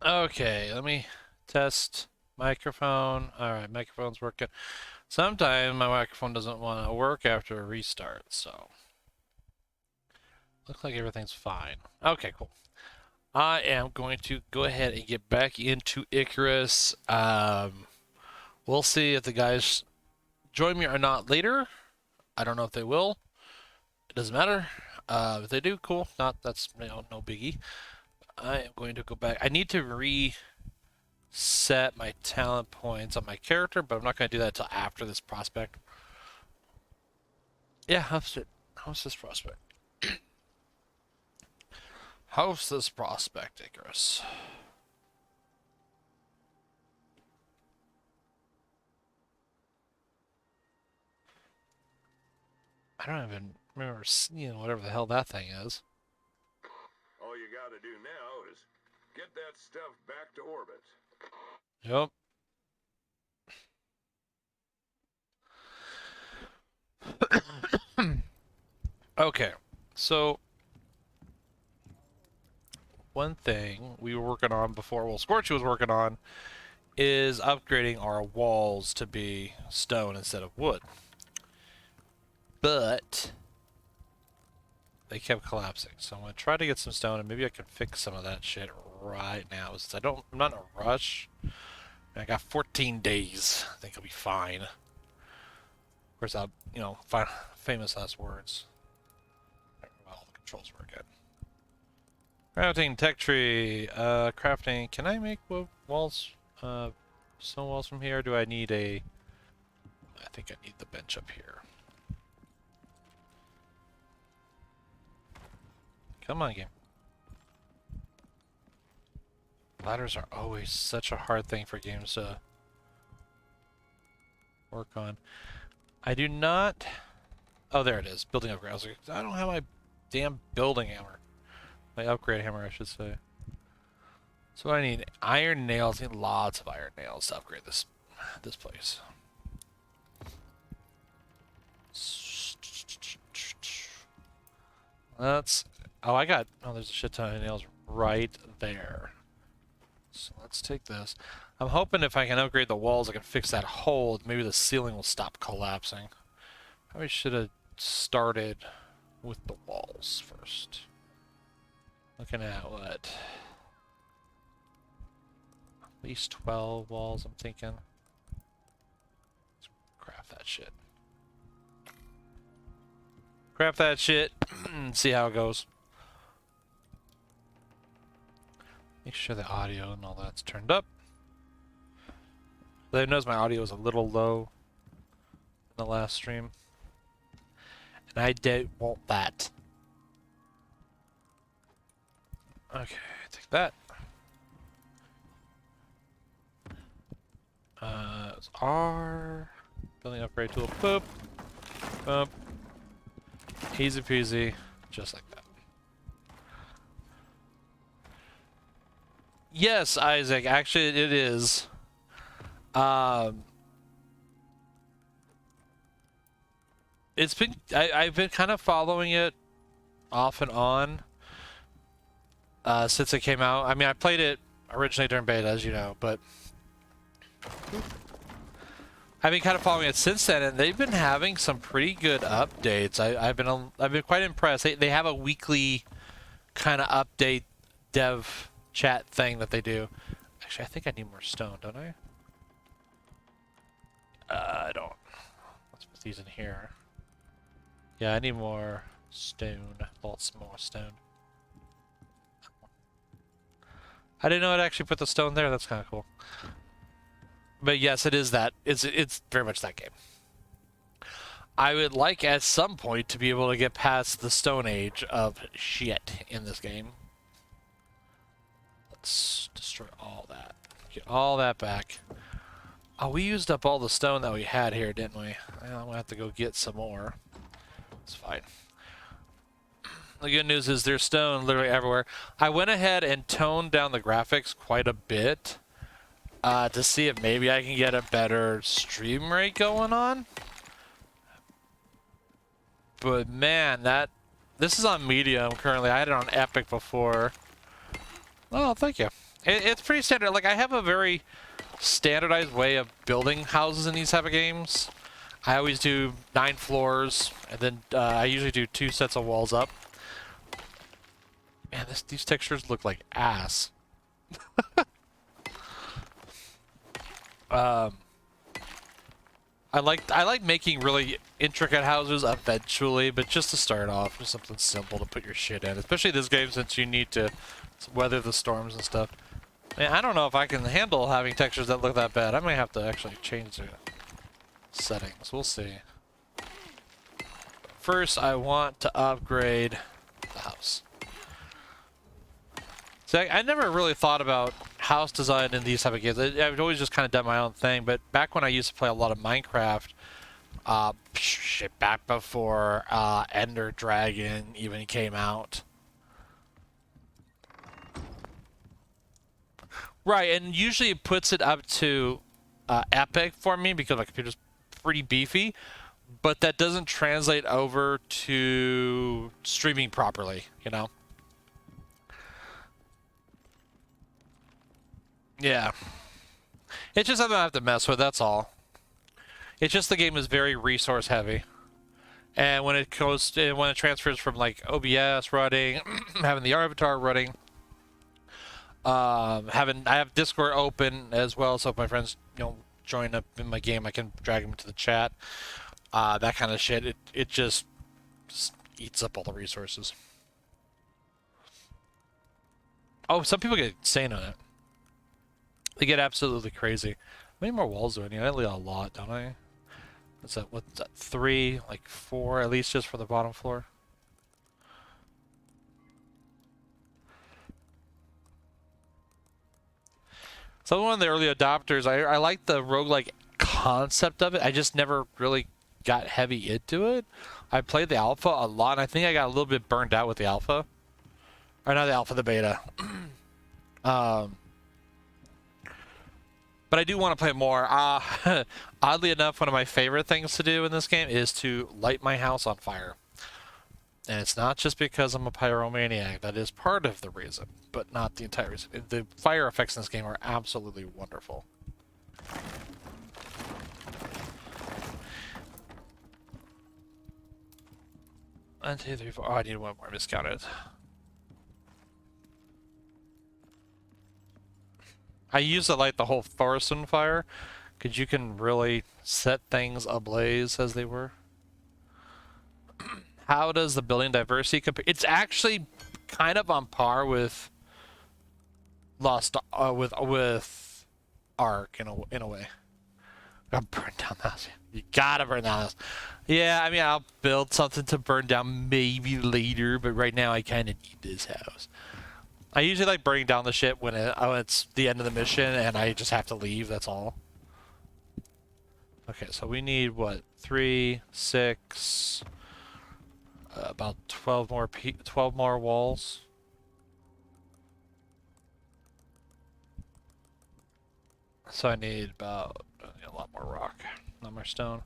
Okay, let me test microphone. Alright, microphone's working. Sometimes my microphone doesn't want to work after a restart, so. Looks like everything's fine. Okay, cool. I am going to go ahead and get back into Icarus. We'll see if the guys join me or not later. I don't know if they will. It doesn't matter. If they do, cool. Not, that's no biggie. I am going to go back. I need to reset my talent points on my character, but I'm not going to do that until after this prospect. Yeah, how's it? How's this prospect? How's this prospect, Icarus? I don't even remember seeing whatever the hell that thing is. All you gotta do now is get that stuff back to orbit. Yep. Okay, so one thing we were working on before, well, Scorchy was working on, is upgrading our walls to be stone instead of wood. But they kept collapsing, so I'm gonna try to get some stone, and maybe I can fix some of that shit right now. Since I'm not in a rush. I got 14 days. I think I'll be fine. Of course, I'll, famous last words. All the controls work good. Crafting, tech tree, crafting. Can I make walls, stone walls from here? Do I need I think I need the bench up here. Come on, game. Ladders are always such a hard thing for games to work on. I do not... Oh, there it is. Building upgrade. I was like, I don't have my damn building hammer. My upgrade hammer, I should say. So I need iron nails. I need lots of iron nails to upgrade this place. Let's... Oh, there's a shit ton of nails right there. So let's take this. I'm hoping if I can upgrade the walls, I can fix that hole. Maybe the ceiling will stop collapsing. Probably should have started with the walls first. Looking at what? At least 12 walls, I'm thinking. Let's craft that shit. Craft that shit and see how it goes. Make sure the audio and all that's turned up. I noticed my audio was a little low in the last stream. And I don't want that. Okay, take that. It's R. Building upgrade tool. Boop. Boop. Easy peasy. Just like that. Yes, Isaac. Actually, it is. It's been... I've been kind of following it off and on since it came out. I mean, I played it originally during beta, as you know, but I've been kind of following it since then, and they've been having some pretty good updates. I've been quite impressed. They have a weekly kind of update dev chat thing that they do. Actually, I think I need more stone, don't I? I don't. Let's put these in here. Yeah, I need more stone. Lots more stone. I didn't know I'd actually put the stone there. That's kind of cool. But yes, it is that. It's very much that game. I would like at some point to be able to get past the Stone Age of shit in this game. Let's destroy all that. Get all that back. Oh, we used up all the stone that we had here, didn't we? Well, I'm gonna have to go get some more. It's fine. The good news is there's stone literally everywhere. I went ahead and toned down the graphics quite a bit to see if maybe I can get a better stream rate going on. But man, this is on medium currently. I had it on epic before. Oh, thank you. It's pretty standard. Like, I have a very standardized way of building houses in these type of games. I always do 9 floors, and then I usually do 2 sets of walls up. Man, these textures look like ass. I like making really intricate houses eventually, but just to start off, just something simple to put your shit in. Especially this game, since you need to weather the storms and stuff. Man, I don't know if I can handle having textures that look that bad. I might have to actually change the settings. We'll see. First, I want to upgrade the house. So I never really thought about house design in these type of games. I've always just kind of done my own thing. But back when I used to play a lot of Minecraft, shit, back before Ender Dragon even came out. Right, and usually it puts it up to epic for me because my computer's pretty beefy, but that doesn't translate over to streaming properly, you know? Yeah. It's just something I have to mess with, that's all. It's just the game is very resource heavy. And when it goes to, when it transfers from like OBS running, having the avatar running, I have Discord open as well, so if my friends, you know, join up in my game, I can drag them into the chat. That kind of shit. It just eats up all the resources. Oh, some people get insane on it. They get absolutely crazy. How many more walls do I need? I need a lot, don't I? What's that? What's that? 3, like 4 at least, just for the bottom floor. So I'm one of the early adopters. I like the roguelike concept of it. I just never really got heavy into it. I played the alpha a lot, and I think I got a little bit burned out with the alpha. Or not the alpha, the beta. But I do want to play more. Oddly enough, one of my favorite things to do in this game is to light my house on fire. And it's not just because I'm a pyromaniac. That is part of the reason, but not the entire reason. The fire effects in this game are absolutely wonderful. 1, 2, 3, 4. Oh, I need one more. Miscounted. I use to light the whole forest on fire, because you can really set things ablaze as they were. How does the building diversity compare? It's actually kind of on par with Lost, with Ark in a way. Gotta burn down the house. You gotta burn down the house. Yeah, I mean, I'll build something to burn down maybe later, but right now I kind of need this house. I usually like burning down the shit when it's the end of the mission and I just have to leave, that's all. Okay, so we need, what, 3, 6, about 12 more walls. So I need about a lot more rock, not more stone.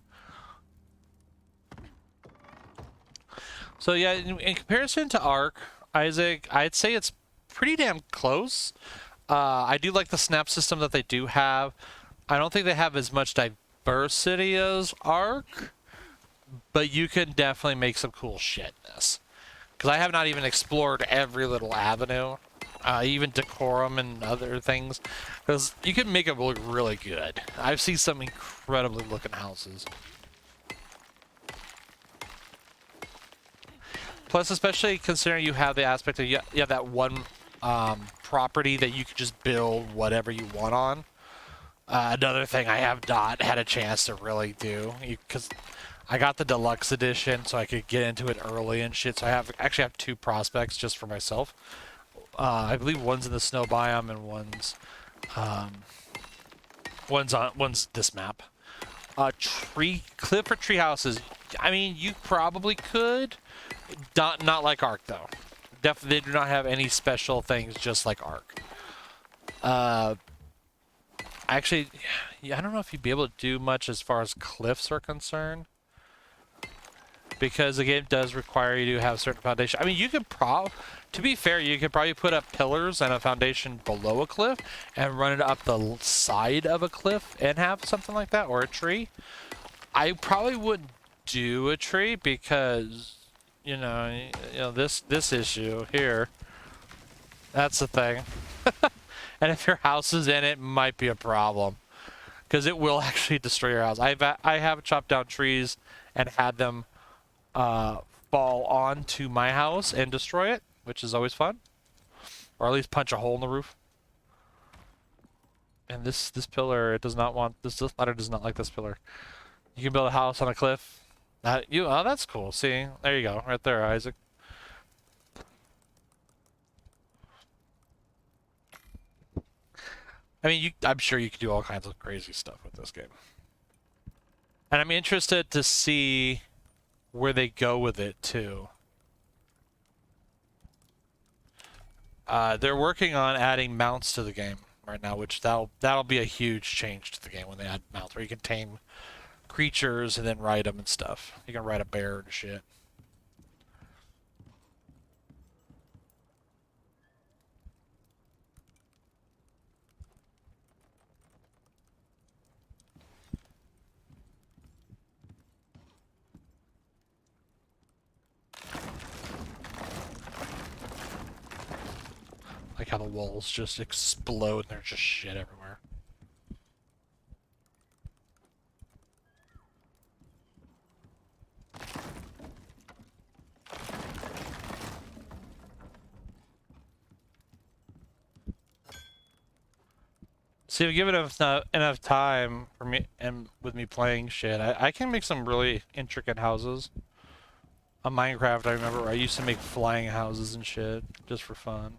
So yeah, in comparison to Ark, Isaac, I'd say it's pretty damn close. I do like the snap system that they do have. I don't think they have as much diversity as Ark, but you can definitely make some cool shit in this. Because I have not even explored every little avenue, even decorum and other things. Because you can make it look really good. I've seen some incredibly looking houses. Plus, especially considering you have the aspect of you have that one property that you can just build whatever you want on. Another thing I have not had a chance to really do, because I got the deluxe edition so I could get into it early and shit. So I actually have 2 prospects just for myself. I believe one's in the snow biome and one's this map. Cliff or tree houses. I mean, you probably could. Not like Ark though. Definitely, they do not have any special things, just like Ark. Actually, yeah, I don't know if you'd be able to do much as far as cliffs are concerned. because the game does require you to have a certain foundation. I mean, you could to be fair, you could probably put up pillars and a foundation below a cliff and run it up the side of a cliff and have something like that, or a tree. I probably wouldn't do a tree because, you know, this issue here. That's the thing. And if your house is in it, might be a problem. Because it will actually destroy your house. I have chopped down trees and had them fall onto my house and destroy it, which is always fun. Or at least punch a hole in the roof. And this pillar, it does not want this ladder does not like this pillar. You can build a house on a cliff. Oh, that's cool. See, there you go, right there, Isaac. I mean, I'm sure you could do all kinds of crazy stuff with this game. And I'm interested to see where they go with it too. They're working on adding mounts to the game right now, which that'll be a huge change to the game when they add mounts, where you can tame creatures and then ride them and stuff. You can ride a bear and shit. Like how the walls just explode and there's just shit everywhere. See, if given enough time for me and with me playing shit, I can make some really intricate houses. On Minecraft, I remember I used to make flying houses and shit just for fun.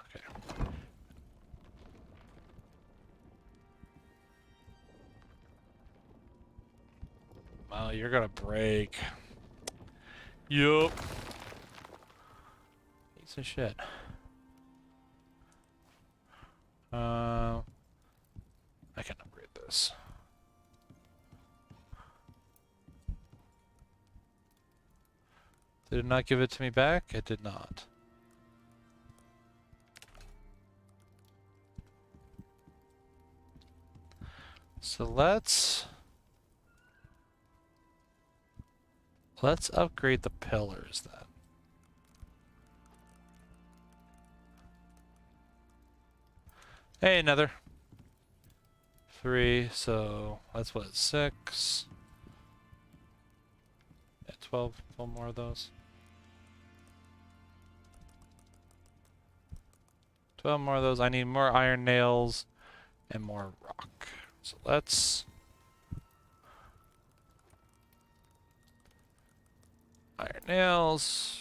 Okay. Wow, you're gonna break. Yup. Piece of shit. I can upgrade this. Did it not give it to me back? It did not. So let's upgrade the pillars then. Hey, another 3, so that's what, 6. Yeah, 12 more of those. 12 more of those. I need more iron nails and more rock. So let's iron nails.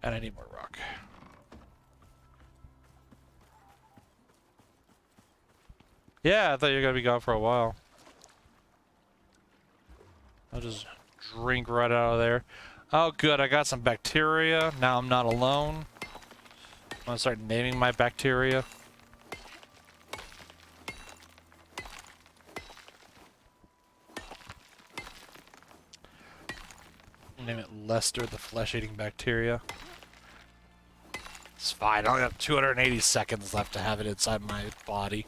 And I need more rock. Yeah, I thought you were gonna be gone for a while. I'll just drink right out of there. Oh, good, I got some bacteria. Now I'm not alone. I'm gonna start naming my bacteria. Name it Lester, the flesh-eating bacteria. It's fine, I only have 280 seconds left to have it inside my body.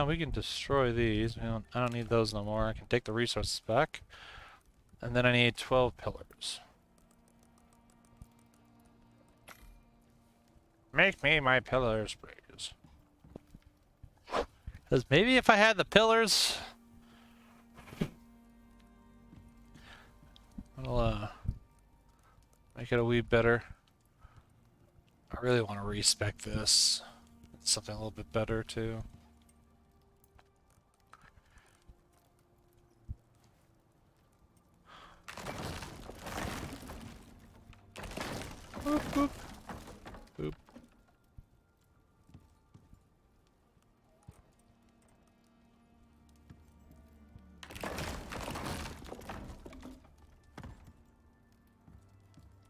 We can destroy these. I don't need those no more. I can take the resources back. And then I need 12 pillars. Make me my pillars, please. Because maybe if I had the pillars, I'll make it a wee better. I really want to respec this. It's something a little bit better too. Boop, boop. Boop.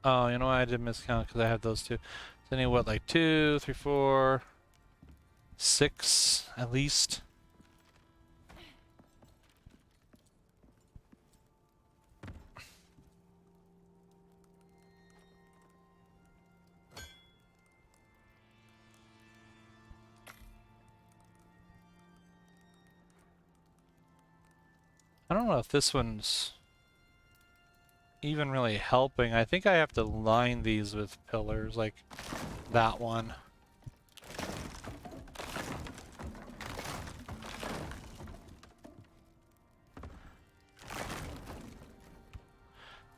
Oh, you know what? I did miscount because I have those two. So I need what, like 2, 3, 4, 6 at least. I don't know if this one's even really helping. I think I have to line these with pillars, like that one.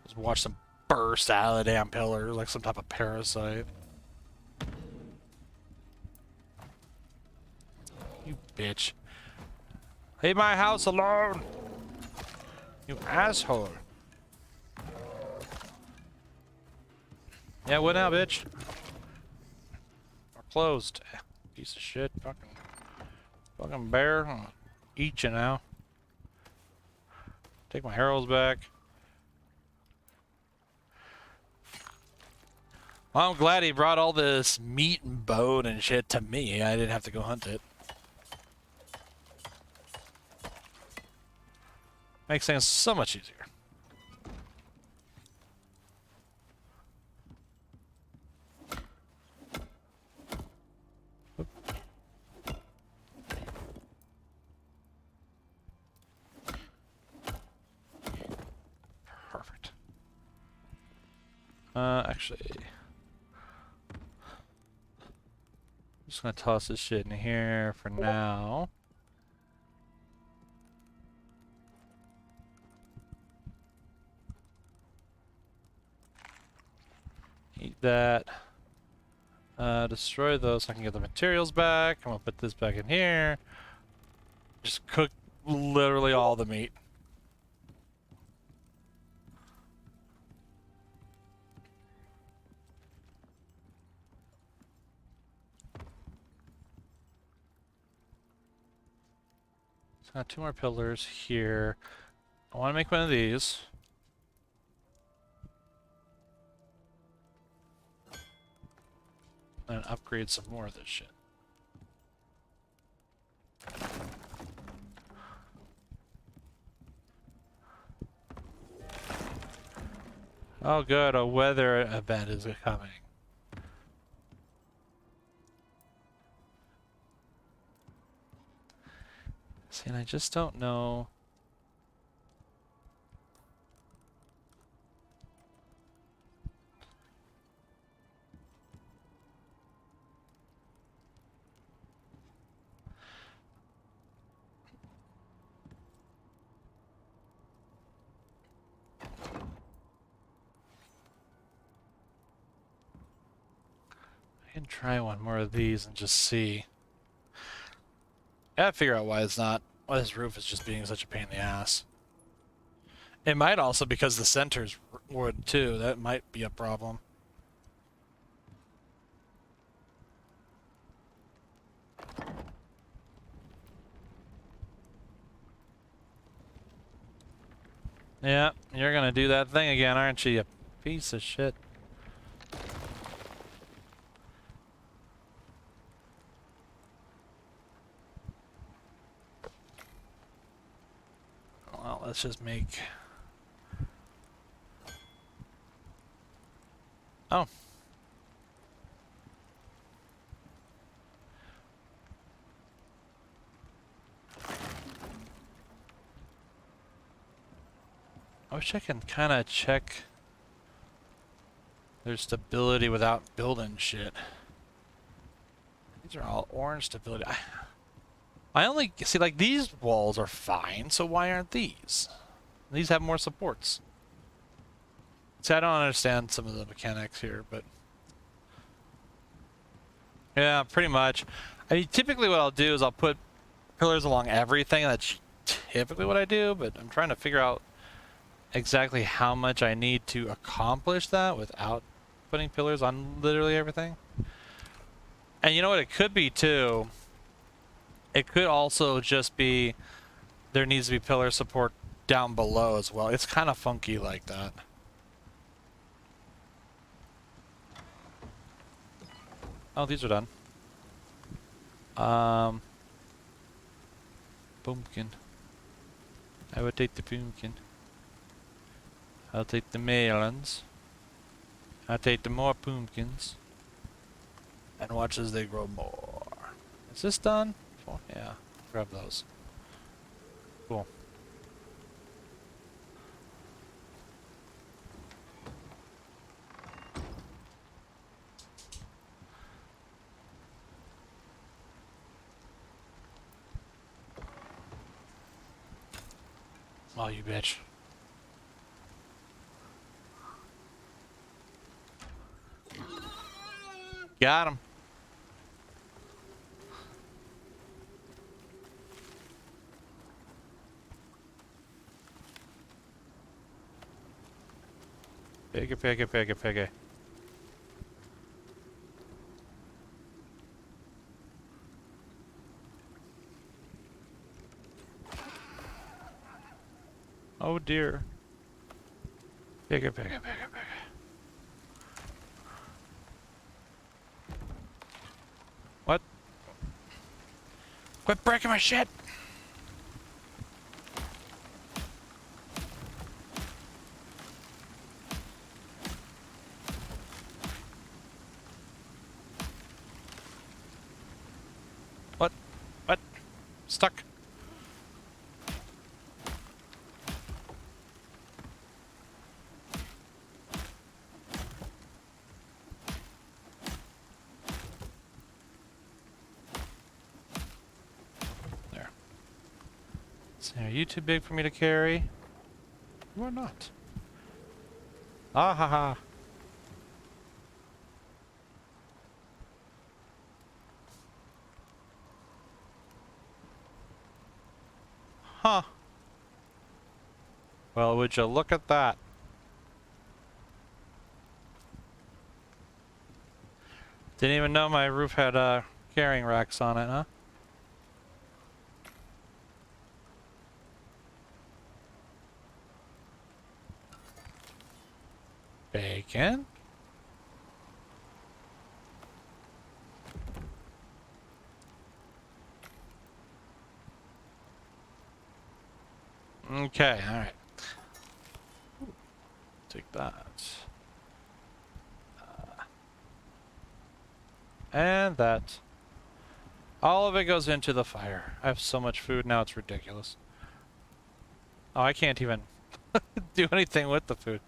Just watch them burst out of the damn pillar like some type of parasite. You bitch. Leave my house alone! You asshole. Yeah, what now, bitch? We're closed. Piece of shit. Fucking bear. I'm gonna eat you now. Take my arrows back. Well, I'm glad he brought all this meat and bone and shit to me. I didn't have to go hunt it. Makes things so much easier. Oop. Perfect. Actually, I'm just gonna toss this shit in here for now. Eat that. Destroy those so I can get the materials back. I'm gonna put this back in here. Just cook literally all the meat. So I got 2 more pillars here. I want to make one of these. And upgrade some more of this shit. Oh good, a weather event is coming. See, and I just don't know. I can try one more of these and just see. I gotta figure out why this roof is just being such a pain in the ass. It might also because the center's wood too. That might be a problem. Yeah, you're gonna do that thing again, aren't you, you piece of shit? Well, let's just make... Oh. I wish I can kind of check their stability without building shit. These are all orange stability. I only see, like, these walls are fine, so why aren't these? These have more supports. See, I don't understand some of the mechanics here, but yeah, pretty much. I mean, typically what I'll do is I'll put pillars along everything. That's typically what I do, but I'm trying to figure out exactly how much I need to accomplish that without putting pillars on literally everything. And you know what it could be too? It could also just be there needs to be pillar support down below as well. It's kind of funky like that. Oh, these are done. Pumpkin. I will take the pumpkin. I'll take the melons. I'll take the more pumpkins. And watch as they grow more. Is this done? Oh, yeah. Grab those. Cool. Oh, you bitch. Got him. Piggy, piggy, piggy, piggy. Oh dear. Piggy, piggy, piggy, piggy. What? Quit breaking my shit! What? What? Stuck. There. So are you too big for me to carry? You are not. Ah ha ha. Huh. Well, would you look at that? Didn't even know my roof had carrying racks on it, huh? Bacon? Okay, alright. Take that. And that. All of it goes into the fire. I have so much food now, it's ridiculous. Oh, I can't even do anything with the food.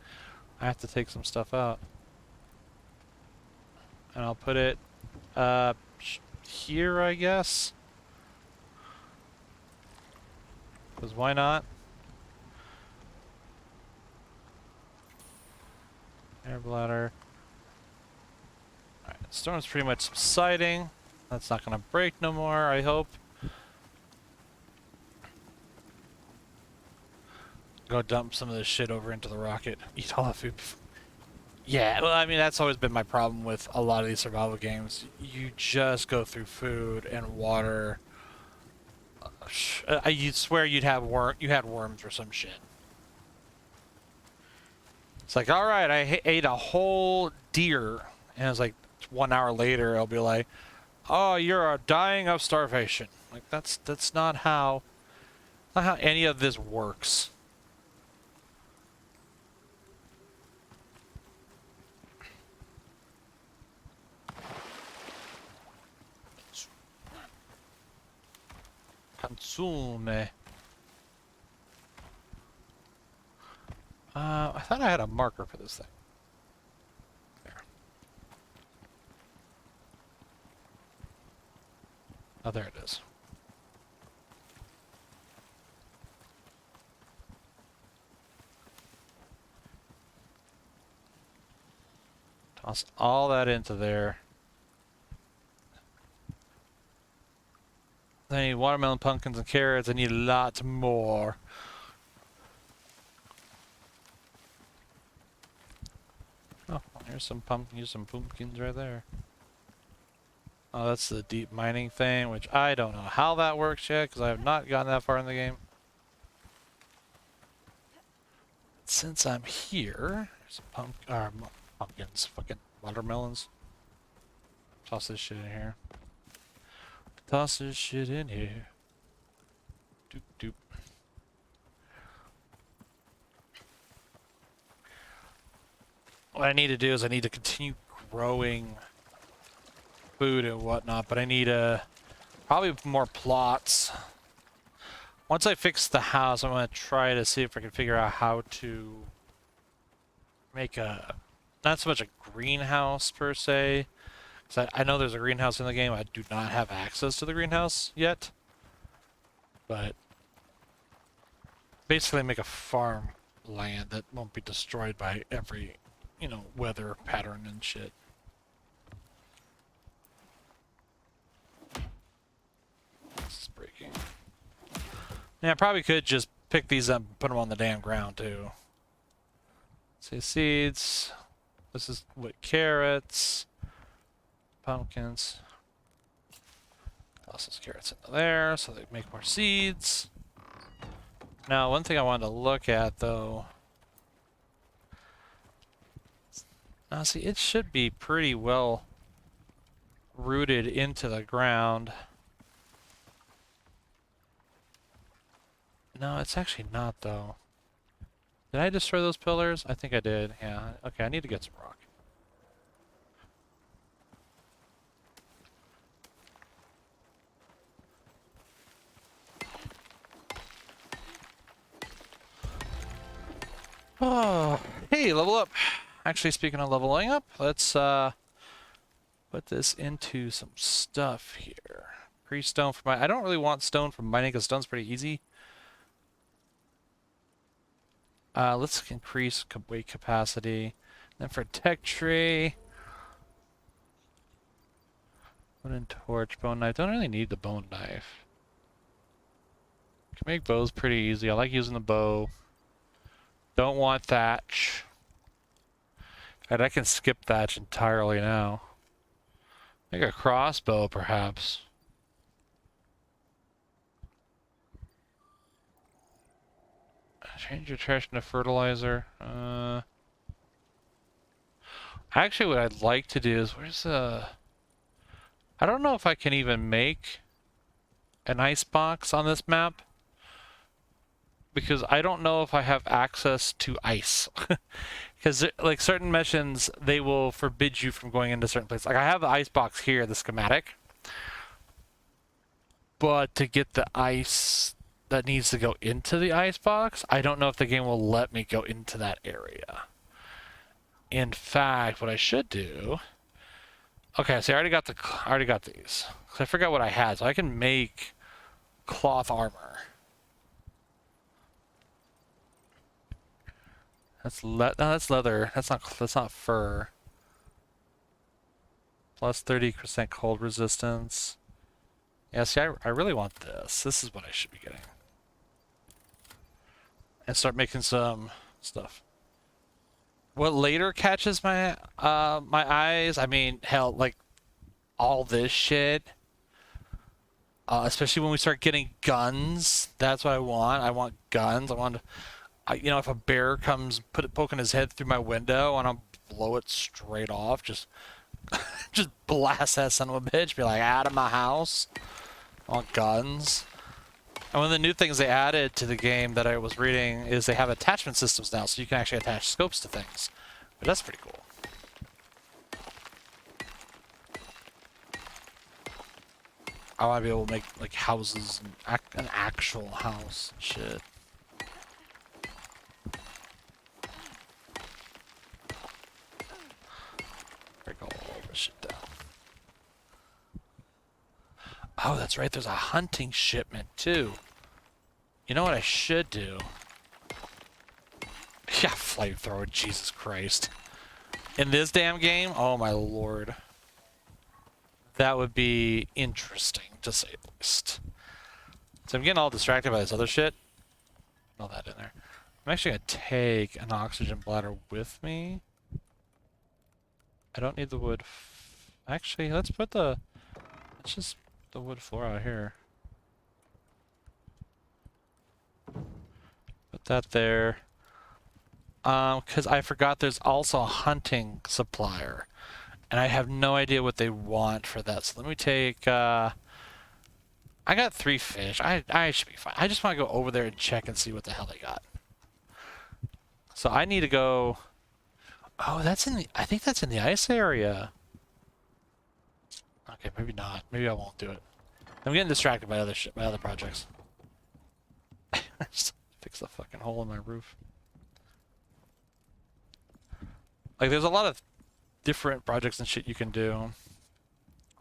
I have to take some stuff out. And I'll put it here, I guess. Because why not? Air bladder. Alright, storm's pretty much subsiding. That's not gonna break no more, I hope. Go dump some of this shit over into the rocket. Eat all the food. Yeah, well, I mean, that's always been my problem with a lot of these survival games. You just go through food and water. You'd swear you had worms or some shit. It's like, all right, I ate a whole deer, and it's like 1 hour later, I'll be like, oh, you're dying of starvation. Like that's not how any of this works. Consume. I thought I had a marker for this thing. There. Oh, there it is. Toss all that into there. I need watermelon, pumpkins, and carrots. I need a lot more. Oh, There's some pumpkins right there. Oh, that's the deep mining thing, which I don't know how that works yet, because I have not gotten that far in the game. Since I'm here, there's pumpkins, fucking watermelons. Toss this shit in here. Toss this shit in here. Doop doop. What I need to do is I need to continue growing food and whatnot, but I need probably more plots. Once I fix the house, I'm going to try to see if I can figure out how to make not so much a greenhouse per se, because I know there's a greenhouse in the game. I do not have access to the greenhouse yet, but basically make a farm land that won't be destroyed by every, weather pattern and shit. This is breaking. Yeah, I probably could just pick these up and put them on the damn ground too. See, seeds. This is what carrots, pumpkins. Toss those carrots into there so they make more seeds. Now, one thing I wanted to look at though. Now, see, it should be pretty well rooted into the ground. No, it's actually not, though. Did I destroy those pillars? I think I did. Yeah. Okay, I need to get some rock. Oh, hey, level up. Actually, speaking of leveling up, let's put this into some stuff here. Increase stone for I don't really want stone from mining because stone's pretty easy. Let's increase weight capacity. Then for tech tree, wooden torch, bone knife. Don't really need the bone knife. Can make bows pretty easy. I like using the bow. Don't want thatch. And I can skip thatch entirely now. Make a crossbow, perhaps. Change your trash into fertilizer. Actually, what I'd like to do is, where's the... I don't know if I can even make an ice box on this map. Because I don't know if I have access to ice. Because, like, certain missions, they will forbid you from going into certain places. Like, I have the ice box here, the schematic. But to get the ice that needs to go into the ice box, I don't know if the game will let me go into that area. In fact, what I should do... Okay, so I already got these. So I forgot what I had, so I can make cloth armor. No, that's leather. That's not fur. Plus 30% cold resistance. Yeah, see, I really want this. This is what I should be getting. And start making some stuff. What later catches my my eyes? I mean, hell, like all this shit. Especially when we start getting guns. That's what I want. I want guns. If a bear comes poking his head through my window, I want to blow it straight off. Just blast that son of a bitch. Be like, out of my house. I want guns. And one of the new things they added to the game that I was reading is they have attachment systems now, so you can actually attach scopes to things. But that's pretty cool. I want to be able to make like houses and an actual house and shit. Break all this shit down. Oh, that's right. There's a hunting shipment too. You know what I should do? Yeah, flamethrower. Jesus Christ. In this damn game? Oh my lord. That would be interesting, to say the least. So I'm getting all distracted by this other shit. All that in there. I'm actually going to take an oxygen bladder with me. I don't need the wood. Actually, let's just put the wood floor out here. Put that there. Because I forgot there's also a hunting supplier. And I have no idea what they want for that. So let me take, I got 3 fish. I should be fine. I just want to go over there and check and see what the hell they got. So I need to go... Oh, I think that's in the ice area. Okay, maybe not. Maybe I won't do it. I'm getting distracted by other projects. Just fix the fucking hole in my roof. Like, there's a lot of different projects and shit you can do.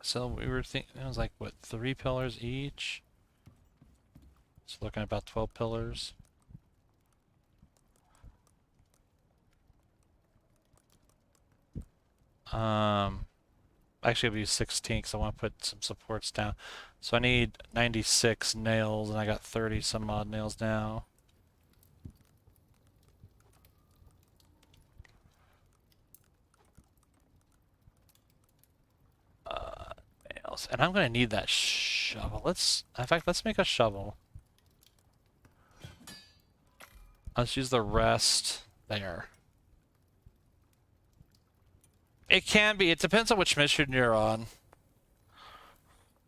So we were thinking, it was like, what, 3 pillars each? So looking at about 12 pillars. Actually it'll be 16 because I want to put some supports down. So I need 96 nails and I got 30 some odd nails now. Nails. And I'm going to need that shovel. In fact, let's make a shovel. Let's use the rest there. It can be. It depends on which mission you're on.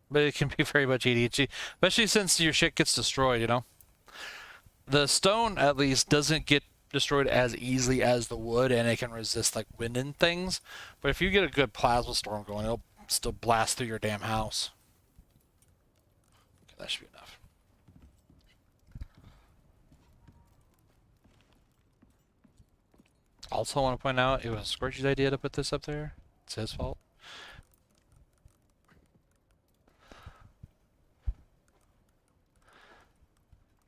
But it can be very much ADHD. Especially since your shit gets destroyed, you know? The stone, at least, doesn't get destroyed as easily as the wood, and it can resist, like, wind and things. But if you get a good plasma storm going, it'll still blast through your damn house. Okay, that should be enough. Also, I want to point out, it was Scorchy's idea to put this up there. It's his fault.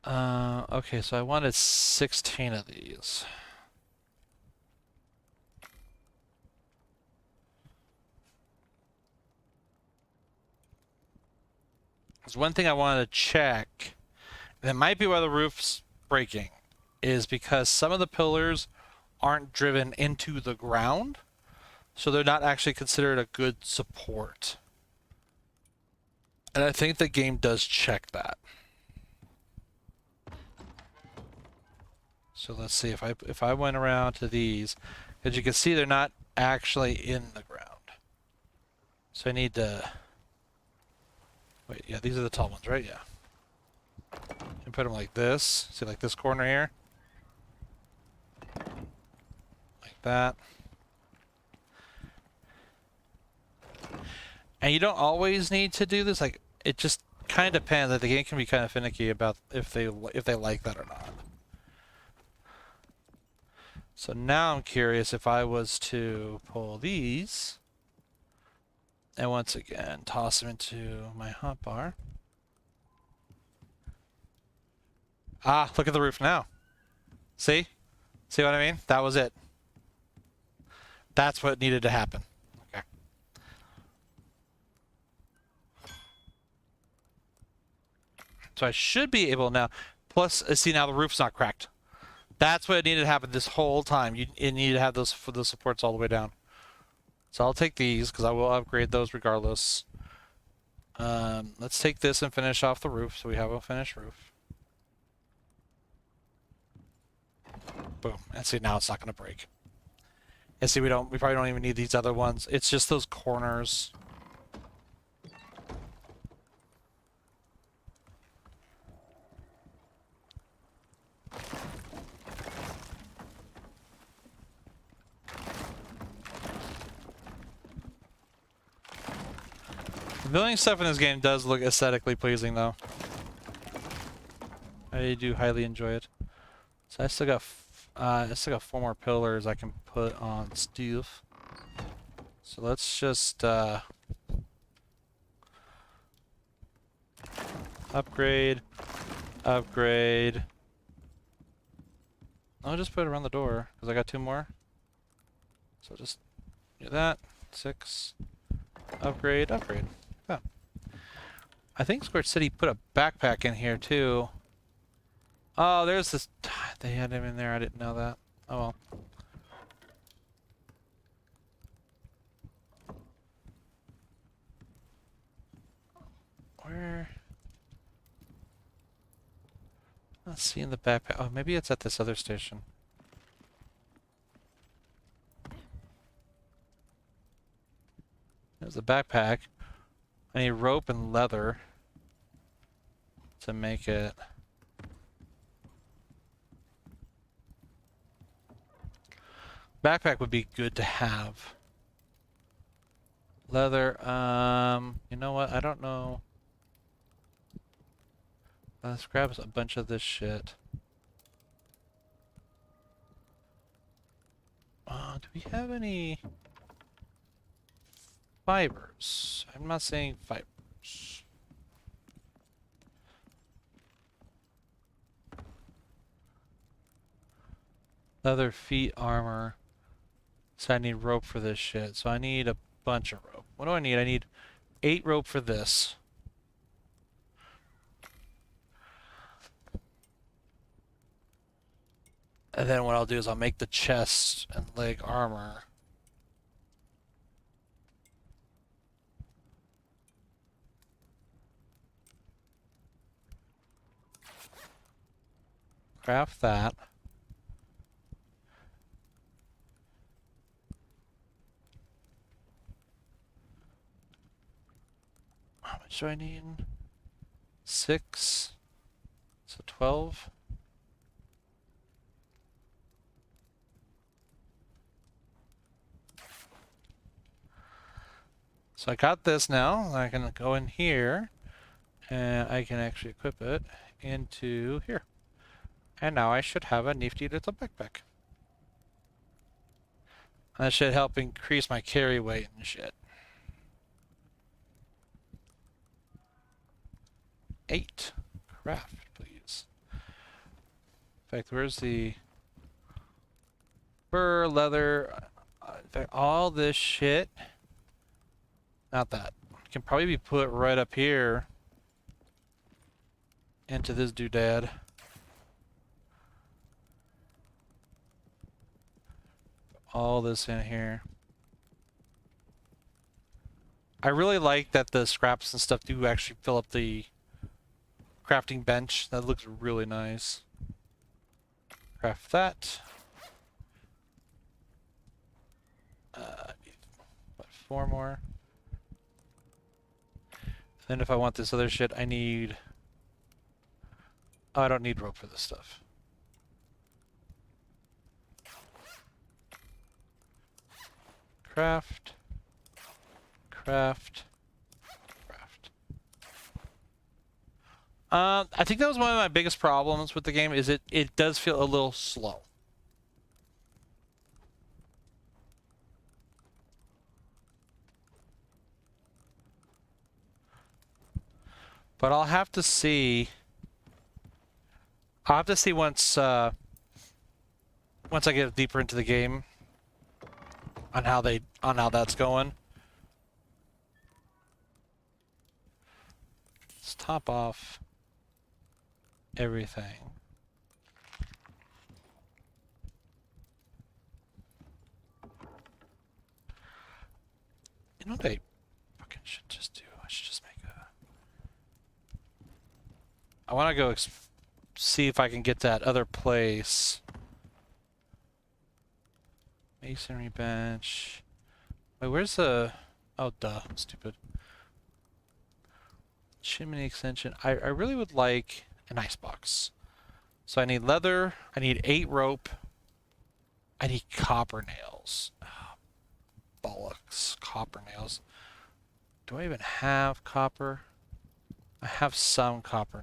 Okay, so I wanted 16 of these. There's one thing I wanted to check, and it might be why the roof's breaking, is because some of the pillars aren't driven into the ground, so they're not actually considered a good support. And I think the game does check that. So let's see if I went around to these, as you can see, they're not actually in the ground. So I need to wait. Yeah, these are the tall ones, right? Yeah. And put them like this. See, like this corner here, like that. And you don't always need to do this. Like, it just kind of depends. Like, the game can be kind of finicky about if they like that or not. So now I'm curious if I was to pull these, and once again toss them into my hotbar. Ah, look at the roof now. See? See what I mean? That was it. That's what needed to happen. Okay. So I should be able now. Plus, see, now the roof's not cracked. That's what needed to happen this whole time. It needed to have those for the supports all the way down. So I'll take these because I will upgrade those regardless. Let's take this and finish off the roof so we have a finished roof. Boom. And see, now it's not going to break. And see, we probably don't even need these other ones. It's just those corners. Building stuff in this game does look aesthetically pleasing, though. I do highly enjoy it. So I still got 4 more pillars I can put on stuff. So let's just upgrade. I'll just put it around the door because I got 2 more. So just do that. 6. Upgrade. Yeah. I think Scorch City put a backpack in here too. Oh, there's this. They had him in there. I didn't know that. Oh well. Let's see in the backpack. Oh, maybe it's at this other station. There's the backpack. I need rope and leather to make it. Backpack would be good to have. Leather, you know what? I don't know. Let's grab a bunch of this shit. Do we have any fibers? I'm not saying fibers. Leather, feet, armor. So I need rope for this shit. So I need a bunch of rope. What do I need? I need 8 rope for this. And then what I'll do is I'll make the chest and leg armor. Craft that. How much do I need? 6. So 12. So I got this now. I can go in here and I can actually equip it into here. And now I should have a nifty little backpack. That should help increase my carry weight and shit. 8. Craft, please. In fact, where's the fur, leather? In fact, all this shit. Not that. Can probably be put right up here into this doodad. All this in here. I really like that the scraps and stuff do actually fill up the crafting bench. That looks really nice. Craft that. What, 4 more? Then if I want this other shit, I need... Oh, I don't need rope for this stuff. Craft. Craft. Craft. I think that was one of my biggest problems with the game, is it does feel a little slow. But I'll have to see... I'll have to see once I get deeper into the game on how that's going. Let's top off everything. You know what I fucking should just do? I should just make a... I want to go see if I can get that other place. Masonry bench. Wait, where's the... Oh, duh. Stupid. Chimney extension. I really would like an icebox. So I need leather. I need 8 rope. I need copper nails. Oh, bollocks. Copper nails. Do I even have copper? I have some copper.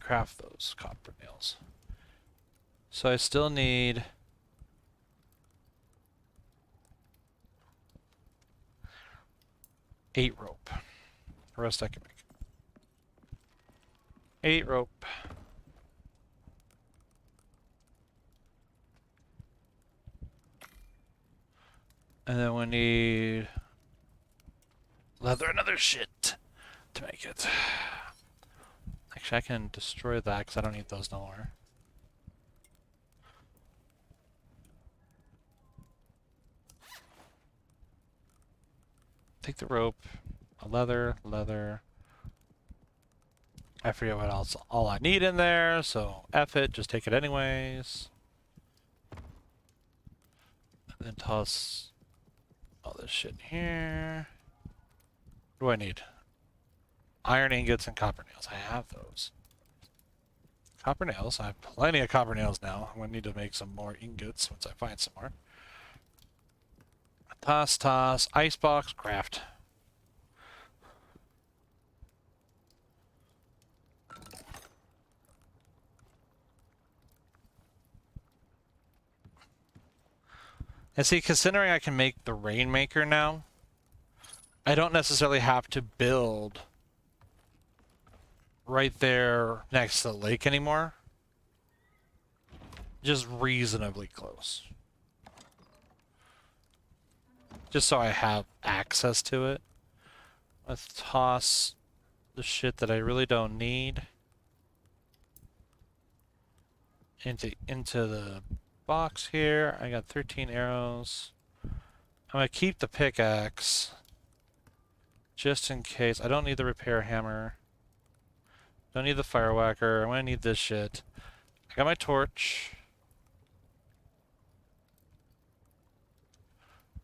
Craft those copper nails. So I still need... 8 rope. The rest I can make. 8 rope. And then we need leather and other shit to make it. Actually, I can destroy that because I don't need those no more. Take the rope. Leather. I forget what else all I need in there, so F it, just take it anyways. And then toss all this shit in here. What do I need? Iron ingots and copper nails. I have those. Copper nails. I have plenty of copper nails now. I'm gonna need to make some more ingots once I find some more. Toss. Icebox, craft. And see, considering I can make the Rainmaker now, I don't necessarily have to build right there next to the lake anymore. Just reasonably close. Just so I have access to it. Let's toss the shit that I really don't need into the box here. I got 13 arrows. I'm gonna keep the pickaxe just in case. I don't need the repair hammer. Don't need the fire whacker. I'm gonna need this shit. I got my torch.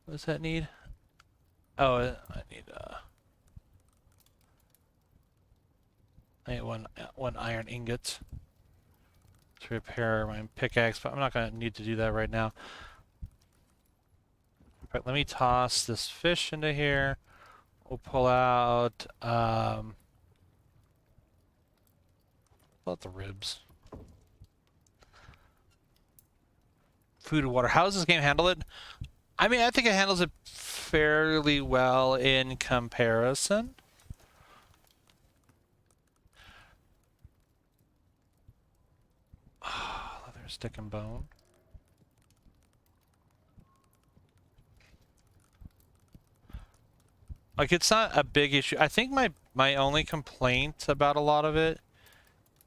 What does that need? Oh, I need one iron ingot to repair my pickaxe, but I'm not gonna need to do that right now. Alright, let me toss this fish into here. We'll pull out the ribs. Food and water. How does this game handle it? I mean, I think it handles it fairly well in comparison. Leather, stick, and bone. Like, it's not a big issue. I think my only complaint about a lot of it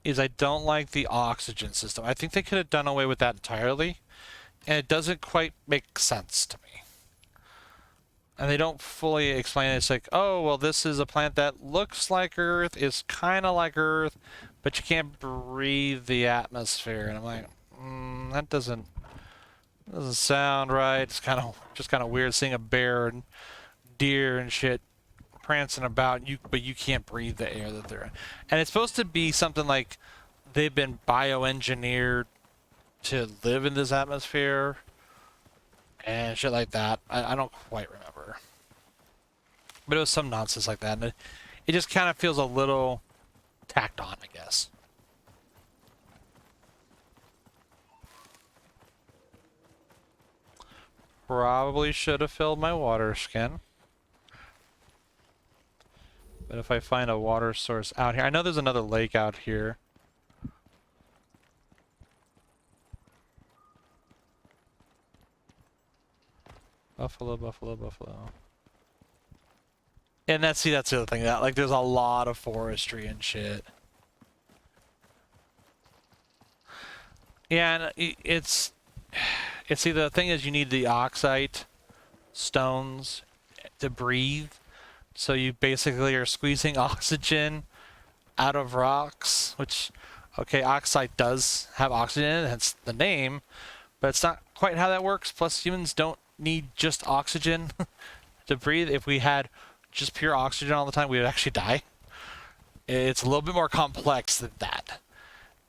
is I don't like the oxygen system. I think they could have done away with that entirely, and it doesn't quite make sense to me. And they don't fully explain it. It's like, oh, well, this is a plant that looks like Earth, is kind of like Earth, but you can't breathe the atmosphere. And I'm like, that doesn't sound right. It's just kind of weird seeing a bear and deer and shit prancing about, but you can't breathe the air that they're in. And it's supposed to be something like they've been bioengineered to live in this atmosphere and shit like that. I don't quite remember. But it was some nonsense like that. And it just kind of feels a little tacked on, I guess. Probably should have filled my water skin. But if I find a water source out here... I know there's another lake out here. Buffalo. And that's the other thing. That, like, there's a lot of forestry and shit. Yeah, and it's... See, the thing is you need the oxide stones to breathe. So you basically are squeezing oxygen out of rocks, which, okay, oxide does have oxygen in it, hence the name, but it's not quite how that works. Plus, humans don't need just oxygen to breathe. If we had just pure oxygen all the time, we would actually die. It's a little bit more complex than that.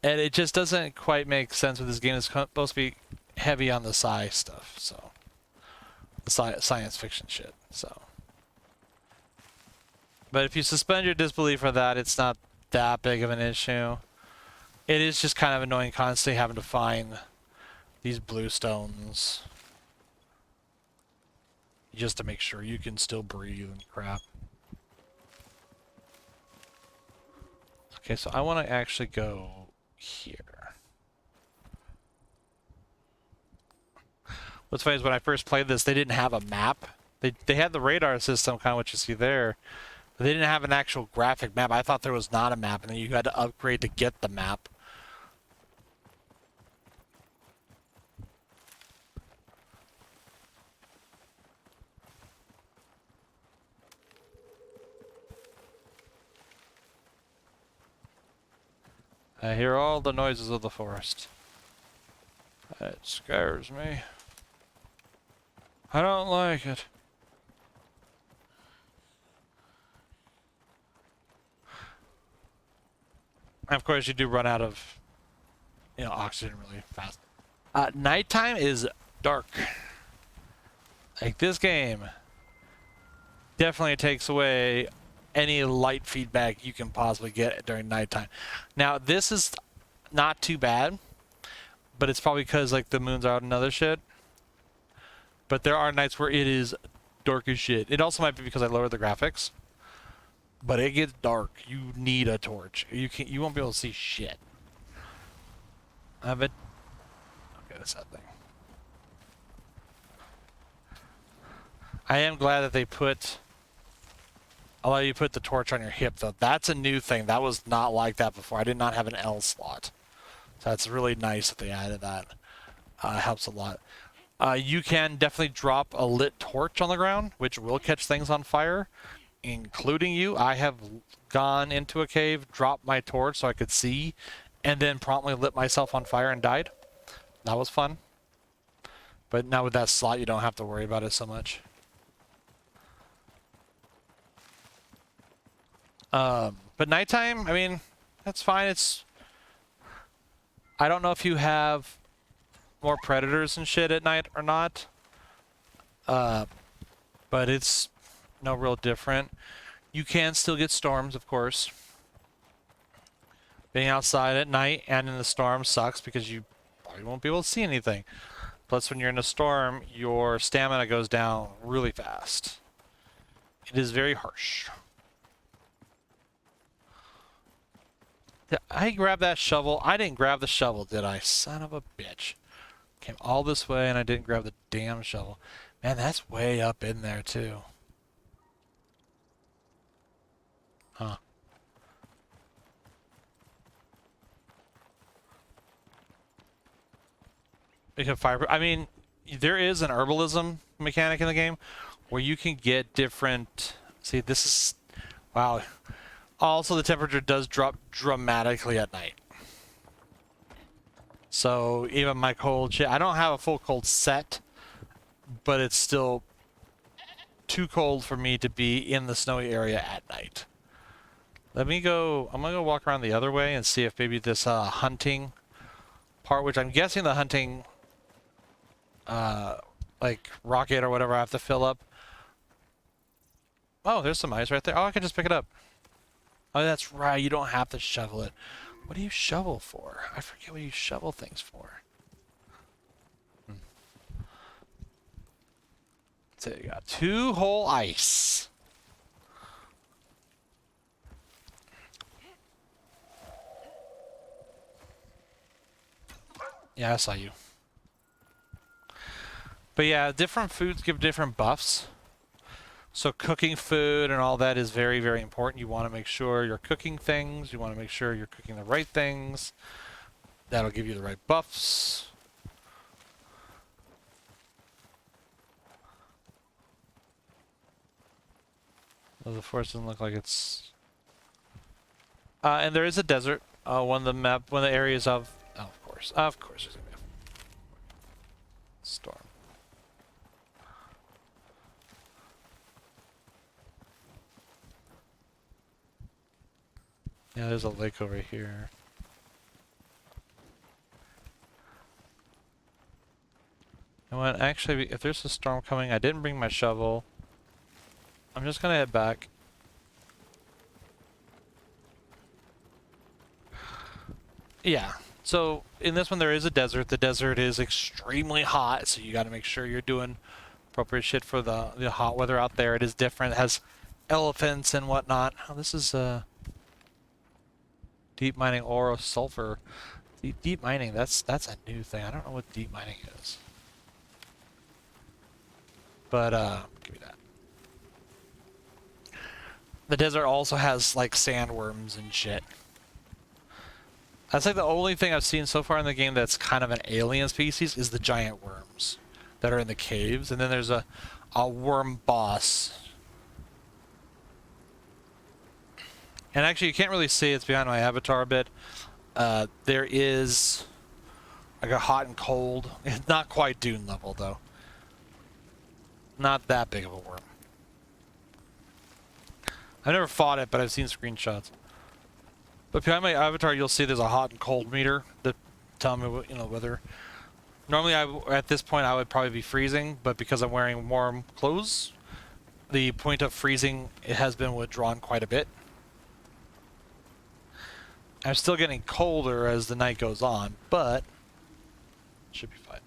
And it just doesn't quite make sense with this game. It's supposed to be heavy on the sci stuff, so... the science fiction shit, so... But if you suspend your disbelief for that, it's not that big of an issue. It is just kind of annoying constantly having to find these blue stones just to make sure you can still breathe and crap. Okay, so I want to actually go here. What's funny is when I first played this, they didn't have a map. They had the radar system, kind of what you see there. But they didn't have an actual graphic map. I thought there was not a map, and then you had to upgrade to get the map. I hear all the noises of the forest. It scares me. I don't like it. And of course, you do run out of, oxygen really fast. Nighttime is dark. Like, this game definitely takes away any light feedback you can possibly get during nighttime. Now, this is not too bad, but it's probably because, like, the moon's out and other shit. But there are nights where it is dark as shit. It also might be because I lowered the graphics. But it gets dark. You need a torch. You won't be able to see shit. Okay, that's that thing. I am glad that they allow you to put the torch on your hip, though. That's a new thing. That was not like that before. I did not have an L slot. So that's really nice that they added that. Helps a lot. You can definitely drop a lit torch on the ground, which will catch things on fire, including you. I have gone into a cave, dropped my torch so I could see, and then promptly lit myself on fire and died. That was fun. But now with that slot, you don't have to worry about it so much. But nighttime, I mean, that's fine. I don't know if you have more predators and shit at night or not. But it's no real different. You can still get storms, of course. Being outside at night and in the storm sucks because you probably won't be able to see anything. Plus, when you're in a storm, your stamina goes down really fast. It is very harsh. Did I grab that shovel? I didn't grab the shovel, did I? Son of a bitch. Came all this way and I didn't grab the damn shovel. Man, that's way up in there, too. Huh. You can fire. I mean, there is an herbalism mechanic in the game where you can get different. See, this is. Wow. Also, the temperature does drop dramatically at night. So, even my cold shit. I don't have a full cold set, but it's still too cold for me to be in the snowy area at night. Let me go. I'm going to go walk around the other way and see if maybe this hunting part, which I'm guessing the hunting. Like rocket or whatever I have to fill up. Oh, there's some ice right there. Oh, I can just pick it up. Oh, that's right. You don't have to shovel it. What do you shovel for? I forget what you shovel things for. So you got 2 whole ice. Yeah, I saw you. But yeah, different foods give different buffs. So cooking food and all that is very, very important. You want to make sure you're cooking things. You want to make sure you're cooking the right things. That'll give you the right buffs. Well, the forest doesn't look like it's... and there is a desert. One of the areas of... Oh, of course there's going to be a storm. Yeah, there's a lake over here. You know what? Actually, if there's a storm coming, I didn't bring my shovel. I'm just gonna head back. Yeah. So in this one, there is a desert. The desert is extremely hot, so you got to make sure you're doing appropriate shit for the hot weather out there. It is different. It has elephants and whatnot. Oh, this is deep mining ore sulfur. Deep mining. That's a new thing. I don't know what deep mining is. But give me that. The desert also has like sandworms and shit. That's like the only thing I've seen so far in the game that's kind of an alien species is the giant worms that are in the caves. And then there's a worm boss. And actually, you can't really see. It's behind my avatar a bit. There is like a hot and cold. It's not quite Dune level though. Not that big of a worm. I've never fought it, but I've seen screenshots. But behind my avatar, you'll see there's a hot and cold meter that tell me what, whether. Normally, at this point, I would probably be freezing, but because I'm wearing warm clothes, the point of freezing it has been withdrawn quite a bit. I'm still getting colder as the night goes on, but should be fine.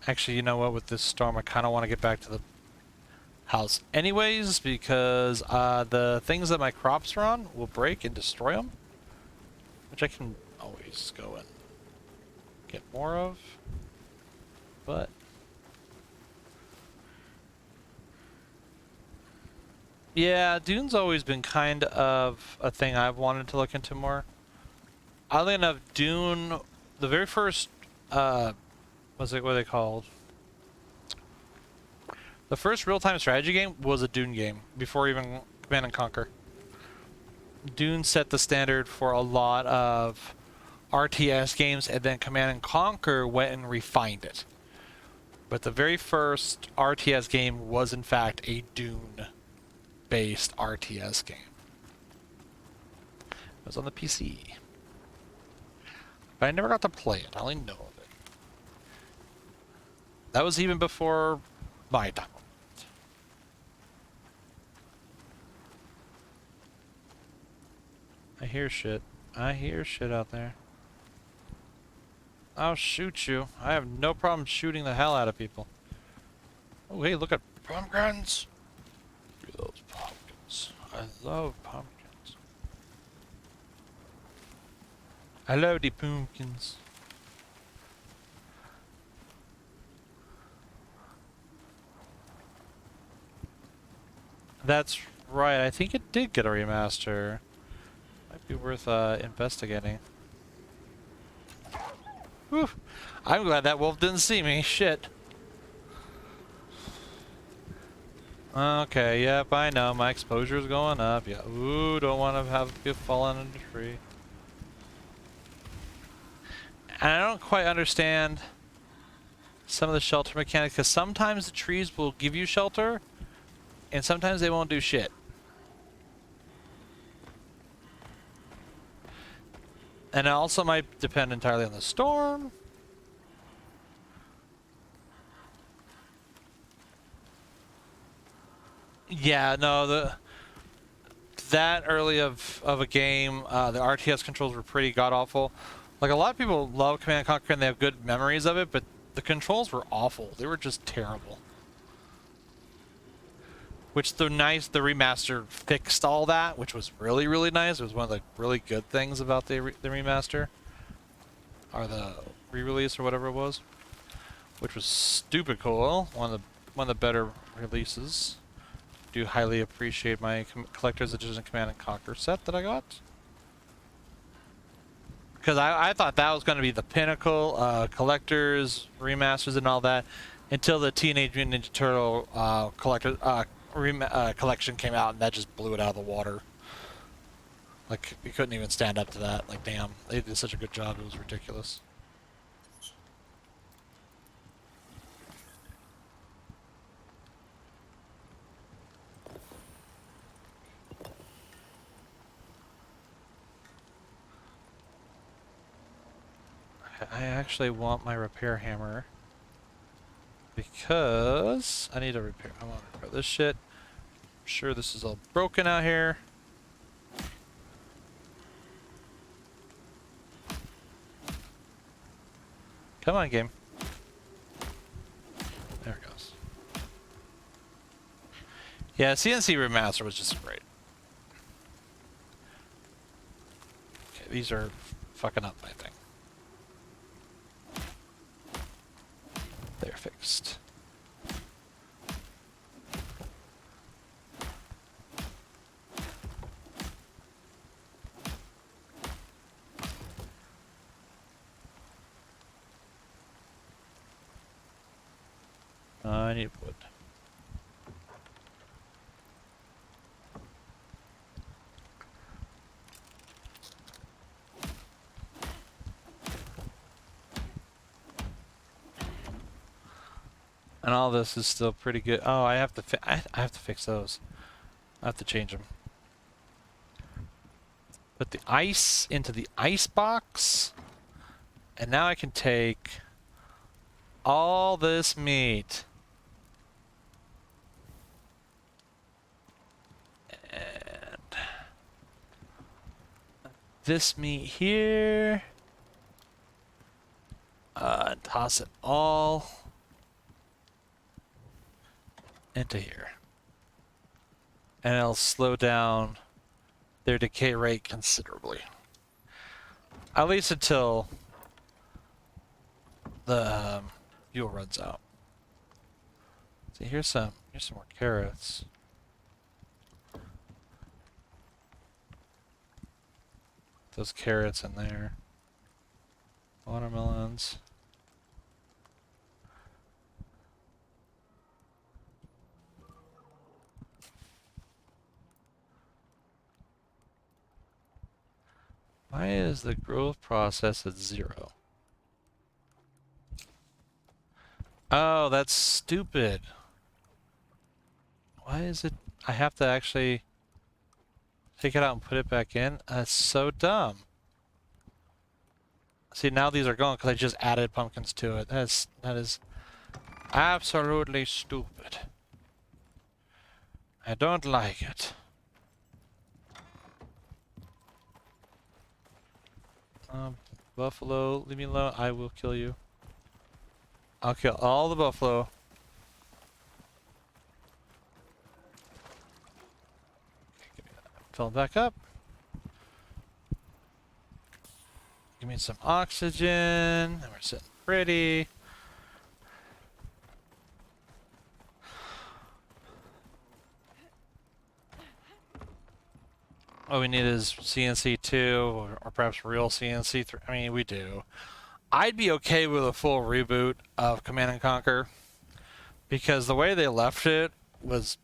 Actually, you know what? With this storm, I kind of want to get back to the house anyways, because the things that my crops are on will break and destroy them, which I can always go and get more of, but yeah, Dune's always been kind of a thing I've wanted to look into more. Oddly enough, Dune, the very first what are they called? The first real-time strategy game was a Dune game, before even Command and Conquer. Dune set the standard for a lot of RTS games, and then Command and Conquer went and refined it. But the very first RTS game was in fact a Dune-based RTS game. It was on the PC. But I never got to play it, I only know of it. That was even before my time. I hear shit. I hear shit out there. I'll shoot you. I have no problem shooting the hell out of people. Oh, hey, look at pumpkins. Look at those pumpkins. I love pumpkins. I love the pumpkins. That's right. I think it did get a remaster. Might be worth investigating. Whew. I'm glad that wolf didn't see me. Shit. Okay, yep, I know. My exposure is going up. Yeah. Ooh, don't want to have it fall on a tree. And I don't quite understand some of the shelter mechanics, because sometimes the trees will give you shelter, and sometimes they won't do shit. And it also might depend entirely on the storm. Yeah, no, that early of a game, the RTS controls were pretty god-awful. Like, a lot of people love Command & Conquer and they have good memories of it, but the controls were awful. They were just terrible. Which the remaster fixed all that, which was really, really nice. It was one of the really good things about the remaster. Or the re-release or whatever it was. Which was stupid cool. One of the better releases. Do highly appreciate my Collector's Edition Command & Conquer set that I got. Because I thought that was going to be the pinnacle, collectors, remasters, and all that, until the Teenage Mutant Ninja Turtle collection came out, and that just blew it out of the water. Like, you couldn't even stand up to that. Like, damn, they did such a good job, it was ridiculous. I actually want my repair hammer, because I need to repair. I want to repair this shit. I'm sure this is all broken out here. Come on, game. There it goes. Yeah, CNC Remaster was just great. Okay, these are fucking up my thing. They're fixed. I need wood. And all this is still pretty good. Oh, I have to I have to fix those. I have to change them. Put the ice into the ice box. And now I can take all this meat. And this meat here. And toss it all into here. And it'll slow down their decay rate considerably. At least until the fuel runs out. See, here's some more carrots. Those carrots in there. Watermelons. Why is the growth process at 0? Oh, that's stupid. Why is it... I have to actually take it out and put it back in? That's so dumb. See, now these are gone because I just added pumpkins to it. That is absolutely stupid. I don't like it. Buffalo, leave me alone. I will kill you. I'll kill all the buffalo. Fill it back up. Give me some oxygen. And we're sitting pretty. All we need is CNC2 or perhaps real CNC3. I mean, we do. I'd be okay with a full reboot of Command and Conquer because the way they left it was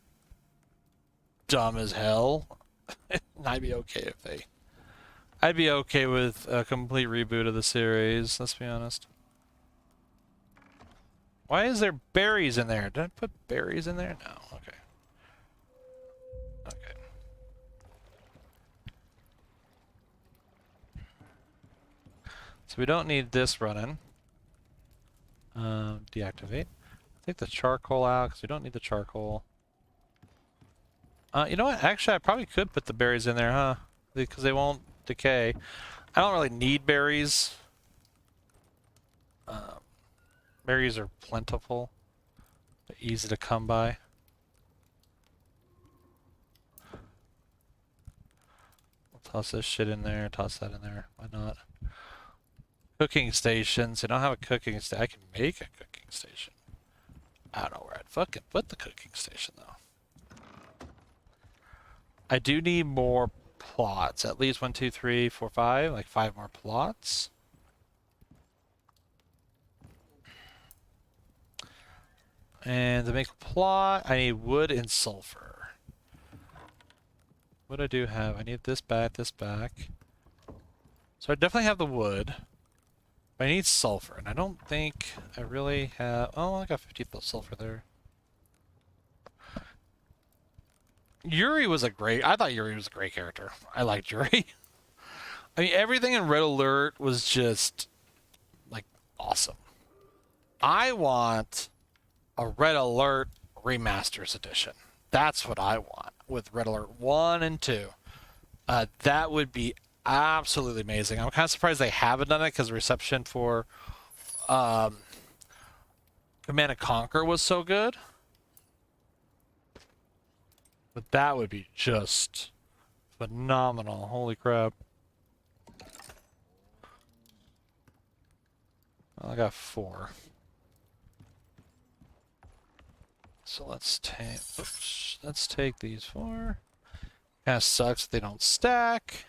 dumb as hell. I'd be okay if they... I'd be okay with a complete reboot of the series, let's be honest. Why is there berries in there? Did I put berries in there? No, okay. Okay. So we don't need this running. Deactivate. Take the charcoal out because we don't need the charcoal. You know what? Actually, I probably could put the berries in there, huh? Because they won't decay. I don't really need berries. Berries are plentiful. They're easy to come by. We'll toss this shit in there, toss that in there. Why not? Cooking stations. I don't have a cooking station. I can make a cooking station. I don't know where I'd fucking put the cooking station, though. I do need more plots. At least 1, 2, 3, 4, 5. Like 5 more plots. And to make a plot, I need wood and sulfur. What I do have, I need this back. So I definitely have the wood. But I need sulfur, and I don't think I really have... Oh, I got 50 sulfur there. Yuri was a great... I thought Yuri was a great character. I liked Yuri. I mean, everything in Red Alert was just, like, awesome. I want a Red Alert Remasters Edition. That's what I want with Red Alert 1 and 2. That would be absolutely amazing. I'm kind of surprised they haven't done it because the reception for Command and Conquer was so good. But that would be just phenomenal. Holy crap. Well, I got 4. So let's take these 4. Kind of sucks they don't stack.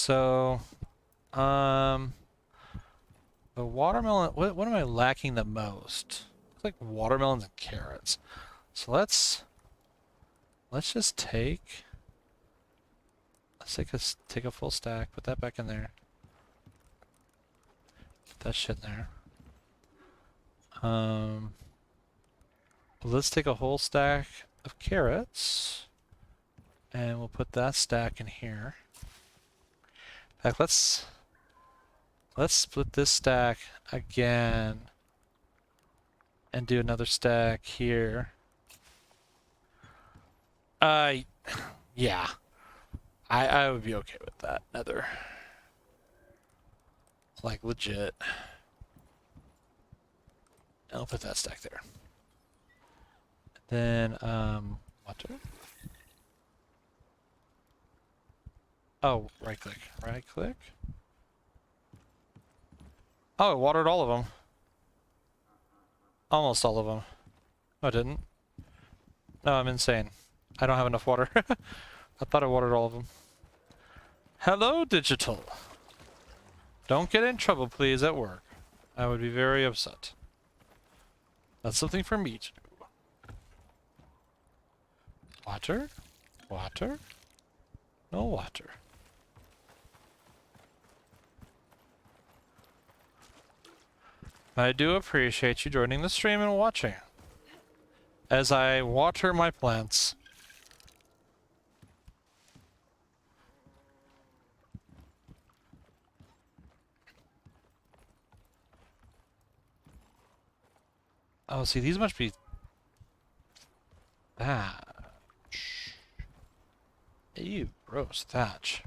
So, the watermelon. What am I lacking the most? It's like watermelons and carrots. So let's just take. Let's take a full stack. Put that back in there. Put that shit in there. Let's take a whole stack of carrots, and we'll put that stack in here. In fact, let's split this stack again and do another stack here. Yeah. I would be okay with that. Nether. Like, legit. I'll put that stack there. Then, water. Oh, right click. Right click. Oh, it watered all of them. Almost all of them. No, it didn't. No, I'm insane. I don't have enough water. I thought I watered all of them. Hello, digital. Don't get in trouble, please, at work. I would be very upset. That's something for me to do. Water? Water? No water. I do appreciate you joining the stream and watching as I water my plants. Oh, see, these must be thatch. Ew, gross thatch.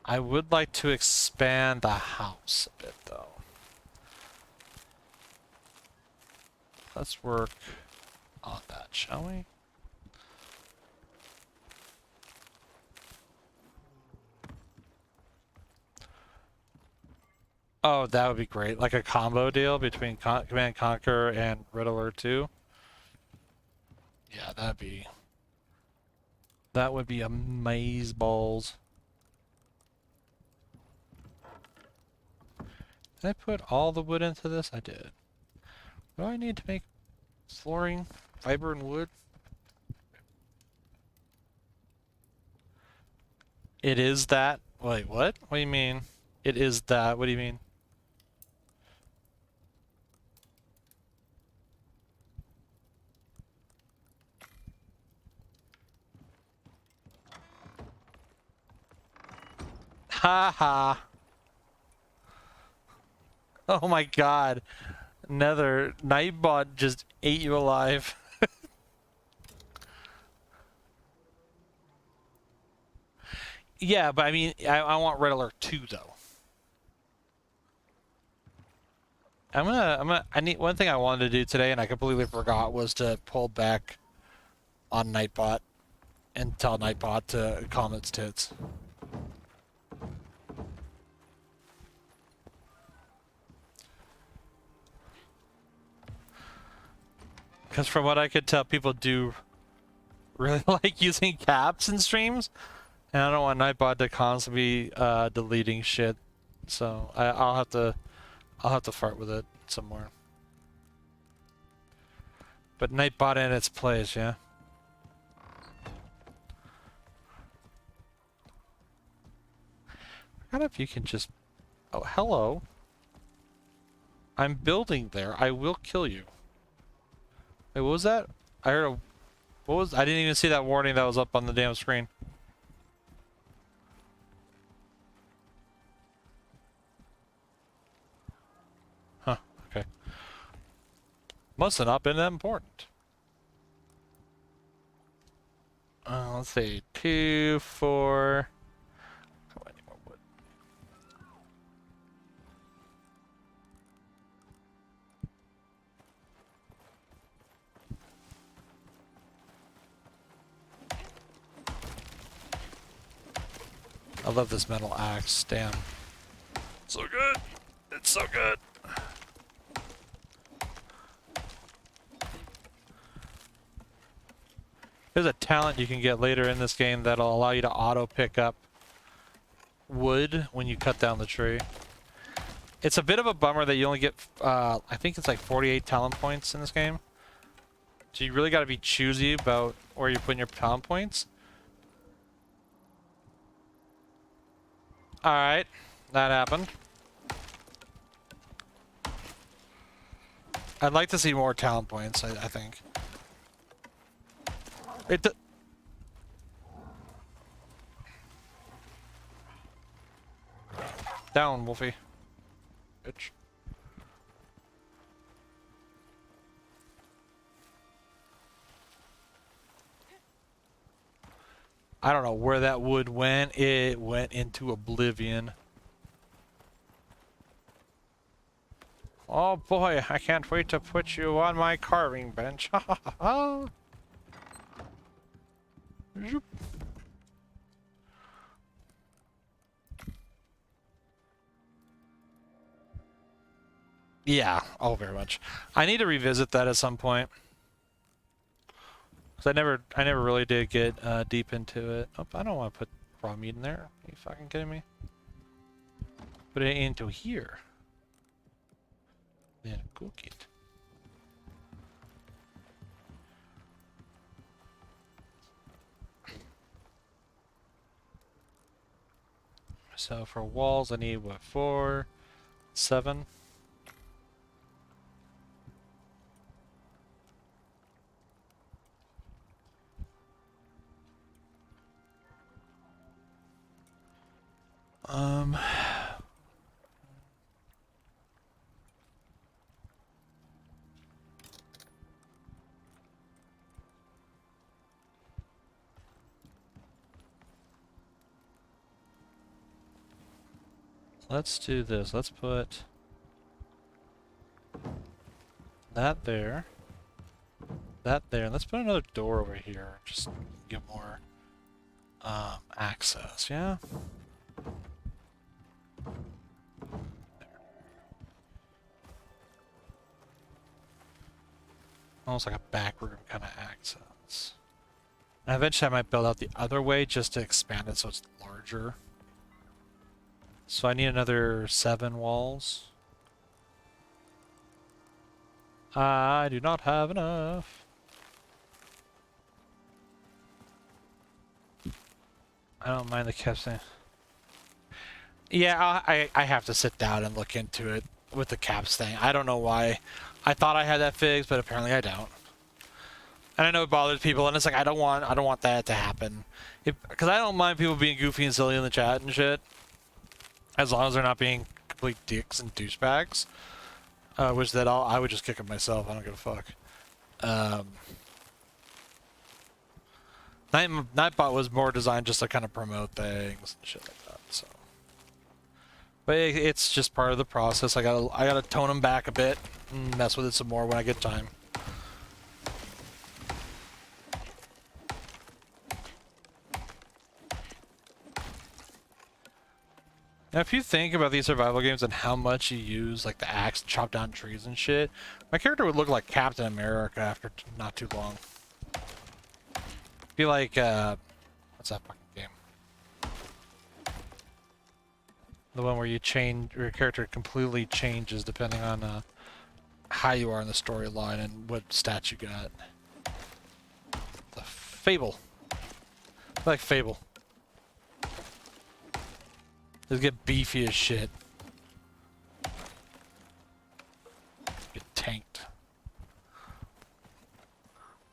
I would like to expand the house a bit, though. Let's work on that, shall we? Oh, that would be great. Like a combo deal between Command Conquer and Red Alert 2. Yeah, that would be amazeballs. Did I put all the wood into this? I did. What do I need to make flooring, fiber, and wood? It is that. Wait, what? What do you mean? It is that. What do you mean? Ha ha. Oh my god. Nether, Nightbot just ate you alive. Yeah, but I mean, I want Red Alert 2 though. I need one thing I wanted to do today and I completely forgot was to pull back on Nightbot and tell Nightbot to calm its tits. Because from what I could tell, people do really like using caps in streams, and I don't want Nightbot to constantly be deleting shit. So I'll have to fart with it some more. But Nightbot in its place, yeah. I wonder if you can just. Oh, hello. I'm building there. I will kill you. Wait, what was that? I heard a... What was... I didn't even see that warning that was up on the damn screen. Huh, okay. Must have not been that important. Let's see. 2, 4... Oh, I need more wood. I love this metal axe, damn. So good! It's so good! There's a talent you can get later in this game that'll allow you to auto pick up wood when you cut down the tree. It's a bit of a bummer that you only get, I think it's like 48 talent points in this game. So you really got to be choosy about where you're putting your talent points. Alright, that happened. I'd like to see more talent points, I think. Down, Wolfie. Bitch. I don't know where that wood went. It went into oblivion. Oh boy, I can't wait to put you on my carving bench. Ha ha ha. Zoop. Yeah, oh very much. I need to revisit that at some point. Cause I never really did get deep into it. Oh, I don't want to put raw meat in there. Are you fucking kidding me? Put it into here. Then cook it. So for walls, I need what, 4, 7. Let's do this. Let's put that there, that there, and let's put another door over here. Just get more access. Yeah. Almost like a back room kind of access. And eventually I might build out the other way just to expand it so it's larger. So I need another 7 walls. I do not have enough. I don't mind the caps thing. Yeah, I have to sit down and look into it with the caps thing. I don't know why. I thought I had that fixed, but apparently I don't. And I know it bothers people, and it's like I don't want that to happen. Because I don't mind people being goofy and silly in the chat and shit, as long as they're not being complete dicks and douchebags. Which that I would just kick them myself. I don't give a fuck. Nightbot was more designed just to kind of promote things and shit like that. So, but it's just part of the process. I gotta tone them back a bit and mess with it some more when I get time. Now, if you think about these survival games and how much you use, like, the axe to chop down trees and shit, my character would look like Captain America after not too long. Be like, what's that fucking game? The one where you change, your character completely changes depending on, how you are in the storyline and what stats you got. The Fable. I like Fable. Just get beefy as shit. Get tanked.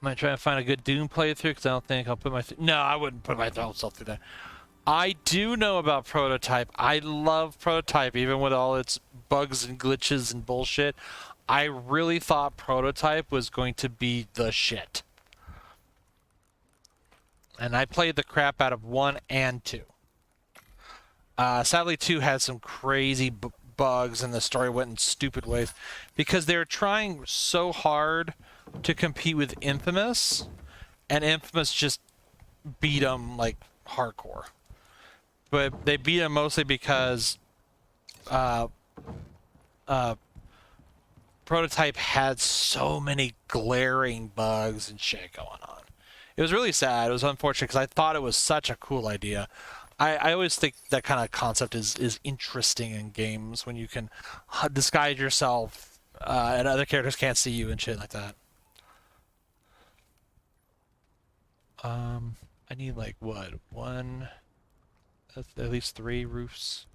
Might try to find a good Doom playthrough because I don't think I'll put my... No, I wouldn't put myself through that. I do know about Prototype. I love Prototype, even with all its bugs and glitches and bullshit. I really thought Prototype was going to be the shit. And I played the crap out of 1 and 2. Sadly, 2 had some crazy bugs and the story went in stupid ways because they were trying so hard to compete with Infamous, and Infamous just beat them like hardcore. But they beat them mostly because Prototype had so many glaring bugs and shit going on. It was really sad. It was unfortunate because I thought it was such a cool idea. I always think that kind of concept is interesting in games when you can disguise yourself and other characters can't see you and shit like that. I need like what one, at least 3 roofs.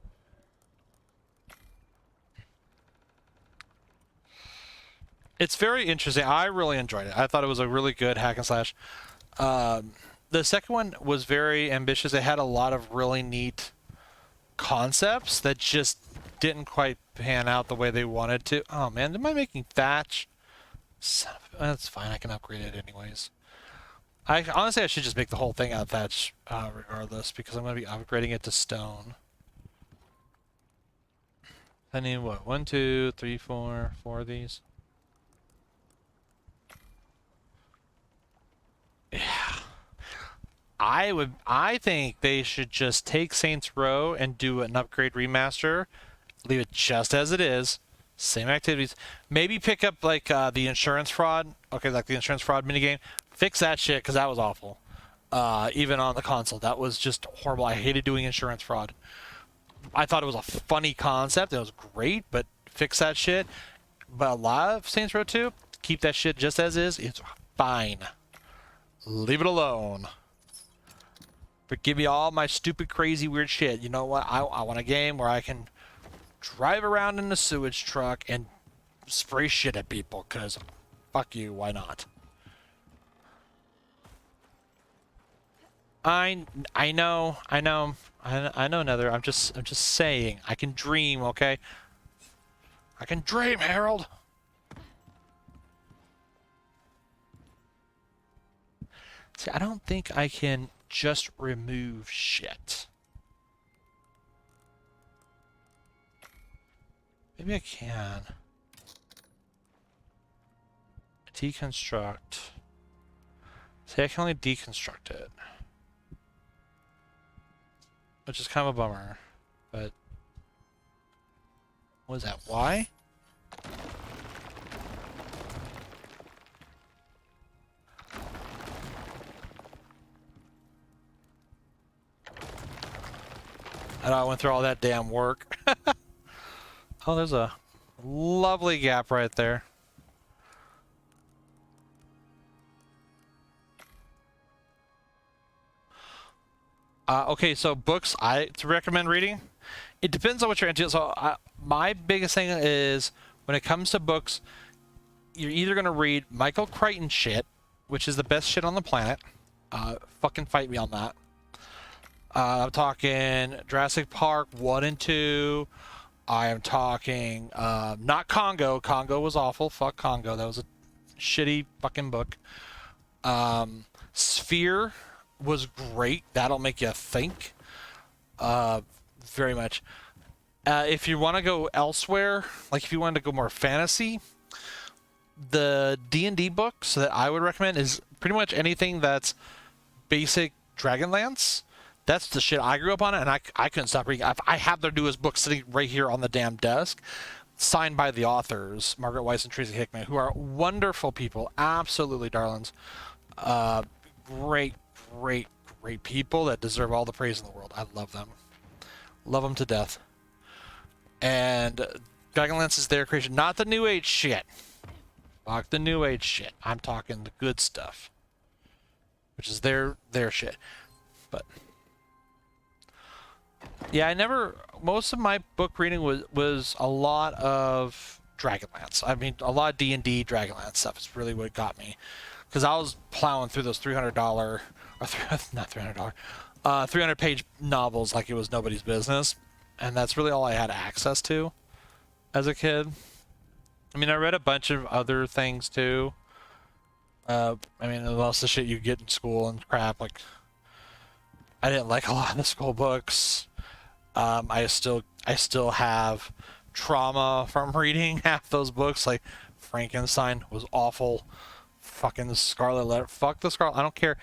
It's very interesting. I really enjoyed it. I thought it was a really good hack and slash. Um, the second one was very ambitious. It had a lot of really neat concepts that just didn't quite pan out the way they wanted to. Oh man, am I making thatch? That's fine. I can upgrade it anyways. I honestly I should just make the whole thing out of thatch regardless because I'm going to be upgrading it to stone. I need what? 1, 2, 3, 4 of these. Yeah. I think they should just take Saints Row and do an upgrade remaster, leave it just as it is, same activities. Maybe pick up like the insurance fraud. Okay, like the insurance fraud minigame. Fix that shit because that was awful. Even on the console, that was just horrible. I hated doing insurance fraud. I thought it was a funny concept. It was great, but fix that shit. But a lot of Saints Row 2, keep that shit just as is. It's fine. Leave it alone. But give me all my stupid, crazy, weird shit. You know what? I want a game where I can drive around in a sewage truck and spray shit at people, because fuck you, why not? I know, Nether. I'm just saying. I can dream, okay? I can dream, Harold. See, I don't think I can just remove shit. Maybe I can. Deconstruct. See, I can only deconstruct it. Which is kind of a bummer. But... what is that? Why? I know I went through all that damn work. Oh, there's a lovely gap right there. Okay, so books to recommend reading. It depends on what you're into. So my biggest thing is when it comes to books, you're either gonna read Michael Crichton shit, which is the best shit on the planet. Fucking fight me on that. I'm talking Jurassic Park 1 and 2. I am talking not Congo. Congo was awful. Fuck Congo. That was a shitty fucking book. Sphere was great. That'll make you think. Very much. If you want to go elsewhere, like if you want to go more fantasy, the D&D books that I would recommend is pretty much anything that's basic Dragonlance. That's the shit I grew up on, and I couldn't stop reading. I have their newest book sitting right here on the damn desk, signed by the authors, Margaret Weiss and Tracy Hickman, who are wonderful people, absolutely darlings. Great, great, great people that deserve all the praise in the world. I love them. Love them to death. And Dragonlance is their creation, not the New Age shit. Fuck the New Age shit. I'm talking the good stuff, which is their shit. But yeah, most of my book reading was a lot of Dragonlance. I mean, a lot of D&D Dragonlance stuff is really what got me. Because I was plowing through those $300, or not $300, 300-page novels like it was nobody's business. And that's really all I had access to as a kid. I mean, I read a bunch of other things too. I mean, most of the shit you get in school and crap, like, I didn't like a lot of the school books. I still have trauma from reading half those books. Like Frankenstein was awful. Fucking the Scarlet Letter. Fuck the Scarlet. I don't care.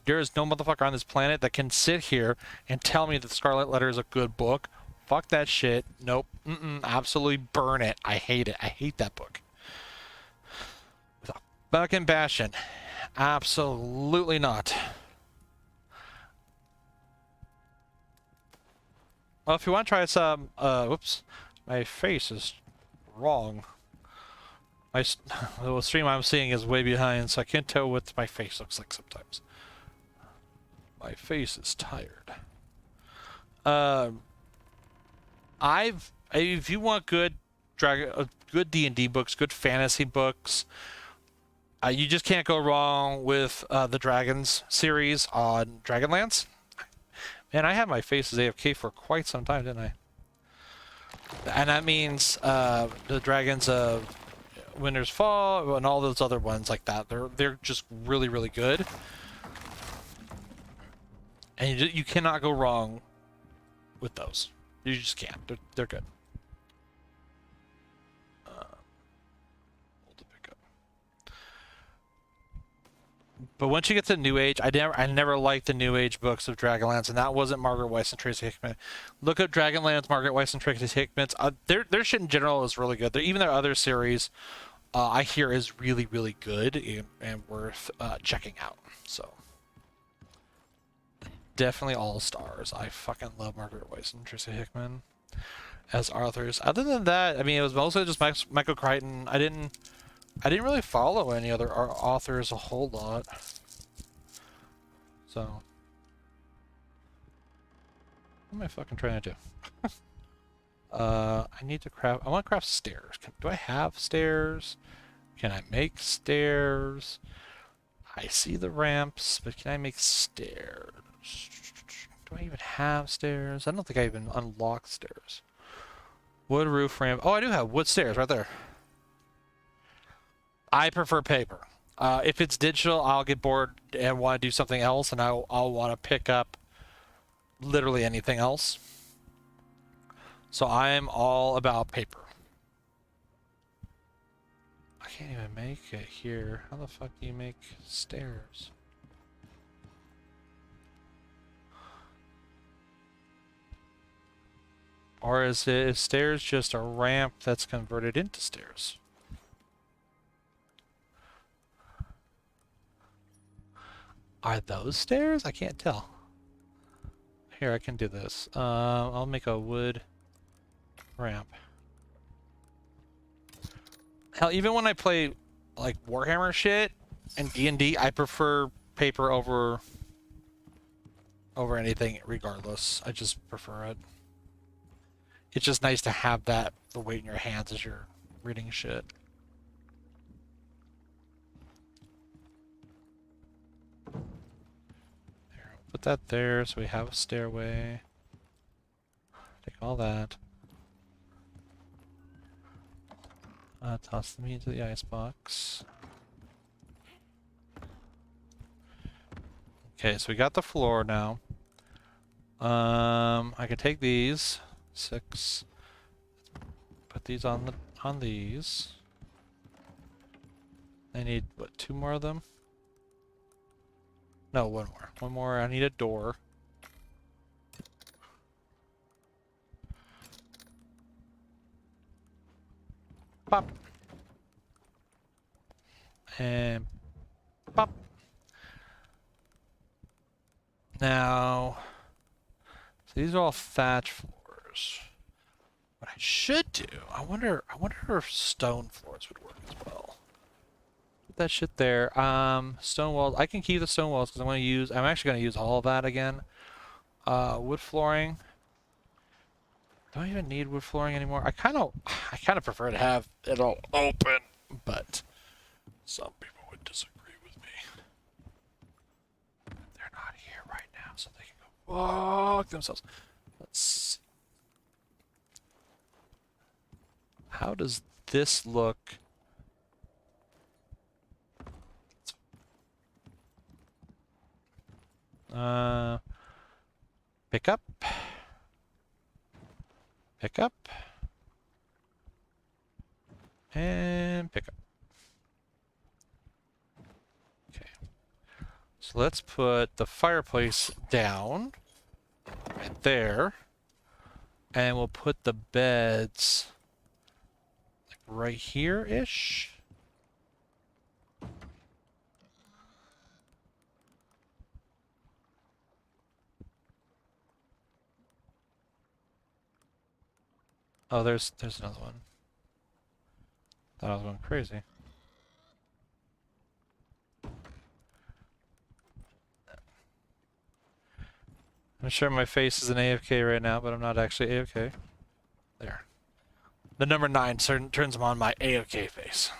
There is no motherfucker on this planet that can sit here and tell me that the Scarlet Letter is a good book. Fuck that shit. Nope. Absolutely burn it. I hate it. I hate that book. With a fucking passion. Absolutely not. Well, if you want to try some, whoops, my face is wrong. The stream I'm seeing is way behind, so I can't tell what my face looks like sometimes. My face is tired. If you want good good D&D books, good fantasy books, you just can't go wrong with the Dragons series on Dragonlance. Man, I had my face as AFK for quite some time, didn't I? And that means the Dragons of Winter's Fall and all those other ones like that. They're just really, really good. And you cannot go wrong with those. You just can't. They're good. Hold to pick up. But once you get to New Age, I never liked the New Age books of Dragonlance, and that wasn't Margaret Weiss and Tracy Hickman. Look at Dragonlance, Margaret Weiss and Tracy Hickman's. Their shit in general is really good. Even their other series, I hear is really, really good and worth checking out. So definitely all stars. I fucking love Margaret Weiss and Tracy Hickman as authors. Other than that, I mean, it was mostly just Michael Crichton. I didn't really follow any other authors a whole lot. So, what am I fucking trying to do? I need to craft. I want to craft stairs. Do I have stairs? Can I make stairs? I see the ramps, but can I make stairs? Do I even have stairs? I don't think I even unlocked stairs. Wood roof ramp. Oh, I do have wood stairs right there. I prefer paper. If it's digital, I'll get bored and want to do something else, and I'll want to pick up literally anything else. So I'm all about paper. I can't even make it here. How the fuck do you make stairs? Or is stairs just a ramp that's converted into stairs? Are those stairs? I can't tell. Here, I can do this. I'll make a wood ramp. Hell, even when I play like Warhammer shit and D&D, I prefer paper over anything regardless. I just prefer it. It's just nice to have the weight in your hands as you're reading shit. There, put that there so we have a stairway. Take all that. Toss the meat into the icebox. Okay, so we got the floor now. I could take these 6. Put these on these. I need what, 2 more of them? No, 1 more. 1 more. I need a door. Pop. And pop. Now, so these are all thatch floors. What I should do, I wonder if stone floors would work as well. Put that shit there. Stone walls. I can keep the stone walls because I'm actually going to use all of that again. Wood flooring. Do I even need wood flooring anymore? I kind of prefer to have it all open, but some people would disagree with me. They're not here right now, so they can go fuck themselves. Let's see. How does this look? Pick up. Pick up. And pick up. Okay. So let's put the fireplace down right there. And we'll put the beds like right here-ish. Oh, there's another one. Thought I was going crazy. I'm sure my face is an AFK right now, but I'm not actually AFK. There. The number 9 turns them on my AFK face.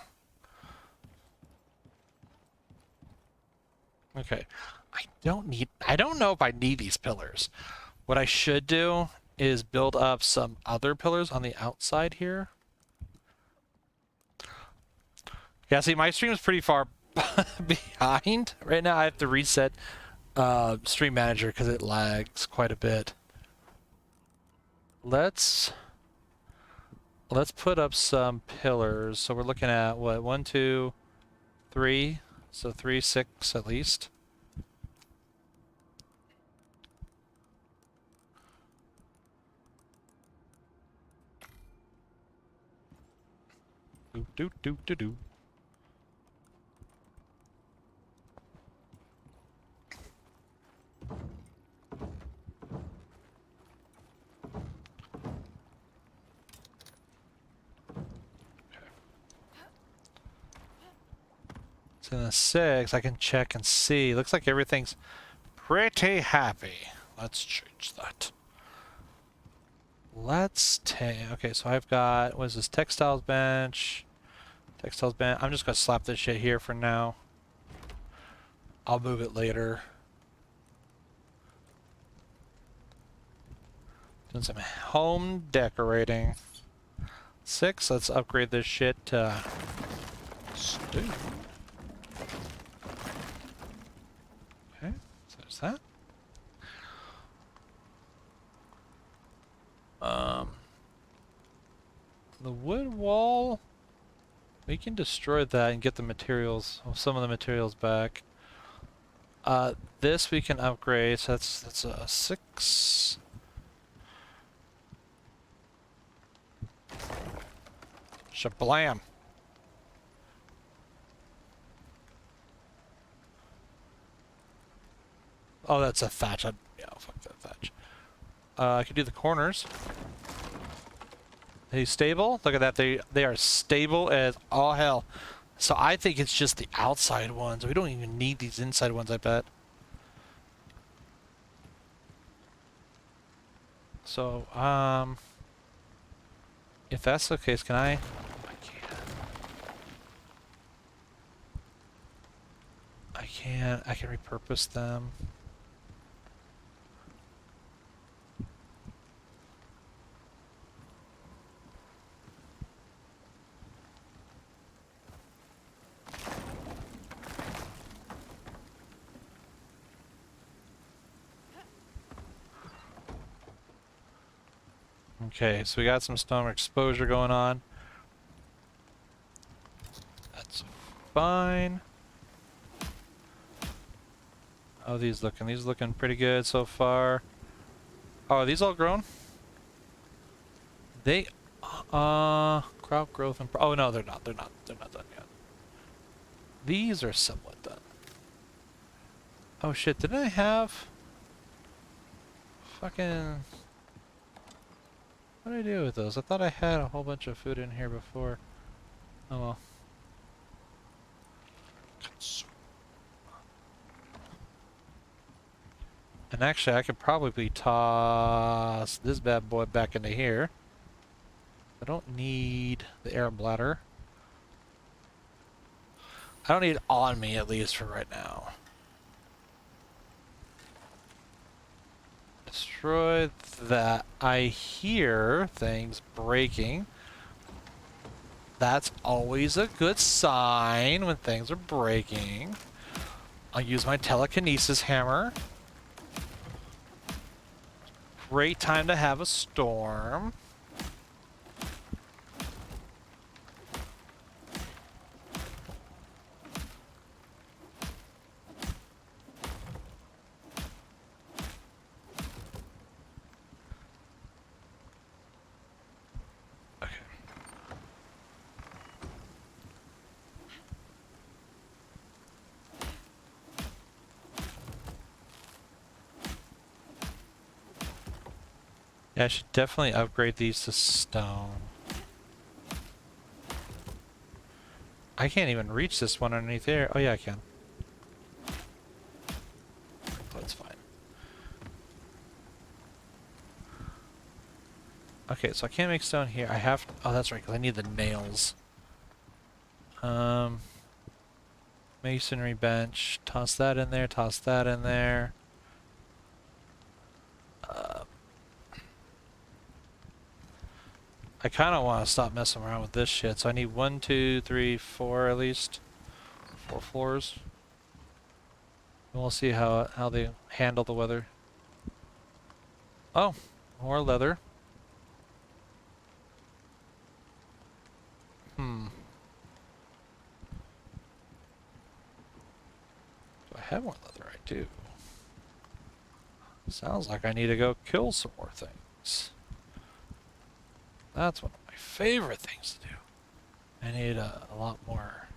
Okay. I don't know if I need these pillars. What I should do is build up some other pillars on the outside here. Yeah, see, my stream is pretty far behind. Right now I have to reset Stream Manager because it lags quite a bit. Let's put up some pillars. So we're looking at what, 1, 2, 3. So 3, 6 at least. Do do do do do. So in the 6, I can check and see. Looks like everything's pretty happy. Let's change that. Let's take... Okay, so I've got... What is this? Textiles bench. Textiles bench. I'm just going to slap this shit here for now. I'll move it later. Doing some home decorating. 6, let's upgrade this shit to... stew. Okay, so there's that. The wood wall, we can destroy that and get the materials, some of the materials back. This we can upgrade, so that's a 6. Shablam. Oh, that's a thatch. Yeah, fuck that thatch. I could do the corners. Are they stable? Look at that. They are stable as all hell. So I think it's just the outside ones. We don't even need these inside ones, I bet. So, if that's the case, can I... I can repurpose them. Okay, so we got some stone exposure going on. That's fine. How are these looking? These looking pretty good so far. Oh, are these all grown? They, crop growth and, oh no, they're not. They're not done yet. These are somewhat done. Oh shit, didn't I have fucking... What did I do with those? I thought I had a whole bunch of food in here before. Oh well. And actually, I could probably toss this bad boy back into here. I don't need the air bladder. I don't need it on me, at least for right now. Destroy that. I hear things breaking. That's always a good sign when things are breaking. I'll use my telekinesis hammer. Great time to have a storm. Okay. Yeah, I should definitely upgrade these to stone. I can't even reach this one underneath there. Oh yeah, I can. That's fine. Okay, so I can't make stone here. I have... Oh, that's right, because I need the nails. Masonry bench. Toss that in there, toss that in there. I kind of want to stop messing around with this shit, so I need 1, 2, 3, 4 at least. 4 floors. And we'll see how they handle the weather. Oh, more leather. Do I have more leather? I do. Sounds like I need to go kill some more things. That's one of my favorite things to do. I need a lot more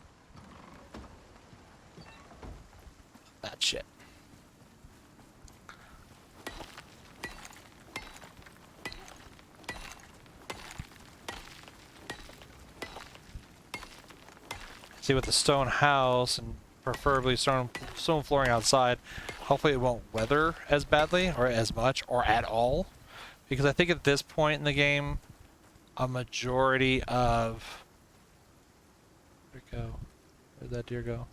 of that shit. See, with the stone house and preferably stone flooring outside, hopefully it won't weather as badly or as much or at all. Because I think at this point in the game, a majority of... Where'd it go? Where'd that deer go?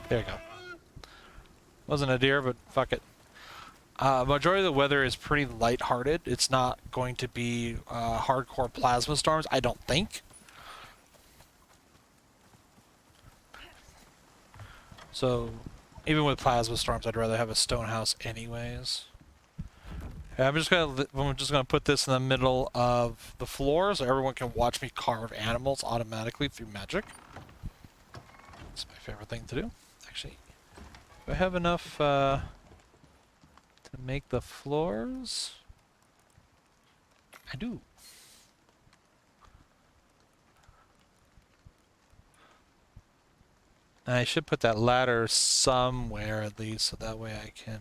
There you go. Wasn't a deer, but fuck it. Majority of the weather is pretty lighthearted. It's not going to be hardcore plasma storms, I don't think. So, even with plasma storms, I'd rather have a stone house anyways. I'm just gonna put this in the middle of the floor so everyone can watch me carve animals automatically through magic. It's my favorite thing to do. Actually, do I have enough to make the floors? I do. And I should put that ladder somewhere at least, so that way I can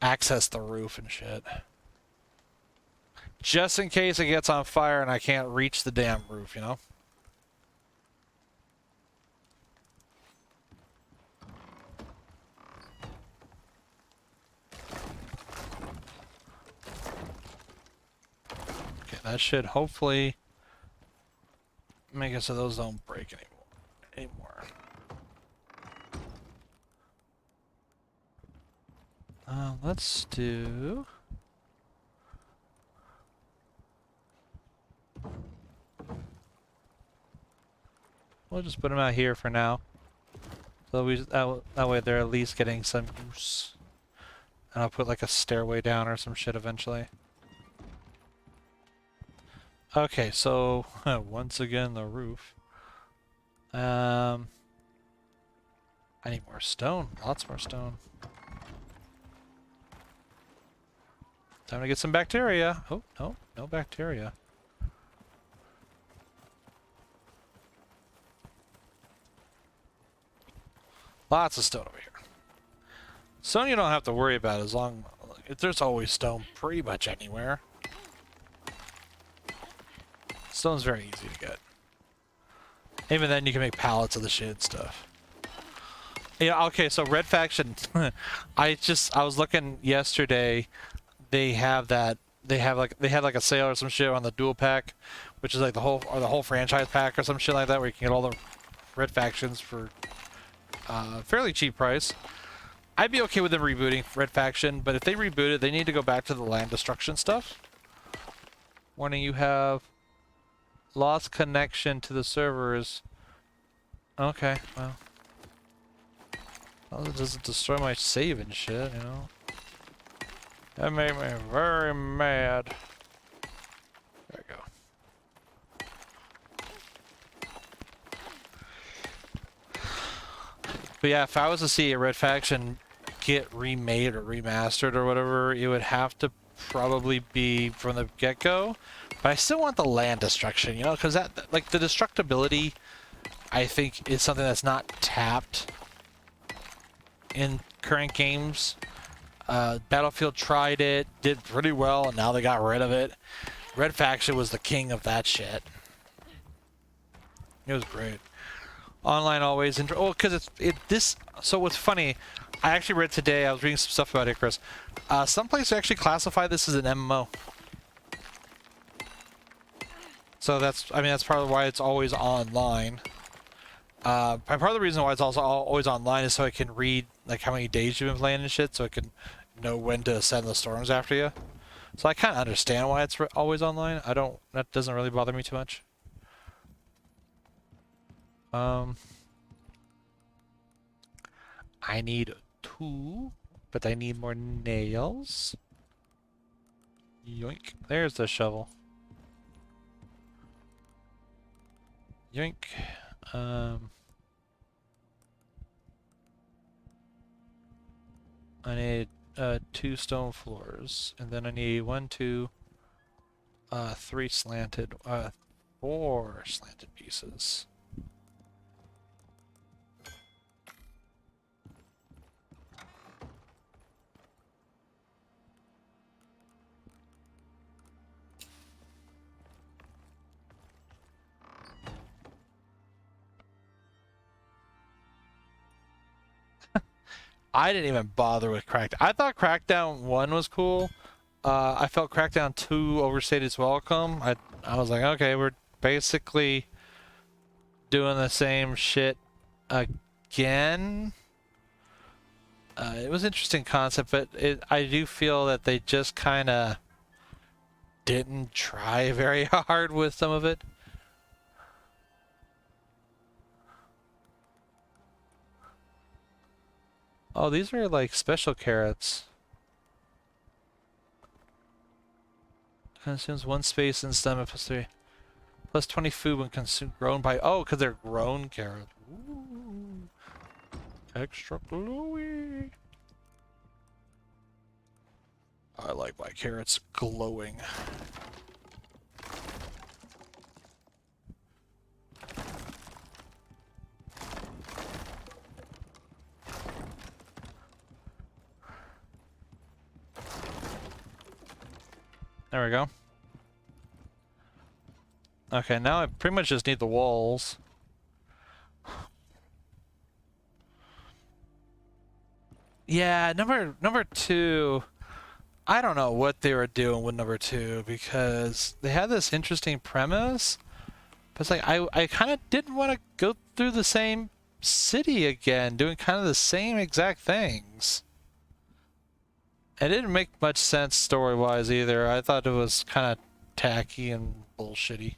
access the roof and shit. Just in case it gets on fire and I can't reach the damn roof, you know? Okay, that should hopefully make it so those don't break anymore. Let's do... We'll just put them out here for now. So that way they're at least getting some use. And I'll put like a stairway down or some shit eventually. Okay, so once again the roof. I need more stone. Lots more stone. Time to get some bacteria. Oh, no, no bacteria. Lots of stone over here. Stone you don't have to worry about as long... There's always stone pretty much anywhere. Stone's very easy to get. Even then you can make pallets of the shit and stuff. Yeah, okay, so Red Faction... I was looking yesterday... They have that. They had like a sale or some shit on the dual pack, which is like the whole franchise pack or some shit like that, where you can get all the Red Factions for fairly cheap price. I'd be okay with them rebooting Red Faction, but if they reboot it, they need to go back to the land destruction stuff. Warning: you have lost connection to the servers. Okay, well, it doesn't destroy my save and shit, you know. That made me very mad. There we go. But yeah, if I was to see a Red Faction get remade or remastered or whatever, it would have to probably be from the get-go. But I still want the land destruction, you know, because that, like, the destructibility, I think is something that's not tapped in current games. Battlefield tried it, did pretty well, and now they got rid of it. Red Faction was the king of that shit. It was great. Online always, because this. So what's funny, I actually read today. I was reading some stuff about Icarus. Some places actually classify this as an MMO. So that's part of why it's always online. Part of the reason why it's also always online is so I can read like how many days you've been playing and shit, so I can know when to send the storms after you. So I kind of understand why it's always online. That doesn't really bother me too much. I need 2, but I need more nails. Yoink. There's the shovel. Yoink. I need 2 stone floors, and then I need 1, 2, 3 slanted, 4 slanted pieces. I didn't even bother with Crackdown. I thought Crackdown 1 was cool. I felt Crackdown 2 overstayed its welcome. I was like, okay, we're basically doing the same shit again. It was an interesting concept, but I do feel that they just kind of didn't try very hard with some of it. Oh, these are like special carrots. Consumes 1 space in stomach plus 3. Plus 20 food when consumed, grown by... Oh, because they're grown carrots. Ooh. Extra glowy. I like my carrots glowing. There we go. Okay, now I pretty much just need the walls. Yeah, number 2. I don't know what they were doing with number 2 because they had this interesting premise, but it's like I kind of didn't want to go through the same city again, doing kind of the same exact things. It didn't make much sense story-wise either. I thought it was kind of tacky and bullshitty.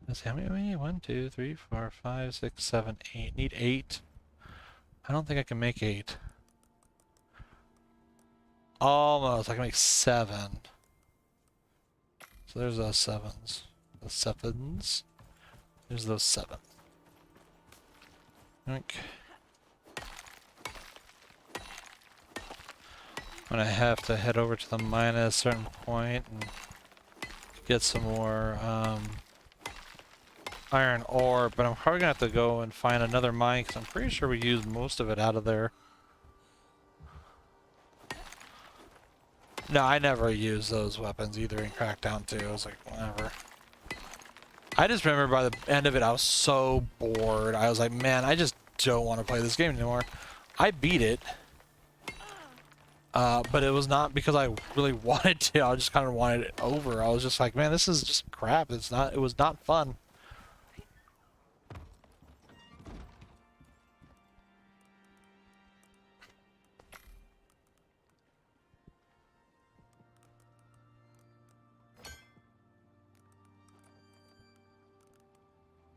Let's see, how many do we need? 1, 2, 3, 4, 5, 6, 7, 8. Need 8. I don't think I can make 8. Almost. I can make 7. So there's those 7s. The 7s. There's those 7. Okay. I'm gonna have to head over to the mine at a certain point and get some more iron ore, but I'm probably gonna have to go and find another mine because I'm pretty sure we used most of it out of there. No, I never used those weapons either in Crackdown 2. I was like, whatever. I just remember by the end of it, I was so bored. I was like, man, I just don't want to play this game anymore. I beat it. But it was not because I really wanted to. I just kind of wanted it over. I was just like, man, this is just crap. It was not fun.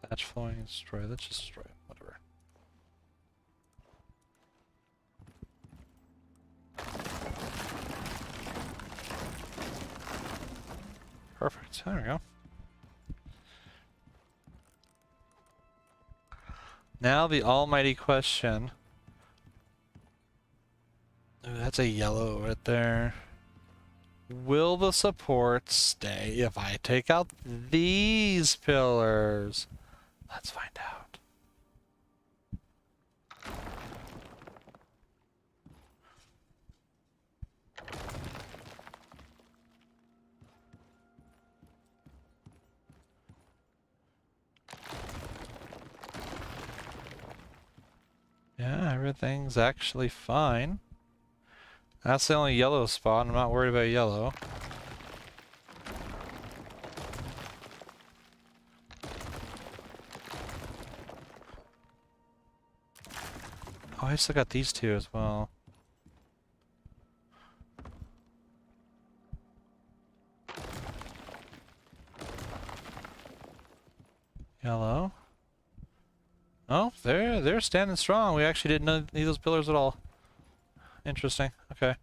Patch flowing, destroy. Let's just destroy it. Whatever. Perfect. There we go. Now the almighty question. Ooh, that's a yellow right there. Will the support stay if I take out these pillars? Let's find out. Yeah, everything's actually fine. That's the only yellow spot. I'm not worried about yellow. Oh, I still got these two as well. Yellow. Oh, they're standing strong. We actually didn't need those pillars at all. Interesting. Okay.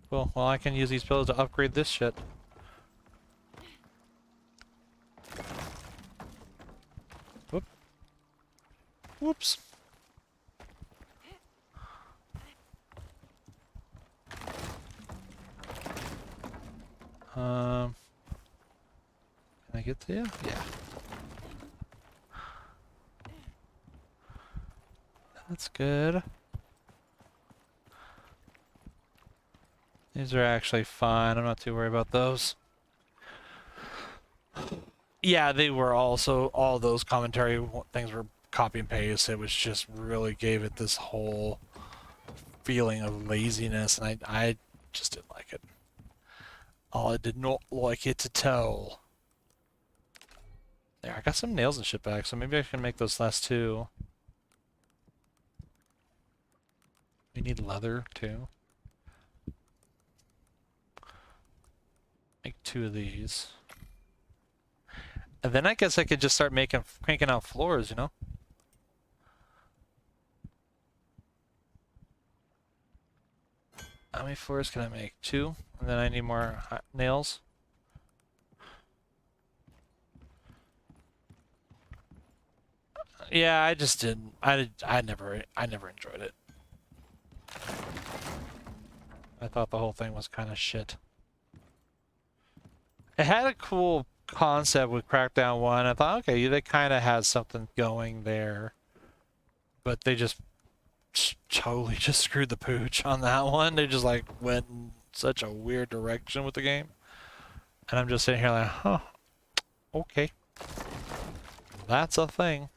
Cool. Well, I can use these pillars to upgrade this shit. Whoop. Whoops. Can I get to you? Yeah. That's good. These are actually fine. I'm not too worried about those. Yeah, they were also, all those commentary things were copy and paste. It was just really gave it this whole feeling of laziness, and I just didn't like it. Oh, I did not like it at all. There, I got some nails and shit back, so maybe I can make those last two. We need leather, too. Make two of these. And then I guess I could just start cranking out floors, you know? How many floors can I make? Two? And then I need more nails. Yeah, I just didn't. I never enjoyed it. I thought the whole thing was kind of shit. It had a cool concept with Crackdown 1. I thought, okay, they kind of had something going there. But they just totally just screwed the pooch on that one. They just like went in such a weird direction with the game. And I'm just sitting here like, huh, okay. That's a thing.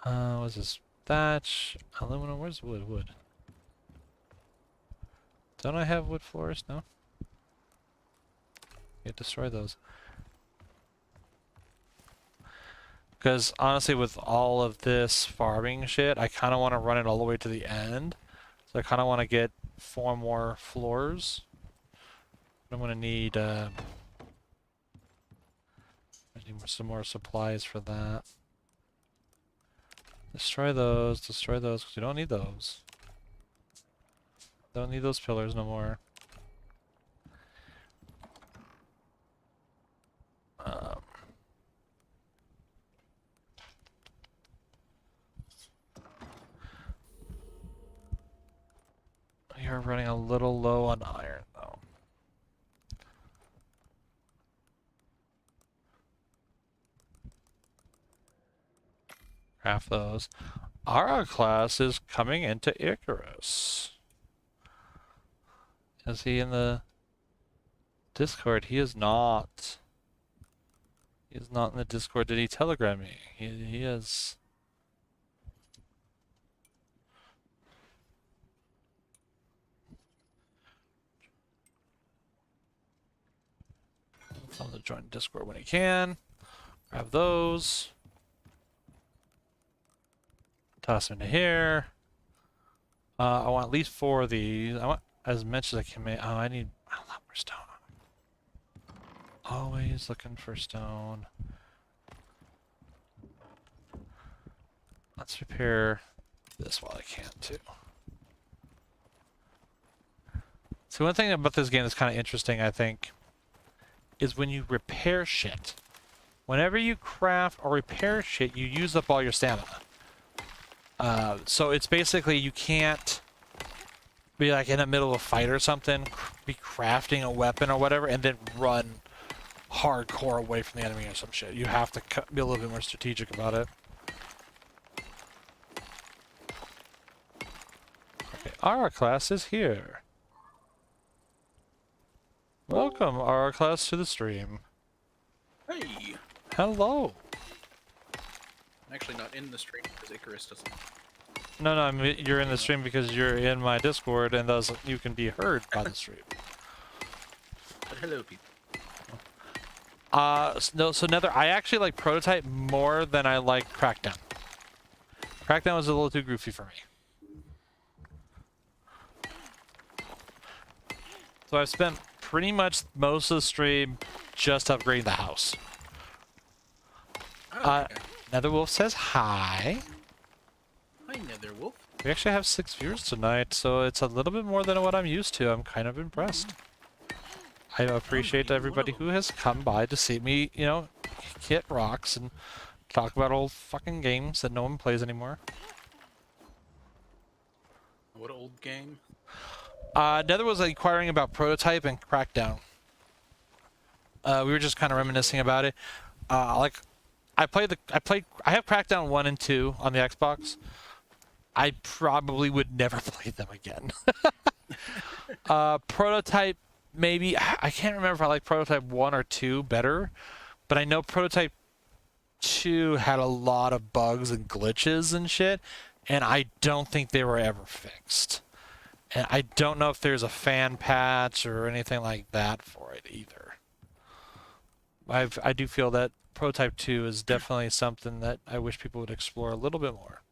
What's this? Thatch, aluminum, where's wood? Wood. Don't I have wood floors? No? Yeah, destroy those. Because honestly, with all of this farming shit, I kind of want to run it all the way to the end. So I kind of want to get 4 more floors. I'm going to need, some more supplies for that. Destroy those, because we don't need those. Don't need those pillars no more. You're running a little low on iron, though. Craft those. Araclast is coming into Icarus. Is he in the Discord? He is not. He is not in the Discord. Did he telegram me? He is. Tell him to join Discord when he can. Grab those. Toss them into here. I want at least 4 of these. I want as much as I can make. Oh, I need a lot more stone. Always looking for stone. Let's repair this while I can too. So one thing about this game that's kind of interesting, I think, is when you repair shit. whenever you craft or repair shit, you use up all your stamina. So it's basically you can't be like in the middle of a fight or something, be crafting a weapon or whatever, and then run hardcore away from the enemy or some shit. You have to be a little bit more strategic about it. Okay, Araclast is here. Welcome, Araclast, to the stream. Hey! Hello. I'm actually not in the stream because Icarus doesn't. No, I mean, you're in the stream because you're in my Discord, and thus you can be heard by the stream. But hello, people. So Nether, I actually like Prototype more than I like Crackdown. Crackdown was a little too goofy for me. So I've spent pretty much most of the stream just upgrading the house. Oh, okay. Netherwolf says hi. Hi, Netherwolf. We actually have 6 viewers tonight, so it's a little bit more than what I'm used to. I'm kind of impressed. I appreciate everybody who has come by to see me, you know, hit rocks and talk about old fucking games that no one plays anymore. What old game? Nether was inquiring about Prototype and Crackdown. We were just kind of reminiscing about it. I have Crackdown 1 and 2 on the Xbox. I probably would never play them again. Prototype, maybe. I can't remember if I like Prototype 1 or 2 better, but I know Prototype 2 had a lot of bugs and glitches and shit, and I don't think they were ever fixed. And I don't know if there's a fan patch or anything like that for it either. I do feel that Prototype 2 is definitely something that I wish people would explore a little bit more.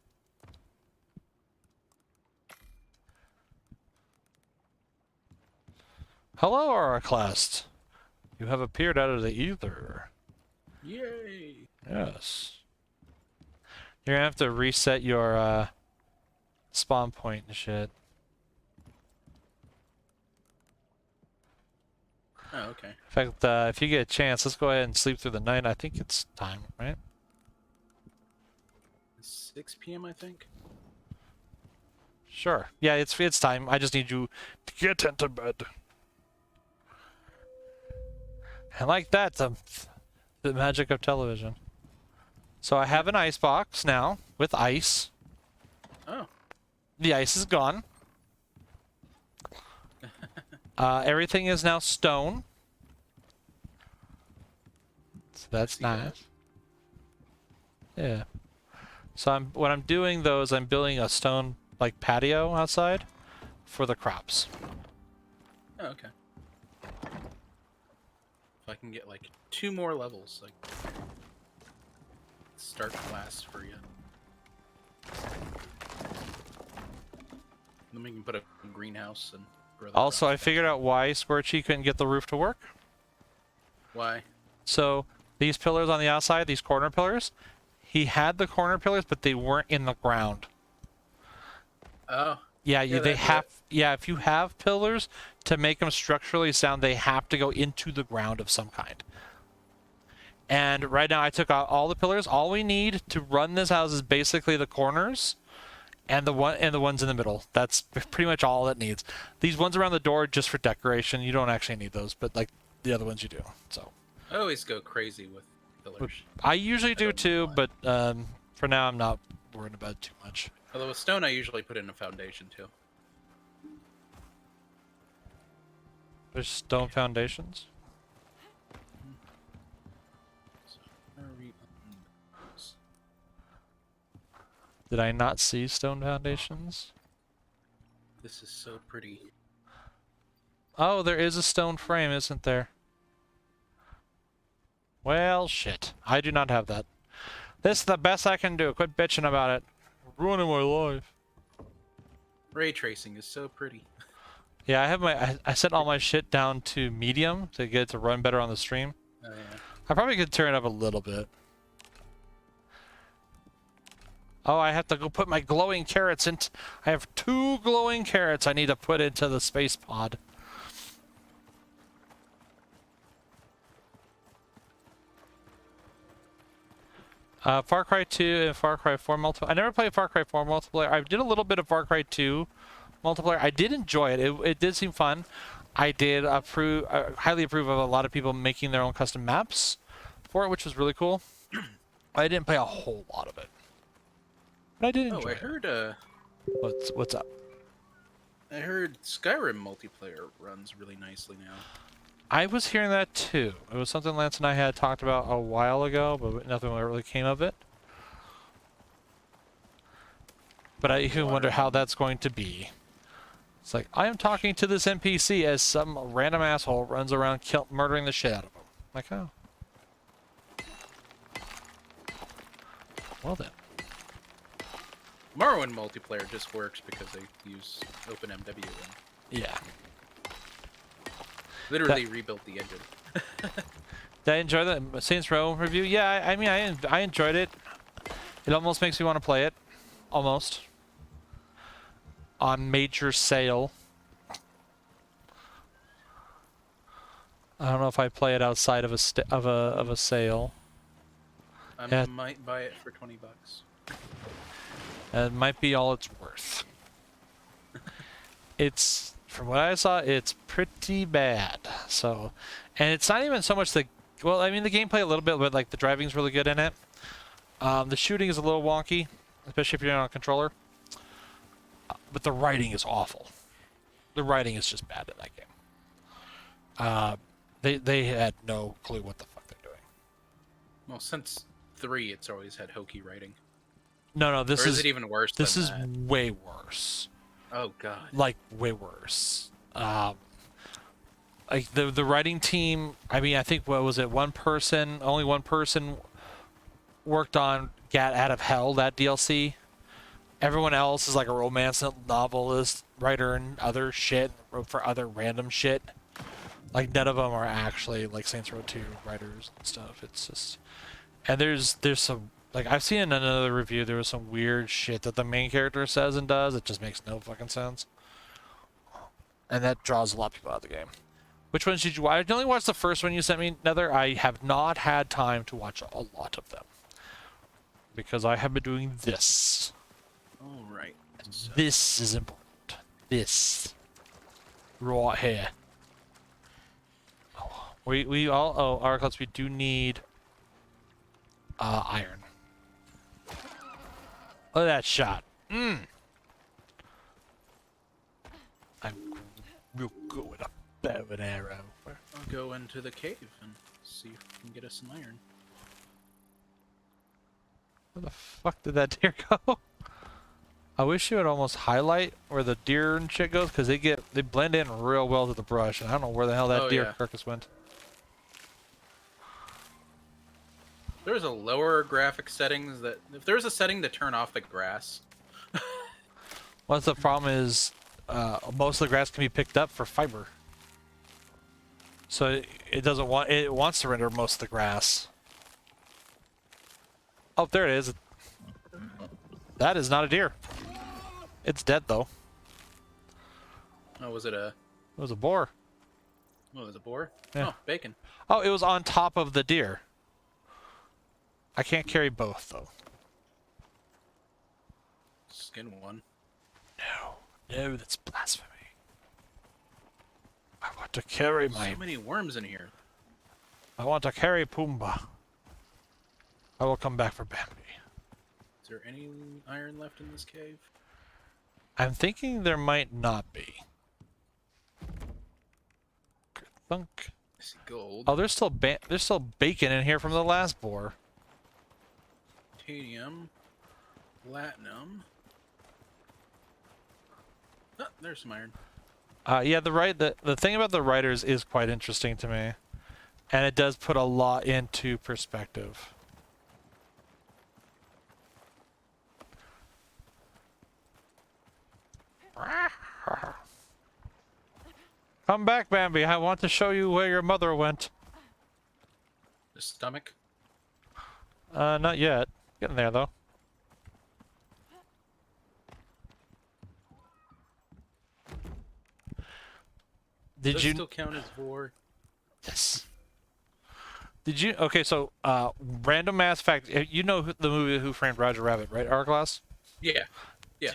Hello, Araclast. You have appeared out of the ether. Yay! Yes. You're gonna have to reset your spawn point and shit. Oh, okay. In fact, if you get a chance, let's go ahead and sleep through the night. I think it's time, right? It's 6 p.m. I think. Sure. Yeah, it's time. I just need you to get into bed. And like that, the magic of television. So I have an ice box now with ice. Oh. The ice is gone. Everything is now stone. So that's nice. Yeah. So what I'm doing though is I'm building a stone like patio outside for the crops. Oh, okay. If I can get like 2 more levels, like start class for you. Then we can put a greenhouse and grow the Also, I crops. figured out why Scorchy couldn't get the roof to work. Why? So these pillars on the outside, these corner pillars, he had the corner pillars, but they weren't in the ground. Oh. Yeah, Yeah, they that- have. Yeah, if you have pillars to make them structurally sound, they have to go into the ground of some kind. And right now, I took out all the pillars. All we need to run this house is basically the corners, and the ones in the middle. That's pretty much all it needs. These ones around the door just for decoration. You don't actually need those, but like the other ones you do. So I always go crazy with pillars. I usually do don't too, know but for now, I'm not worried about it too much. Although with stone, I usually put in a foundation too. There's stone foundations. So, where are we on this? Did I not see stone foundations? This is so pretty. Oh, there is a stone frame, isn't there? Well, shit. I do not have that. This is the best I can do. Quit bitching about it. Ruining my life. Ray tracing is so pretty. Yeah, I have I set all my shit down to medium to get it to run better on the stream. Oh yeah. I probably could turn it up a little bit. Oh, I have to go put my glowing carrots in. I have 2 glowing carrots I need to put into the space pod. Far Cry 2 and Far Cry 4 multiplayer. I never played Far Cry 4 multiplayer. I did a little bit of Far Cry 2 multiplayer. I did enjoy it. It did seem fun. I did highly approve of a lot of people making their own custom maps for it, which was really cool. I didn't play a whole lot of it, but I did enjoy Oh, I it. heard. What's up? I heard Skyrim multiplayer runs really nicely now. I was hearing that too. It was something Lance and I had talked about a while ago, but nothing really came of it. But I even wonder how that's going to be. It's like, I am talking to this NPC as some random asshole runs around murdering the shit out of him. Like, oh. Well then. Morrowind multiplayer just works because they use OpenMW and Yeah. literally rebuilt the engine. Did I enjoy the Saints Row review? Yeah, I mean, I enjoyed it. It almost makes me want to play it. Almost. On major sale. I don't know if I play it outside of a sale. I might buy it for $20. It might be all it's worth. It's, from what I saw, it's pretty bad. So, and it's not even so much well, I mean, the gameplay a little bit, but like the driving's really good in it. The shooting is a little wonky, especially if you're on a controller. But the writing is awful. The writing is just bad in that game. They had no clue what the fuck they're doing. Well, since 3, it's always had hokey writing. No, this Or is it even worse This than is that? way worse. Oh, God. Like, way worse. Like, the writing team, I mean, I think, what was it, only one person worked on Gat Out of Hell, that DLC. Everyone else is like a romance novelist, writer, and other shit, wrote for other random shit. Like, none of them are actually, like, Saints Row 2 writers and stuff. It's just... And there's some... Like, I've seen in another review, there was some weird shit that the main character says and does. It just makes no fucking sense. And that draws a lot of people out of the game. Which ones did you watch? I only watched the first one you sent me, Nether. I have not had time to watch a lot of them. Because I have been doing this. Alright. So, This is important. This. Right here. Oh, we all... Oh, Araclast, we do need... iron. Look at that shot. I'm real good with a bow and arrow. I'll go into the cave and see if we can get us some iron. Where the fuck did that deer go? I wish you would almost highlight where the deer and shit goes, because they blend in real well to the brush, and I don't know where the hell that deer carcass went. There's a lower graphic settings that... If there's a setting to turn off the grass... Well, the problem is, most of the grass can be picked up for fiber. So it doesn't want... It wants to render most of the grass. Oh, there it is. That is not a deer. It's dead, though. Oh, was it a... It was a boar. Oh, it was a boar? Yeah. Oh, bacon. Oh, it was on top of the deer. I can't carry both, though. Skin one. No, that's blasphemy. I want to carry my... So many worms in here. I want to carry Pumbaa. I will come back for Bambi. Is there any iron left in this cave? I'm thinking there might not be. Thunk. I see gold. Oh, there's still bacon in here from the last boar. Titanium. Platinum. Oh, there's some iron. Yeah, the thing about the writers is quite interesting to me, and it does put a lot into perspective. Come back, Bambi. I want to show you where your mother went. The stomach. Not yet. Getting there, though. Did Does you it still count as vor? Yes. Did you? Okay, so random mass fact. You know the movie Who Framed Roger Rabbit, right? Araclast. Yeah. Yeah.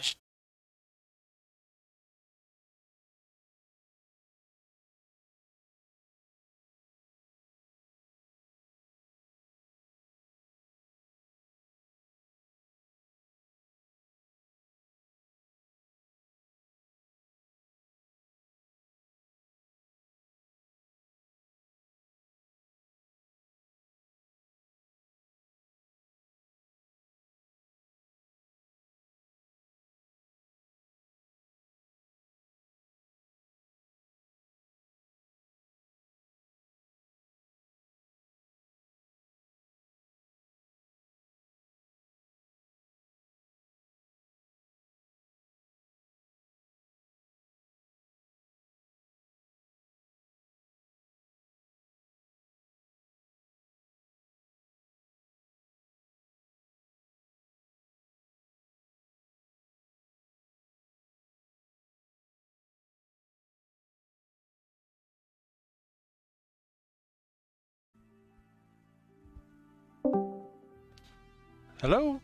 Hello.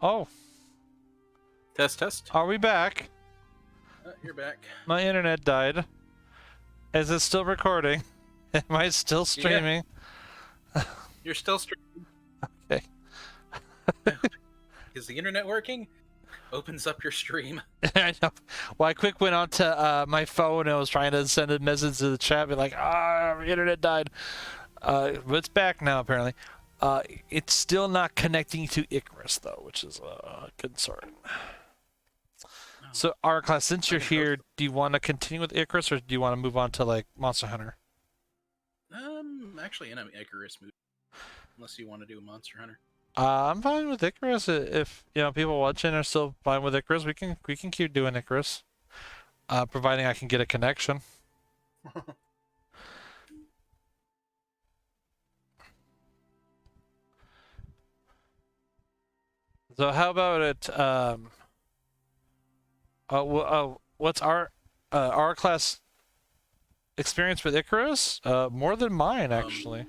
Oh, Test, test. are we back? You're back. My internet died. Is it still recording? Am I still Yeah. streaming? You're still streaming. Okay. Is the internet working? Opens up your stream. I know. Well, I quick went onto my phone and I was trying to send a message to the chat, be like, my internet died. But it's back now, apparently. It's still not connecting to Icarus, though, which is a concern. So, Araclast, since you're here, do you want to continue with Icarus, or do you want to move on to, like, Monster Hunter? Actually in an Icarus mood. Unless you want to do a Monster Hunter. I'm fine with Icarus. If people watching are still fine with Icarus, we can keep doing Icarus, providing I can get a connection. So how about it? What's our class experience with Icarus? More than mine, actually.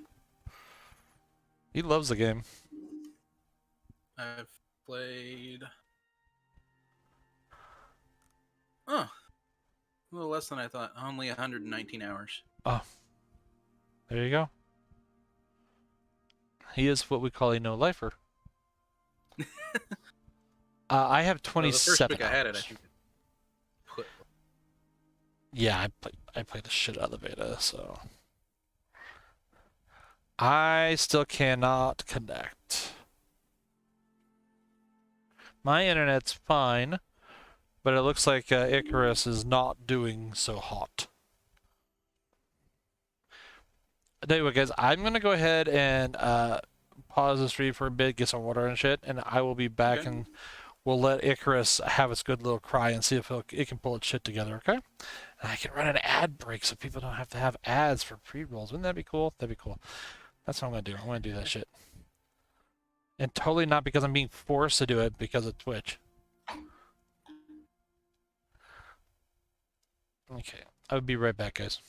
He loves the game. I've played. Oh, a little less than I thought. Only 119 hours. Oh, there you go. He is what we call a no-lifer. I have 27 the first week I had it, I hours. think. Put. Yeah, I played the shit out of the beta, so I still cannot connect. My internet's fine, but it looks like Icarus is not doing so hot. Anyway, guys, I'm gonna go ahead and pause the stream for a bit, get some water and shit, and I will be back, Okay. and we'll let Icarus have its good little cry and see if it can pull its shit together, okay? And I can run an ad break so people don't have to have ads for pre-rolls. Wouldn't that be cool? That'd be cool. That's what I'm gonna do. I'm gonna do that shit. And totally not because I'm being forced to do it because of Twitch. Okay. I'll be right back, guys.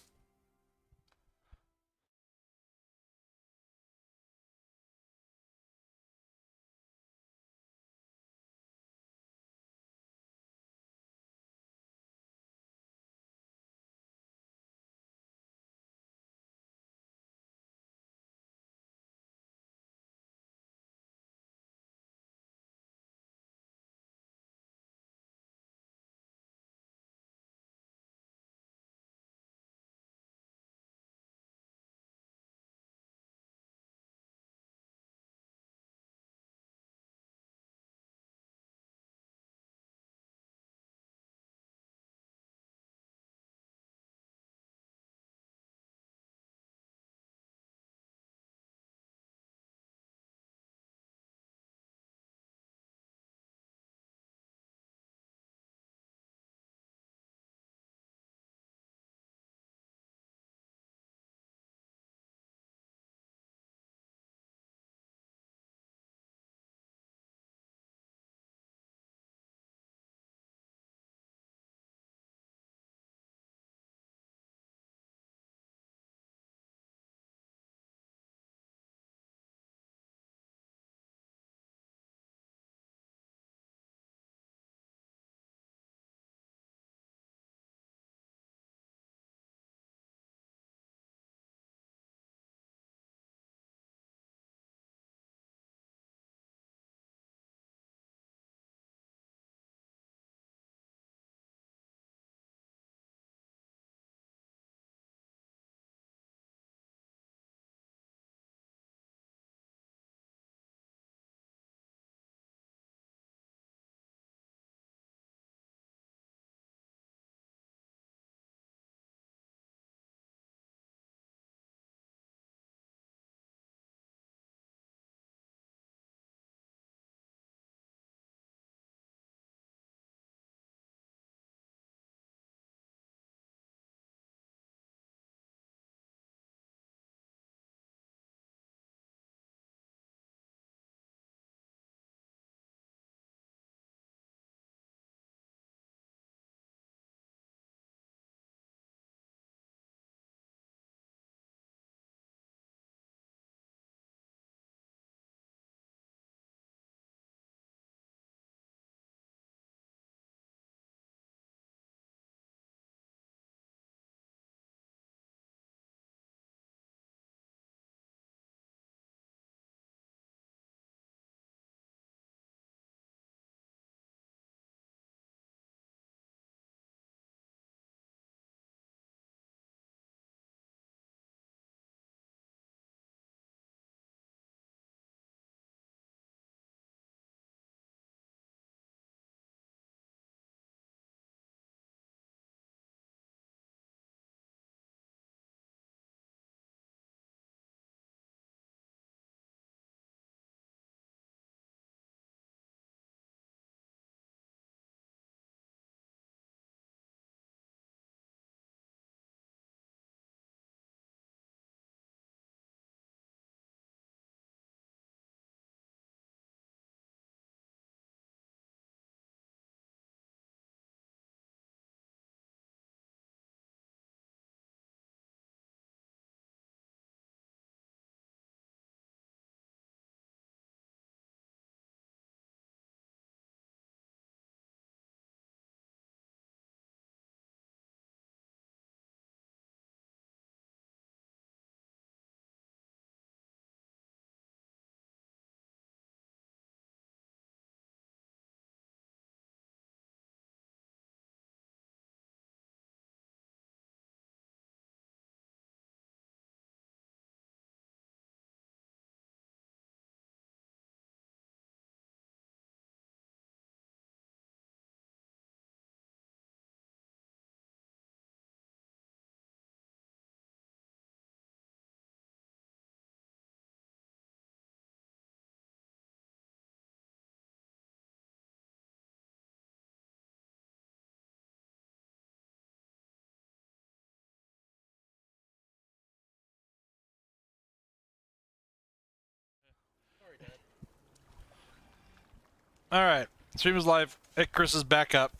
Alright. Stream is live. Icarus is back up.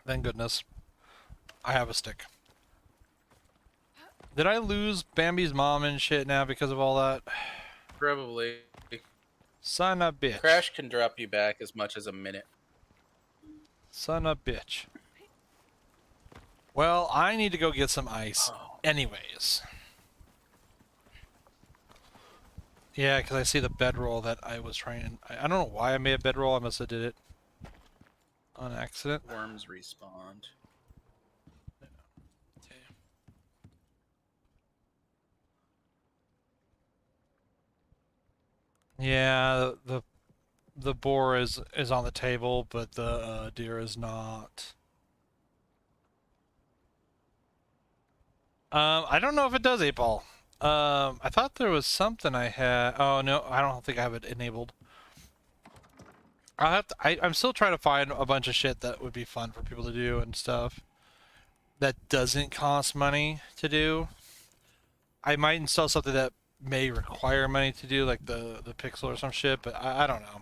Thank goodness. I have a stick. Did I lose Bambi's mom and shit now because of all that? Probably. Son of a bitch. Crash can drop you back as much as a minute. Son of a bitch. Well, I need to go get some ice. Oh. Anyways. Yeah, because I see the bedroll that I was trying... I don't know why I made a bedroll. I must have did it on accident. Worms respawned. Yeah, the boar is on the table, but the deer is not. I don't know if it does 8-ball. I thought there was something I had. Oh no, I don't think I have it enabled. I'll have to, I'm still trying to find a bunch of shit that would be fun for people to do and stuff that doesn't cost money to do. I might install something that may require money to do, like the pixel or some shit, but I don't know.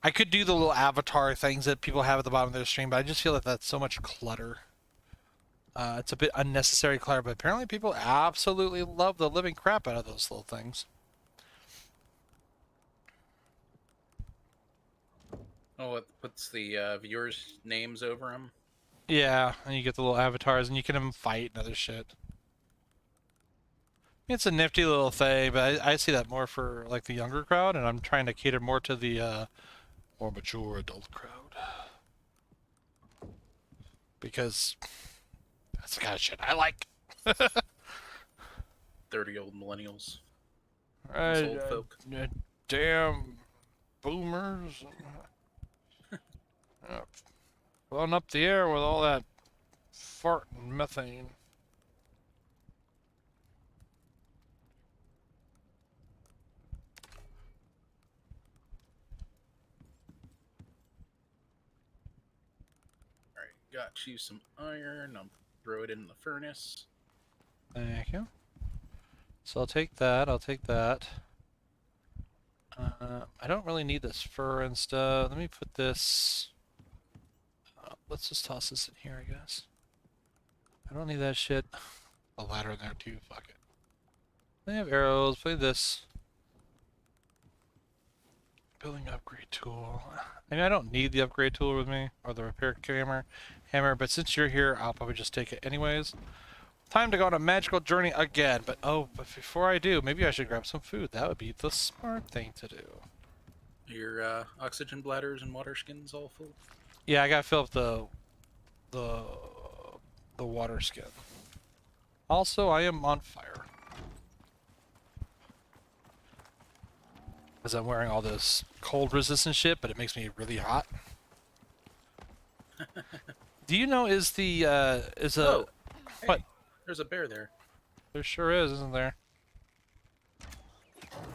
I could do the little avatar things that people have at the bottom of their stream, but I just feel that that's so much clutter. It's a bit unnecessary clutter, but apparently people absolutely love the living crap out of those little things. Oh, it puts the viewers' names over them. Yeah, and you get the little avatars, and you can have them fight and other shit. It's a nifty little thing, but I see that more for like the younger crowd, and I'm trying to cater more to the more mature adult crowd. Because that's the kind of shit I like. 30-old millennials. Right, Old folk. damn boomers. Blowing up the air with all that fart and methane. Alright, got you some iron. I'll throw it in the furnace. Thank you. So I'll take that. I'll take that. I don't really need this fur and stuff. Let me put this... let's just toss this in here, I guess. I don't need that shit. A ladder in there too, fuck it. They have arrows, play this. Building upgrade tool. I mean, I don't need the upgrade tool with me, or the repair hammer, but since you're here, I'll probably just take it anyways. Time to go on a magical journey again, but before I do, maybe I should grab some food. That would be the smart thing to do. Your oxygen bladders and water skins all full? Yeah, I gotta fill up the water skin. Also, I am on fire. Because I'm wearing all this cold resistant shit, but it makes me really hot. Do you know is the Oh, what? hey, there's a bear there. There sure is, isn't there?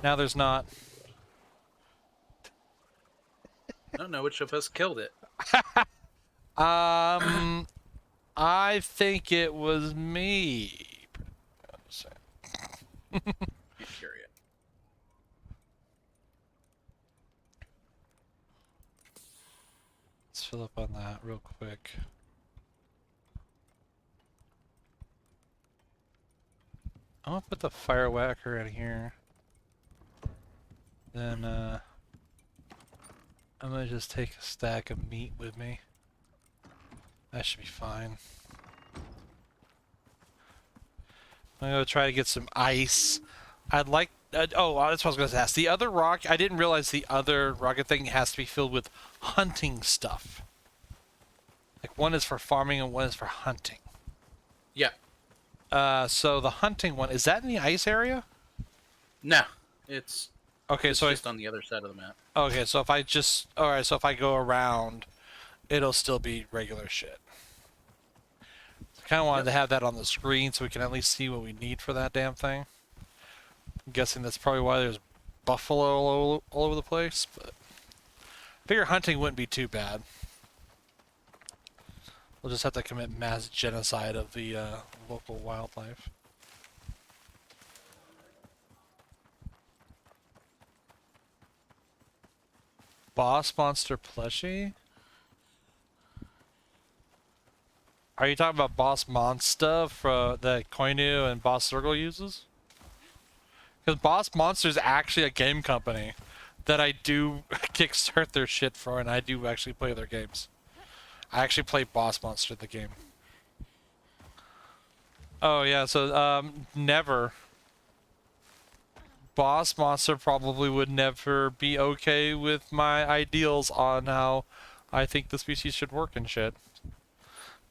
Now there's not. I don't know which of us killed it. I think it was me. Can't carry it. Let's fill up on that real quick. I'm gonna put the fire whacker in here. Then I'm gonna just take a stack of meat with me. That should be fine. I'm gonna try to get some ice. I'd like. Oh, that's what I was gonna ask. The other rock. I didn't realize the other rocket thing has to be filled with hunting stuff. Like one is for farming and one is for hunting. Yeah. So the hunting one, is that in the ice area? No, it's Okay, so just on the other side of the map. okay, so if I just alright, so if I go around, it'll still be regular shit. I kind of wanted to have that on the screen so we can at least see what we need for that damn thing. I'm guessing that's probably why there's buffalo all over the place, but I figure hunting wouldn't be too bad. We'll just have to commit mass genocide of the local wildlife. Boss monster plushie? Are you talking about Boss Monster that Koinu and Boss Circle uses? Because Boss Monster is actually a game company that I do kickstart their shit for, and I do actually play their games. I actually play Boss Monster, the game. Oh yeah, so never. Boss Monster probably would never be okay with my ideals on how I think the species should work and shit.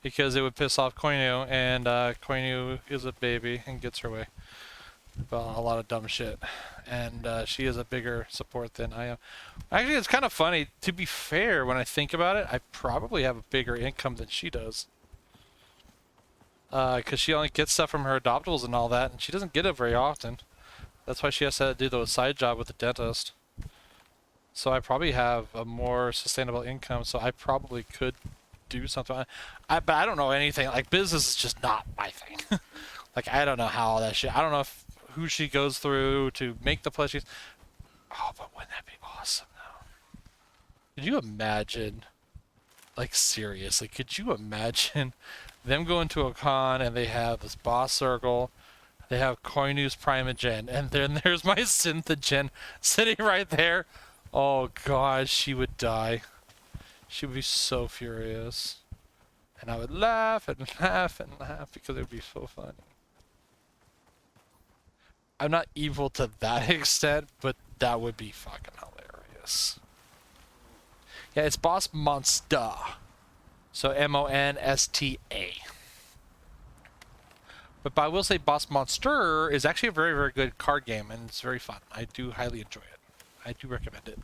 Because it would piss off Koinu, and Koinu is a baby and gets her way about a lot of dumb shit. And she is a bigger support than I am. Actually, it's kind of funny. To be fair, when I think about it, I probably have a bigger income than she does. Because she only gets stuff from her adoptables and all that, and she doesn't get it very often. That's why she has to do the side job with the dentist. So I probably have a more sustainable income, so I probably could do something. But I don't know anything. Like, business is just not my thing. Like, I don't know how all that shit... I don't know who she goes through to make the plushies. Oh, but wouldn't that be awesome, though? Could you imagine... Like, seriously, could you imagine them going to a con and they have this boss circle, they have Koinu's Primogen, and then there's my Synthogen sitting right there? Oh god, she would die. She would be so furious. And I would laugh and laugh and laugh because it would be so funny. I'm not evil to that extent, but that would be fucking hilarious. Yeah, it's Boss Monster. So M-O-N-S-T-A. But I will say Boss Monster is actually a very, very good card game, and it's very fun. I do highly enjoy it. I do recommend it.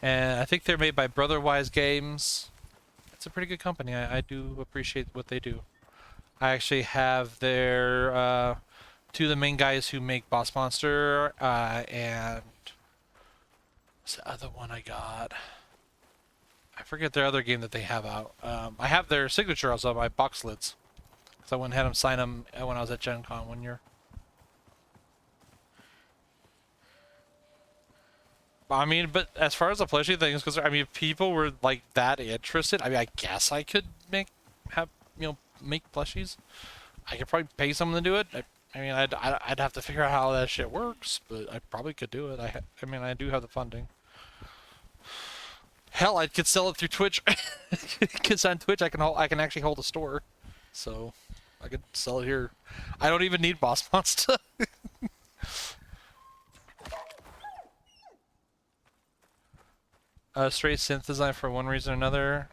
And I think they're made by Brotherwise Games. It's a pretty good company. I do appreciate what they do. I actually have their two of the main guys who make Boss Monster, and what's the other one I got? I forget their other game that they have out. I have their signature also on my box lids. Because I went and had them sign them when I was at Gen Con one year. I mean, but as far as the plushie thing is concerned, I mean, if people were like that interested, I mean, I guess I could make plushies. I could probably pay someone to do it. I mean, I'd have to figure out how that shit works, but I probably could do it. I mean, I do have the funding. Hell, I could sell it through Twitch. Because on Twitch, I can actually hold a store, so I could sell it here. I don't even need Boss Monster. Straight synth design for one reason or another.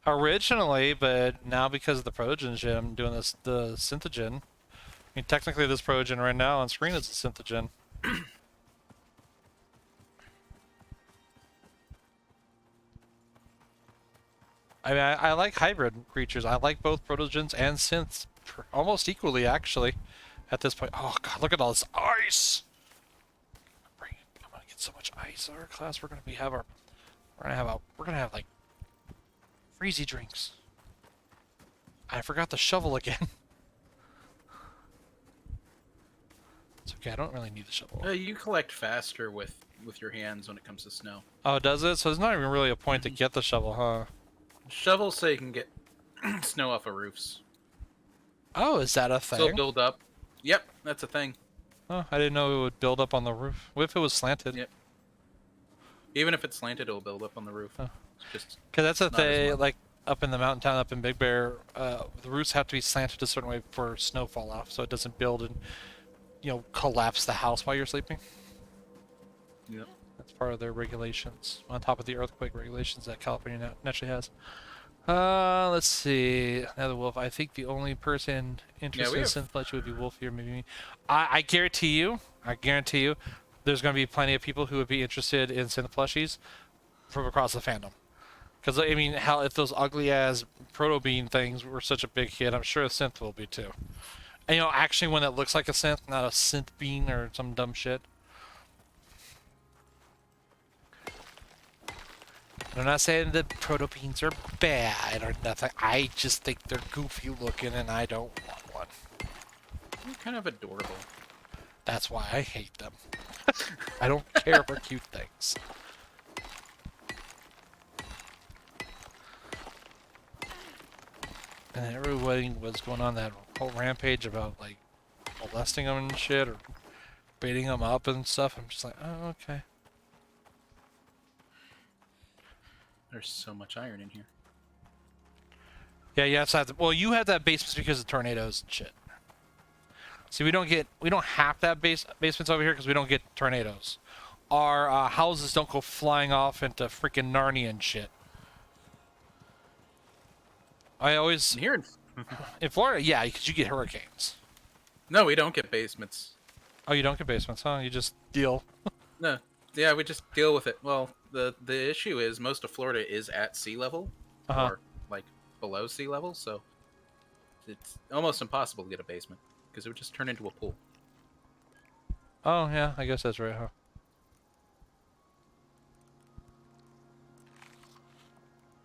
Originally, but now because of the Progen shit, I'm doing the Synthogen. I mean, technically this Progen right now on screen is a Synthogen. I mean, I like hybrid creatures. I like both Protogens and Synths almost equally, actually, at this point. Oh god, look at all this ice! I'm gonna get so much ice. Our class, we're gonna have like freezy drinks. I forgot the shovel again. It's okay. I don't really need the shovel. You collect faster with your hands when it comes to snow. Oh, does it? So there's not even really a point to get the shovel, huh? Shovels so you can get snow off of roofs. Oh, is that a thing? Still build up. Yep, that's a thing. Oh, I didn't know it would build up on the roof. What if it was slanted? Yep. Even if it's slanted, it'll build up on the roof. Oh. Just because that's a thing, like up in the mountain town, up in Big Bear, the roofs have to be slanted a certain way for snow fall off, so it doesn't build and, collapse the house while you're sleeping. Yep. That's part of their regulations, on top of the earthquake regulations that California naturally has. Let's see. Another wolf. I think the only person interested in synth plushie would be Wolfie or maybe me. I guarantee you, there's going to be plenty of people who would be interested in synth plushies from across the fandom. Because, I mean, hell, if those ugly-ass proto-bean things were such a big hit, I'm sure a synth will be, too. And, actually one that looks like a synth, not a synth bean or some dumb shit. I'm not saying that proto-beans are bad or nothing. I just think they're goofy looking and I don't want one. They're kind of adorable. That's why I hate them. I don't care for cute things. And everybody was going on that whole rampage about, like, molesting them and shit, or beating them up and stuff. I'm just like, oh, okay. There's so much iron in here. Yeah, you have to, well, you have that basement because of tornadoes and shit. See, we don't have that basements over here because we don't get tornadoes. Our houses don't go flying off into freaking Narnia and shit. I always... Here In Florida, yeah, because you get hurricanes. No, we don't get basements. Oh, you don't get basements, huh? You just deal. No. Yeah, we just deal with it. Well, the issue is most of Florida is at sea level, or like below sea level, so it's almost impossible to get a basement because it would just turn into a pool. Oh, yeah, I guess that's right,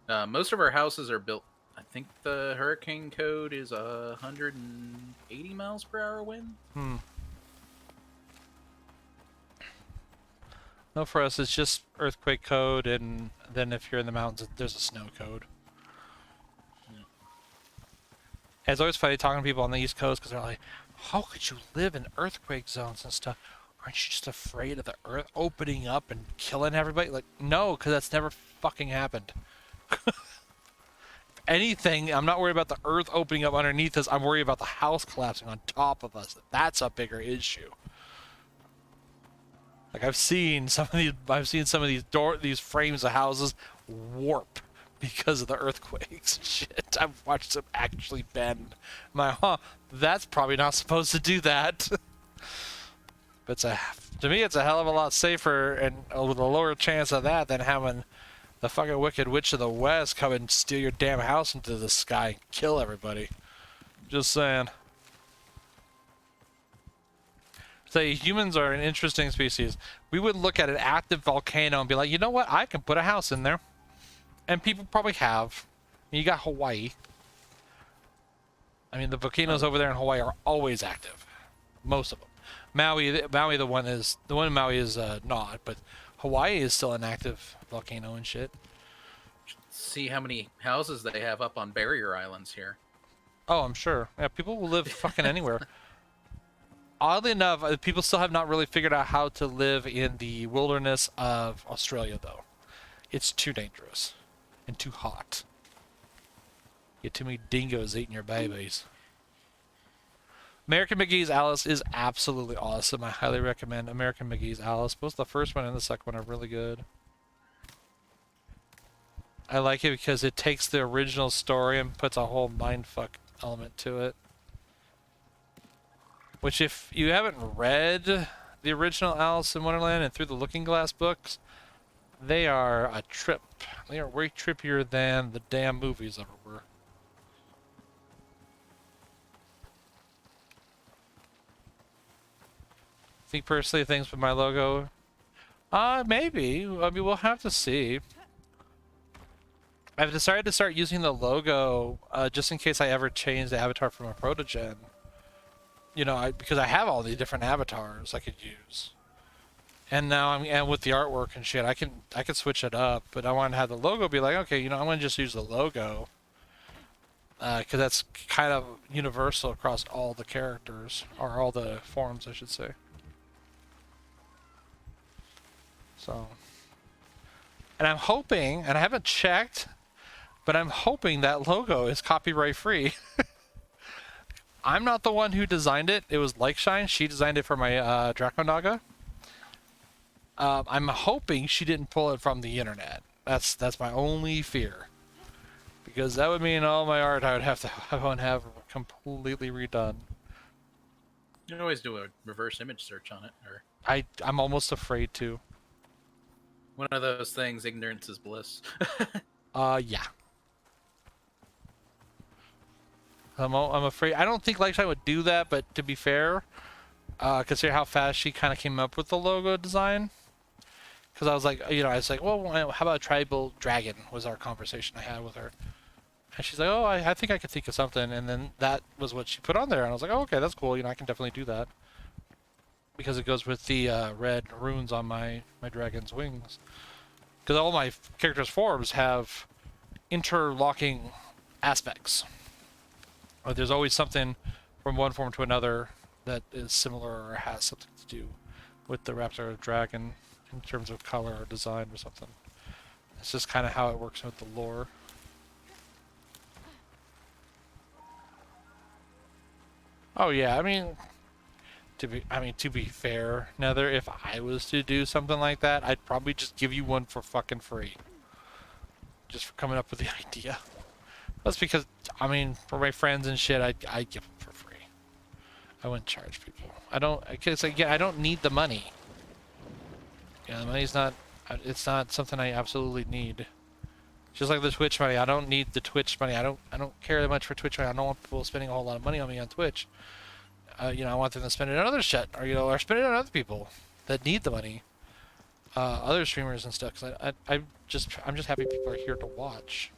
huh? Most of our houses are built. I think the hurricane code is 180 miles per hour wind. No, for us, it's just earthquake code, and then if you're in the mountains, there's a snow code. Yeah. It's always funny talking to people on the East Coast because they're like, how could you live in earthquake zones and stuff? Aren't you just afraid of the earth opening up and killing everybody? Like, no, because that's never fucking happened. Anything, I'm not worried about the earth opening up underneath us. I'm worried about the house collapsing on top of us. That's a bigger issue. Like I've seen some of these frames of houses warp because of the earthquakes. Shit, I've watched them actually bend. I'm like, that's probably not supposed to do that. But to me, it's a hell of a lot safer and with a lower chance of that than having the fucking Wicked Witch of the West come and steal your damn house into the sky and kill everybody. Just saying. Say humans are an interesting species. We would look at an active volcano and be like, you know what? I can put a house in there. And people probably have. You got Hawaii. I mean, the volcanoes over there in Hawaii are always active. Most of them. Maui, the one in Maui is not, but Hawaii is still an active volcano and shit. See how many houses they have up on barrier islands here. Oh, I'm sure. Yeah, people will live fucking anywhere. Oddly enough, people still have not really figured out how to live in the wilderness of Australia, though. It's too dangerous and too hot. You get too many dingoes eating your babies. American McGee's Alice is absolutely awesome. I highly recommend American McGee's Alice. Both the first one and the second one are really good. I like it because it takes the original story and puts a whole mindfuck element to it. Which, if you haven't read the original Alice in Wonderland and Through the Looking Glass books, they are a trip. They are way trippier than the damn movies ever were. Think personally things with my logo? Maybe. I mean, we'll have to see. I've decided to start using the logo just in case I ever change the avatar from a protogen. You know, because I have all these different avatars I could use, and now and with the artwork and shit, I can switch it up. But I want to have the logo be like, okay, you know, I'm gonna just use the logo because that's kind of universal across all the characters or all the forms, I should say. So, and I'm hoping, and I haven't checked, but I'm hoping that logo is copyright free. I'm not the one who designed it. It was Likeshine. She designed it for my Draconaga. I'm hoping she didn't pull it from the internet. That's my only fear. Because that would mean all my art I would have to have completely redone. You can always do a reverse image search on it, or I'm almost afraid to. one of those things, ignorance is bliss. Yeah. I'm afraid. I don't think Likeshine would do that, but to be fair, consider how fast she kind of came up with the logo design. Because I was like, you know, I was like, well, how about a tribal dragon? Was our conversation I had with her, and she's like, oh, I think I could think of something, and then that was what she put on there, and I was like, oh, okay, that's cool. You know, I can definitely do that. because it goes with the red runes on my dragon's wings. Because all my characters' forms have interlocking aspects. There's always something from one form to another that is similar or has something to do with the raptor or dragon in terms of color or design or something. It's just kind of how it works with the lore. Oh yeah, I mean, to be fair, Nether, if I was to do something like that, I'd probably just give you one for fucking free. Just for coming up with the idea. That's because, I mean, for my friends and shit, I'd give them for free. I wouldn't charge people. I don't, because again, I don't need the money. Yeah, the money's not, it's not something I absolutely need. Just like the Twitch money, I don't need the Twitch money. I don't care that much for Twitch money. I don't want people spending a whole lot of money on me on Twitch. You know, I want them to spend it on other shit, or or spend it on other people that need the money, other streamers and stuff. Cause I'm just happy people are here to watch.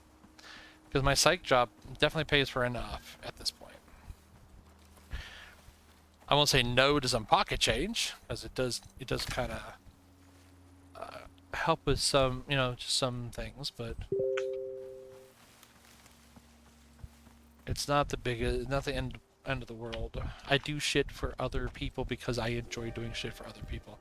Because my psych job definitely pays for enough at this point. I won't say no to some pocket change, as it does kind of help with some, just some things, but it's not the biggest, not the end of the world. I do shit for other people because I enjoy doing shit for other people.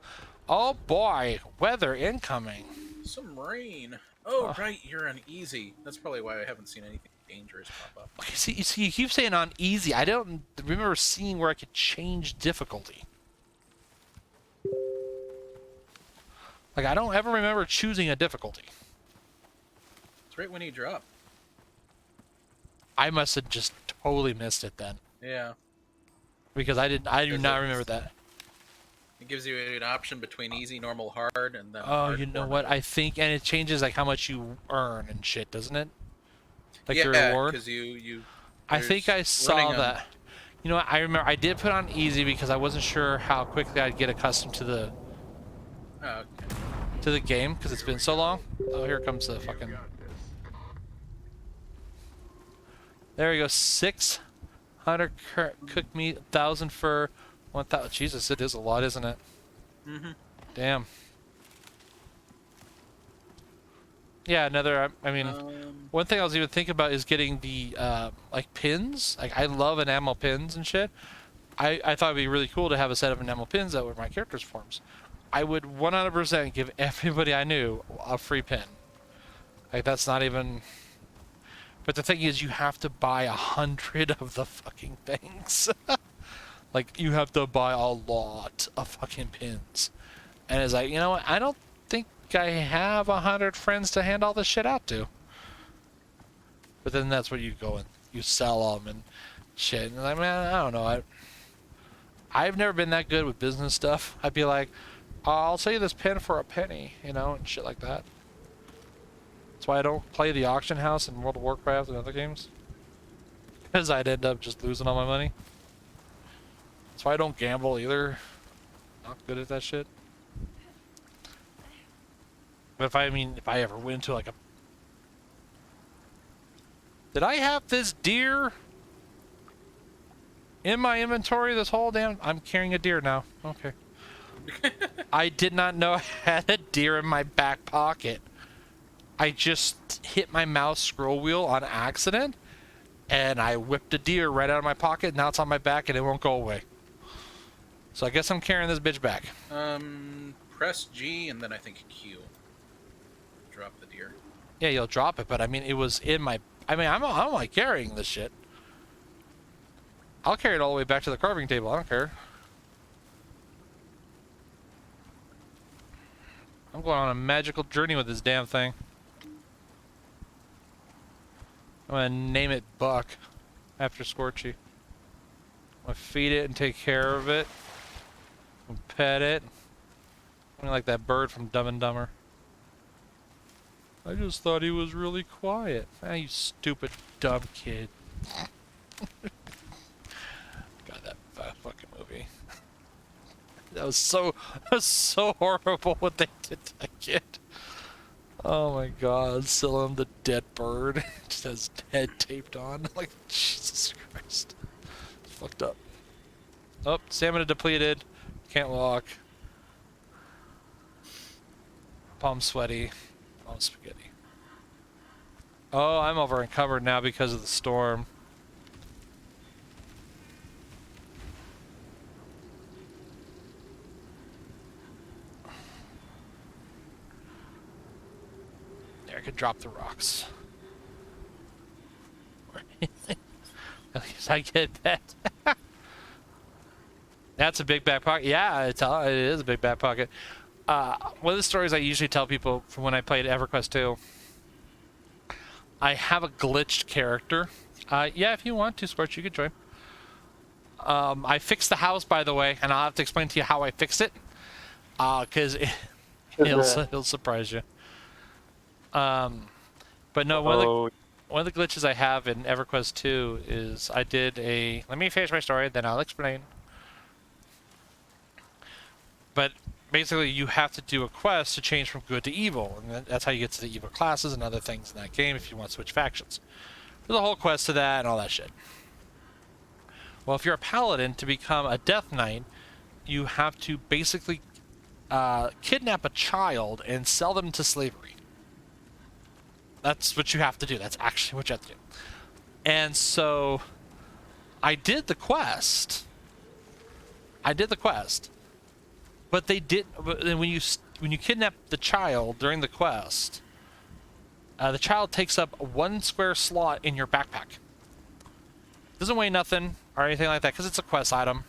Oh boy, weather incoming. Some rain. Oh, right, you're on easy. That's probably why I haven't seen anything dangerous pop up. Okay, see, you keep saying on easy. I don't remember seeing where I could change difficulty. Like, I don't ever remember choosing a difficulty. It's right when you drop. I must have just totally missed it then. Yeah. Because I do not remember that. It gives you an option between easy, normal, hard, and then. Oh, you know what? I think, and it changes like how much you earn and shit, doesn't it? Like your reward. Because you. I think I saw that. You know what? I remember I did put on easy because I wasn't sure how quickly I'd get accustomed to the. Okay. To the game because it's been so long. Oh, here comes the fucking. There we go. 600 cooked meat, 1,000 for 1,000. Jesus, it is a lot, isn't it? Mhm. Damn. Yeah, another. I mean, one thing I was even thinking about is getting the like pins. Like I love enamel pins and shit. I thought it'd be really cool to have a set of enamel pins that were my character's forms. I would 100% give everybody I knew a free pin. Like that's not even. But the thing is, you have to buy 100 of the fucking things. Like you have to buy a lot of fucking pins, and it's like, you know what? I don't think I have 100 friends to hand all this shit out to. But then that's where you go and you sell them and shit. And like, man, I don't know. I've never been that good with business stuff. I'd be like, I'll sell you this pin for a penny, and shit like that. That's why I don't play the auction house in World of Warcraft and other games. Because I'd end up just losing all my money. That's why I don't gamble either. Not good at that shit. But if I ever went into like a... Did I have this deer in my inventory this whole damn... I'm carrying a deer now. Okay. I did not know I had a deer in my back pocket. I just hit my mouse scroll wheel on accident, and I whipped a deer right out of my pocket. Now it's on my back, and it won't go away. So I guess I'm carrying this bitch back. Press G, and then I think Q. Drop the deer. Yeah, you'll drop it, but I mean, it was in my... I mean, I'm like carrying this shit. I'll carry it all the way back to the carving table. I don't care. I'm going on a magical journey with this damn thing. I'm gonna name it Buck after Scorchy. I'm gonna feed it and take care of it. I'm gonna pet it. I'm like that bird from Dumb and Dumber. I just thought he was really quiet. Ah, you stupid dumb kid. God, that fucking movie. That was so horrible what they did to that kid. Oh my god, still him the dead bird. Just has head taped on. Like, Jesus Christ. It's fucked up. Oh, stamina depleted. Can't walk. Palm sweaty. Palm spaghetti. Oh, I'm over encumbered now because of the storm. There, I could drop the rocks. At least I get that. That's a big back pocket. Yeah, it is a big back pocket. One of the stories I usually tell people from when I played EverQuest 2, I have a glitched character. Yeah, if you want to, Scorch, you could join. I fixed the house, by the way, and I'll have to explain to you how I fixed it, because it'll surprise you. But no, one of the glitches I have in EverQuest 2 is I did a... Let me finish my story, then I'll explain. But basically, you have to do a quest to change from good to evil, and that's how you get to the evil classes and other things in that game if you want to switch factions. There's a whole quest to that and all that shit. Well, if you're a paladin, to become a death knight, you have to basically kidnap a child and sell them to slavery. That's what you have to do. That's actually what you have to do. And so I did the quest. But they did. And when you kidnap the child during the quest, the child takes up 1 square slot in your backpack. Doesn't weigh nothing or anything like that because it's a quest item,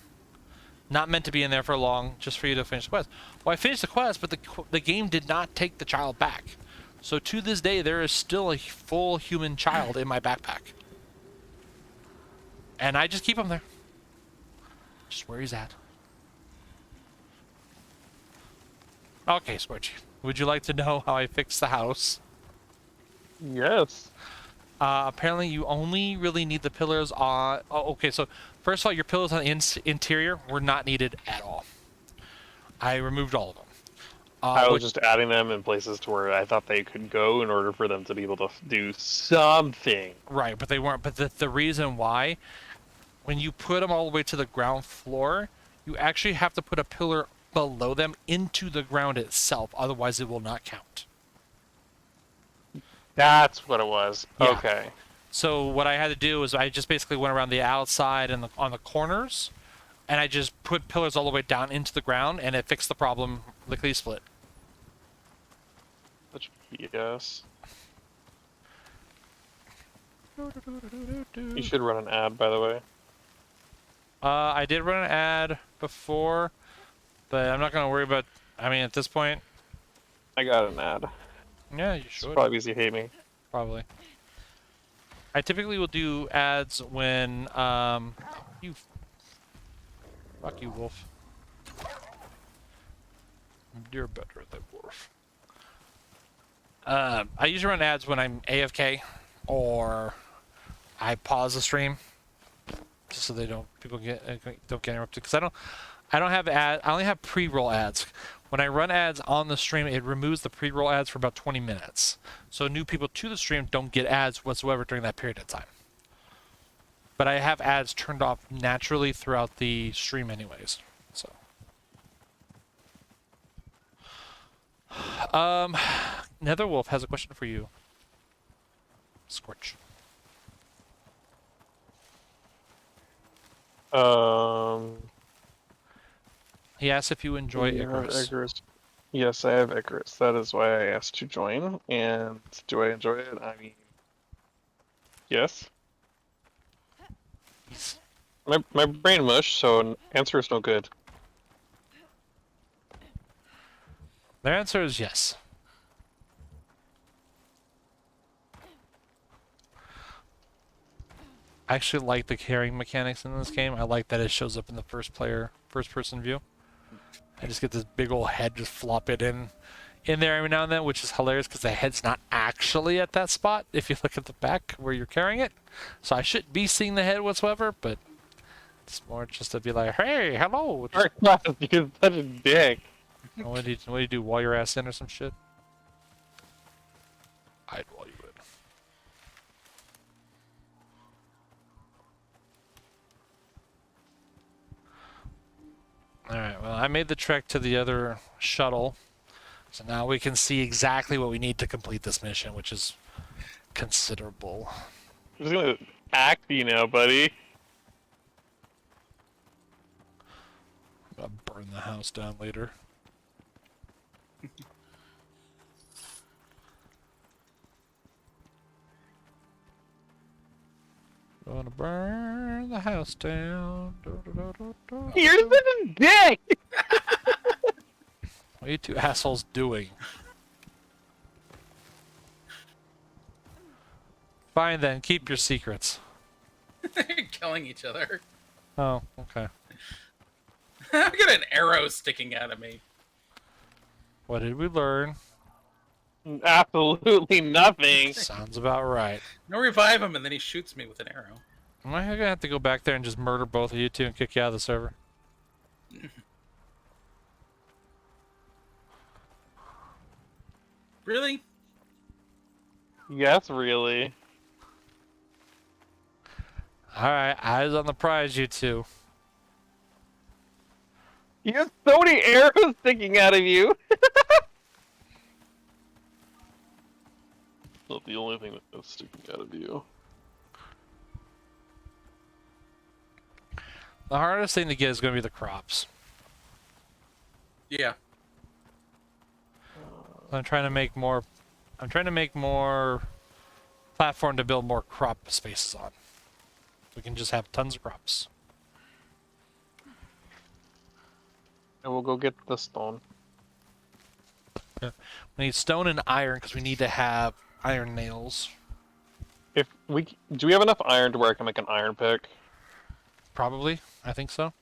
not meant to be in there for long, just for you to finish the quest. Well, I finished the quest, but the game did not take the child back. So to this day, there is still a full human child in my backpack, and I just keep him there, just where he's at. Okay, Scorchy, would you like to know how I fixed the house? Yes. Apparently, you only really need the pillars on... Oh, okay, so first of all, your pillars on the interior were not needed at all. I removed all of them. I was just adding them in places to where I thought they could go in order for them to be able to do something. Right, but they weren't. But the reason why, when you put them all the way to the ground floor, you actually have to put a pillar below them into the ground itself. Otherwise, it will not count. That's what it was. Yeah. Okay. So what I had to do was I just basically went around the outside and on the corners, and I just put pillars all the way down into the ground, and it fixed the problem lickety split. Yes. You should run an ad, by the way. I did run an ad before, but I'm not going to worry about... I mean, at this point... I got an ad. Yeah, you It's should. probably because you hate me. Probably. I typically will do ads when, you... Fuck you, Wolf. You're better than Wolf. I usually run ads when I'm AFK, or I pause the stream, just so they don't get interrupted. Because I don't have ad. I only have pre-roll ads. When I run ads on the stream, it removes the pre-roll ads for about 20 minutes. So new people to the stream don't get ads whatsoever during that period of time. But I have ads turned off naturally throughout the stream anyways. So. Netherwolf has a question for you. Scorch. He asks if you enjoy Icarus. Icarus. Yes, I have Icarus. That is why I asked to join. And do I enjoy it? I mean, yes. My brain mush, so answer is no good. Their answer is yes. I actually like the carrying mechanics in this game. I like that it shows up in the first person view. I just get this big old head just flop it in there every now and then, which is hilarious because the head's not actually at that spot if you look at the back where you're carrying it. So I shouldn't be seeing the head whatsoever, but it's more just to be like, hey, hello. Araclast, you're such a dick. What do you do? Wall your ass in or some shit? I'd wall you in. Alright, Alright, well, I made the trek to the other shuttle. So now we can see exactly what we need to complete this mission, which is considerable. I'm just gonna act you now, buddy. I'm gonna burn the house down later. Gonna burn the house down. You're such a dick! What are you two assholes doing? Fine then, keep your secrets. Killing each other. Oh, okay. I've got an arrow sticking out of me. What did we learn? Absolutely nothing. Sounds about right. No, revive him, and then he shoots me with an arrow. Am I gonna have to go back there and just murder both of you two and kick you out of the server? Really? Yes, really. Alright, eyes on the prize, you two. You have so many arrows sticking out of you. Not the only thing that's sticking out of you. The hardest thing to get is gonna be the crops. Yeah. I'm trying to make more platform to build more crop spaces on. We can just have tons of crops. And we'll go get the stone. We need stone and iron because we need to have iron nails. Do we have enough iron to where I can make an iron pick? Probably. I think so.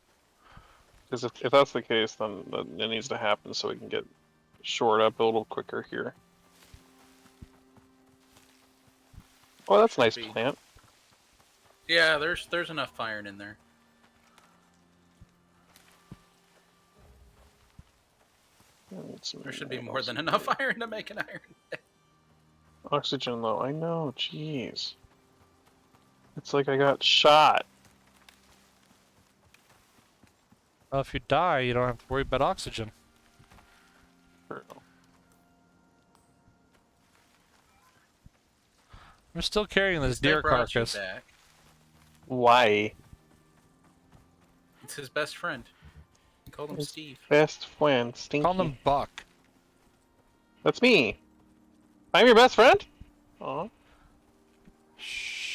Because if that's the case, then it needs to happen so we can get shored up a little quicker here. Oh, that's a nice plant. Yeah, there's enough iron in there. There should be more than enough iron to make an iron. Oxygen though, I know, jeez. It's like I got shot. Well, if you die, you don't have to worry about oxygen. We're still carrying this deer carcass. Back. Why? It's his best friend. He called him Steve. Best friend, Stinky. Call him Buck. That's me. I'm your best friend? Aw. Sure.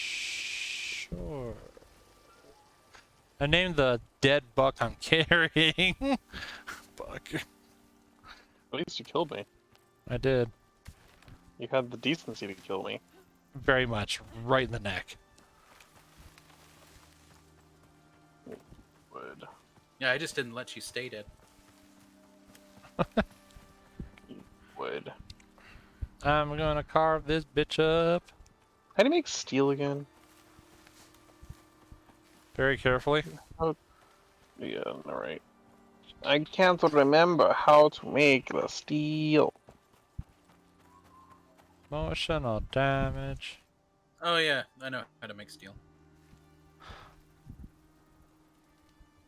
I named the dead buck I'm carrying. Buck. At least you killed me. I did. You had the decency to kill me. Very much. Right in the neck. Would. Yeah, I just didn't let you stay dead. Would. I'm gonna carve this bitch up. How do you make steel again? Very carefully. Yeah, alright. I can't remember how to make the steel. Emotional damage. Oh yeah, I know how to make steel.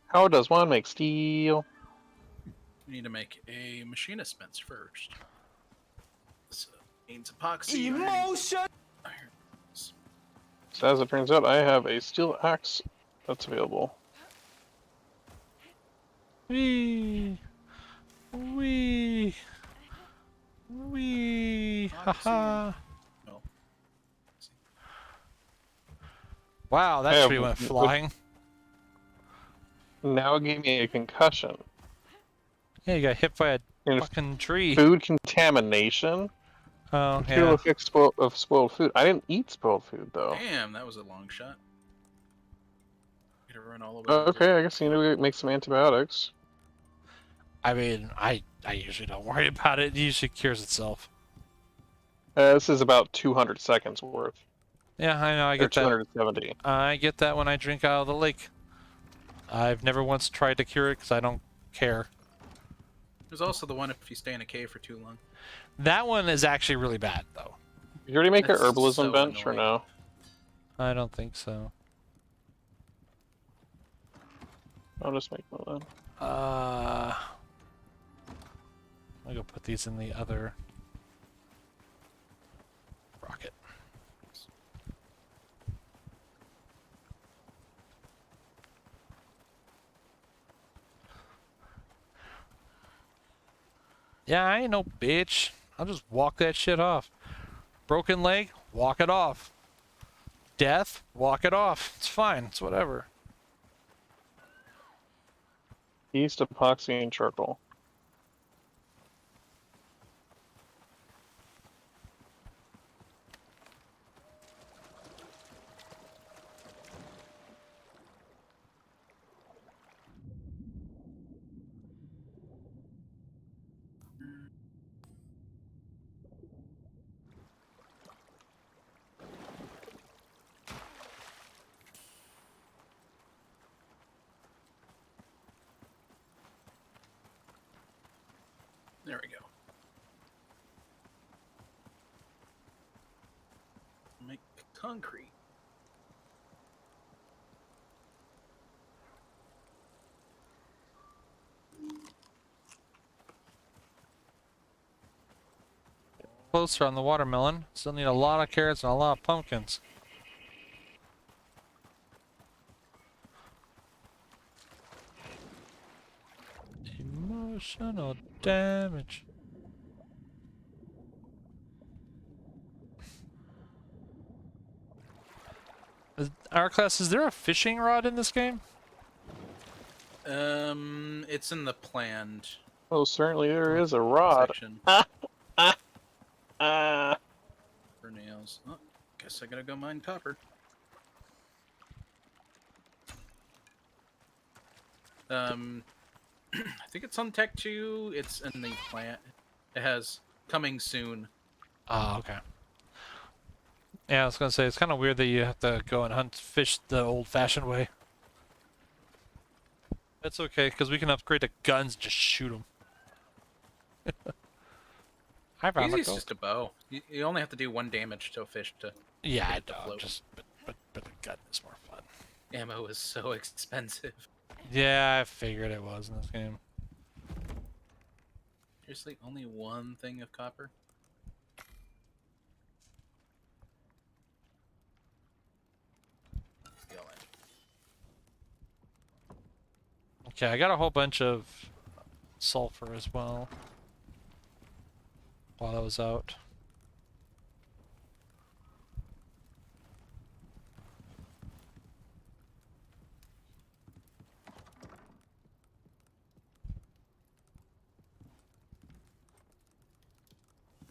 How does one make steel? We need to make a machinist fence first. So, means epoxy. Emotion! Iron. So as it turns out, I have a steel axe that's available. Wee. Wee. Wee. Haha. No. Wow, that Yeah, tree went flying. Now it gave me a concussion. Yeah, you got hit by a And fucking tree. food contamination? Oh, Material yeah. effects of spoiled food. I didn't eat spoiled food, though. Damn, that was a long shot. Gotta run all over. Oh, okay, I guess you need to make some antibiotics. I mean, I usually don't worry about it. It usually cures itself. This is about 200 seconds worth. Yeah, I know. I Or get that. 270. I get that when I drink out of the lake. I've never once tried to cure it because I don't care. There's also the one if you stay in a cave for too long. That one is actually really bad, though. Did you already make your That's herbalism so bench, or annoying. no? I don't think so. I'll just make one then. I'm gonna go put these in the other rocket. Yeah, I ain't no bitch. I'll just walk that shit off. Broken leg, walk it off. Death, walk it off. It's fine. It's whatever. Yeast, epoxy, and charcoal. There we go. Make concrete. Closer on the watermelon. Still need a lot of carrots and a lot of pumpkins. Emotional damage. Araclast, is there a fishing rod in this game? It's in the planned Oh, certainly there is a rod. section Ah. for nails. Oh, guess I gotta go mine copper. I think it's on Tech 2. It's in the plant. It has coming soon. Oh, okay. Yeah, I was gonna say, it's kind of weird that you have to go and hunt fish the old-fashioned way. That's okay, because we can upgrade to guns and just shoot them. I found Easiest a just a bow. You only have to do 1 damage to a fish to Yeah, I get it to know. float. Just, but the gun is more fun. Ammo is so expensive. Yeah, I figured it was in this game. Seriously, only 1 thing of copper? Okay, I got a whole bunch of sulfur as well. While I was out.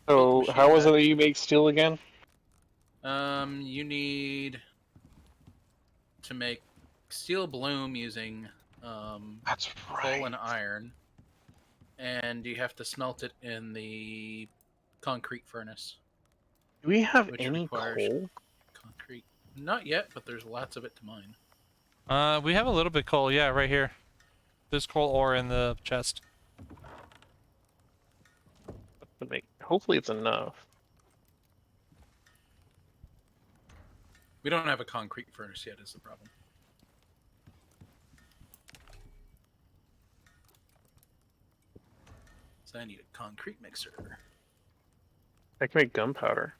So, machine how was it gun. that you make steel again? You need to make steel bloom using That's coal and iron, and you have to smelt it in the concrete furnace, Do we have which any requires coal? concrete. Not yet, but there's lots of it to mine. We have a little bit coal, yeah, right here. There's coal ore in the chest. Hopefully it's enough. We don't have a concrete furnace yet, is the problem. So I need a concrete mixer. I can make gunpowder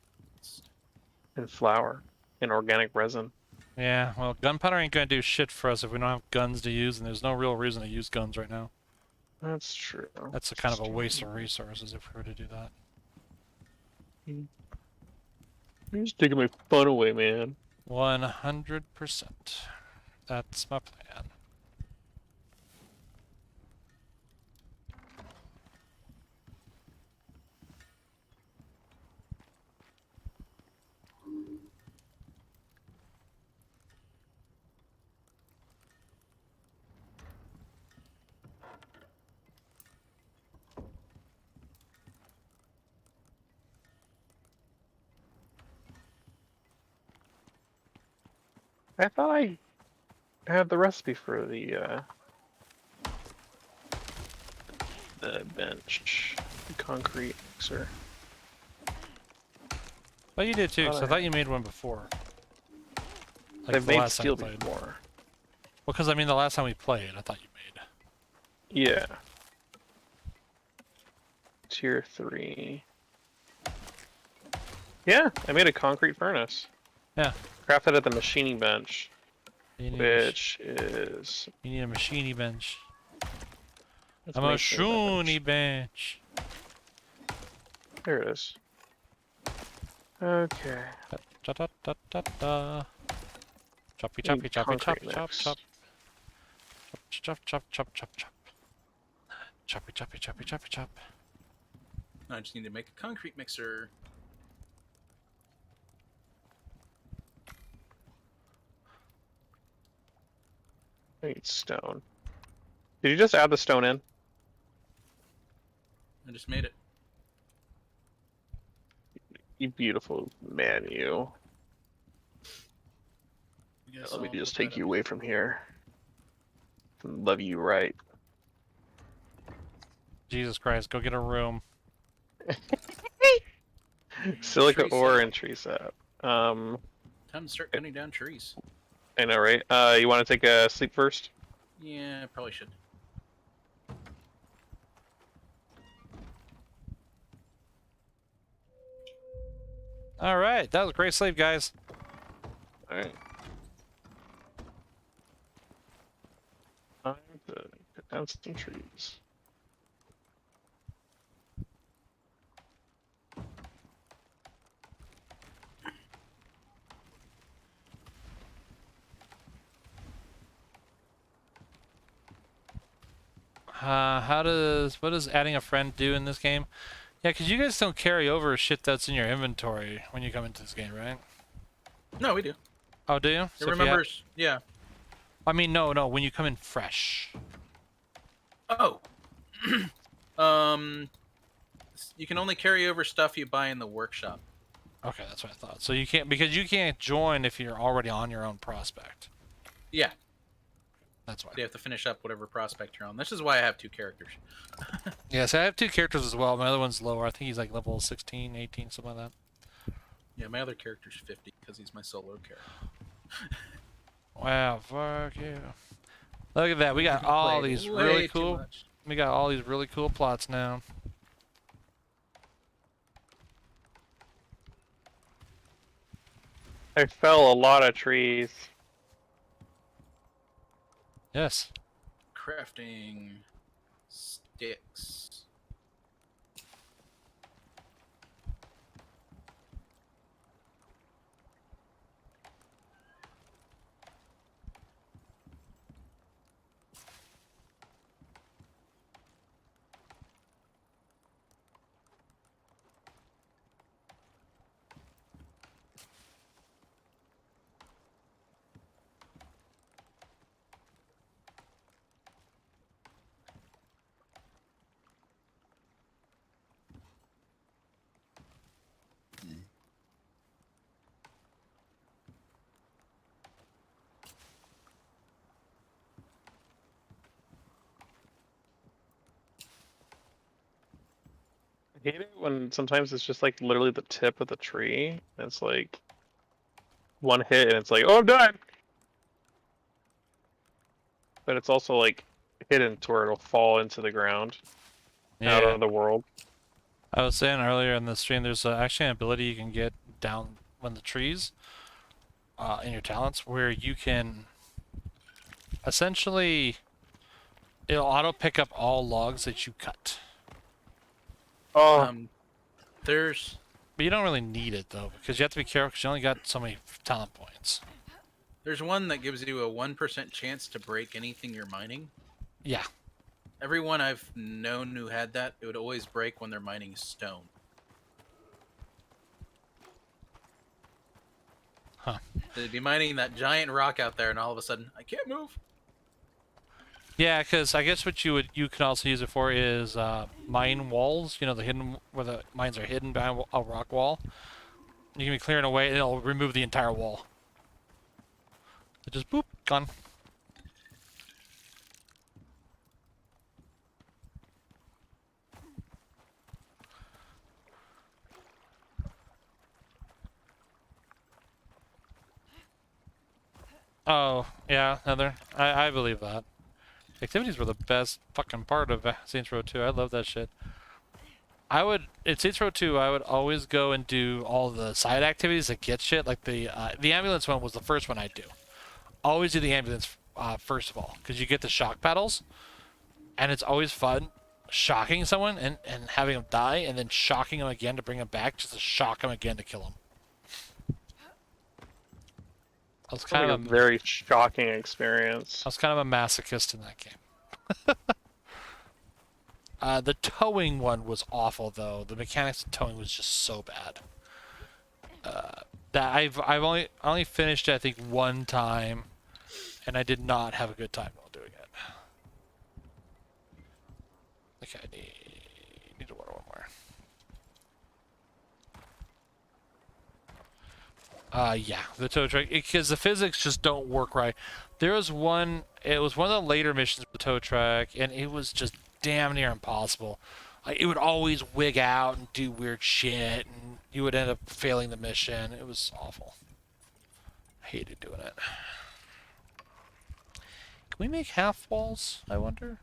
and flour and organic resin. Yeah, well, gunpowder ain't gonna do shit for us if we don't have guns to use, and there's no real reason to use guns right now. That's true. That's a kind of a waste of resources if we were to do that. You're just taking my fun away, man. 100%. That's my plan. I thought I had the recipe for the bench, the concrete mixer. Oh, you did too, Thought so I I thought you made one before. Like I've the made last time steel we played. before. Well, because I mean, the last time we played, I thought you made. Yeah. Tier 3. Yeah, I made a concrete furnace. Yeah. Crafted at the machining bench, You need which is... you need a machiney bench. Let's A make sure that machiney bench. There it is. Okay. Da da da da da. Choppy Need choppy choppy chop concrete chop next. chop. Chop chop chop chop chop. Choppy choppy choppy choppy chop. I just need to make a concrete mixer. I need stone. Did you just add the stone in? I just made it. You beautiful man, you. Yes, Let me I'll just put that take you up. away from here. Love you right. Jesus Christ, go get a room. Silica Tree ore sap. and tree sap. Time to start cutting down trees. I know, right? You want to take a sleep first? Yeah, I probably should. All right, that was a great sleep, guys. All right. Time to cut down some trees. What does adding a friend do in this game? Yeah, because you guys don't carry over shit that's in your inventory when you come into this game, right? No, we do. Oh, do you? It So if remembers. Yeah. I mean, no, when you come in fresh. Oh. um. You can only carry over stuff you buy in the workshop. Okay, that's what I thought. So you can't, because you can't join if you're already on your own prospect. Yeah. That's why. You have to finish up whatever prospect you're on. This is why I have 2 characters. Yeah, so I have 2 characters as well. My other one's lower. I think he's like level 16, 18, something like that. Yeah, my other character's 50 because he's my solo character. Wow, fuck you. Look at that. We got He all played these way really too cool. much. We got all these really cool plots now. I fell a lot of trees. Yes. Crafting sticks. I hate it when sometimes it's just like literally the tip of the tree. And it's like one hit and it's like, oh, I'm done. But it's also like hidden to where it'll fall into the ground out Yeah. of the world. I was saying earlier in the stream, there's actually an ability you can get down when the trees in your talents where you can essentially it'll auto pick up all logs that you cut. Oh, There's But you don't really need it though because you have to be careful because you only got so many talent points. there's one that gives you a 1% chance to break anything you're mining. Yeah. Everyone I've known who had that, it would always break when they're mining stone. Huh. They'd be mining that giant rock out there, and all of a sudden, I can't move. Yeah, because I guess what you can also use it for is mine walls. You know, the hidden where the mines are hidden behind a rock wall. You can be clearing away, and it'll remove the entire wall. It just boop gone. Oh yeah, Heather, I believe that. Activities were the best fucking part of Saints Row 2. I love that shit. In Saints Row 2, I would always go and do all the side activities that get shit. Like the ambulance one was the first one I'd do. Always do the ambulance first of all, because you get the shock paddles, and it's always fun shocking someone and having them die, and then shocking them again to bring them back, just to shock them again to kill them. I was Like kind a of very shocking experience. I was kind of a masochist in that game. The towing one was awful though. The mechanics of towing was just so bad. That I've only finished it I think one time, and I did not have a good time while doing it. Okay, I need to order one more. Yeah, the tow truck, because the physics just don't work right. There was one, it was one of the later missions with the tow truck, and it was just damn near impossible. Like, it would always wig out and do weird shit, and you would end up failing the mission. It was awful. I hated doing it. Can we make half walls, I wonder?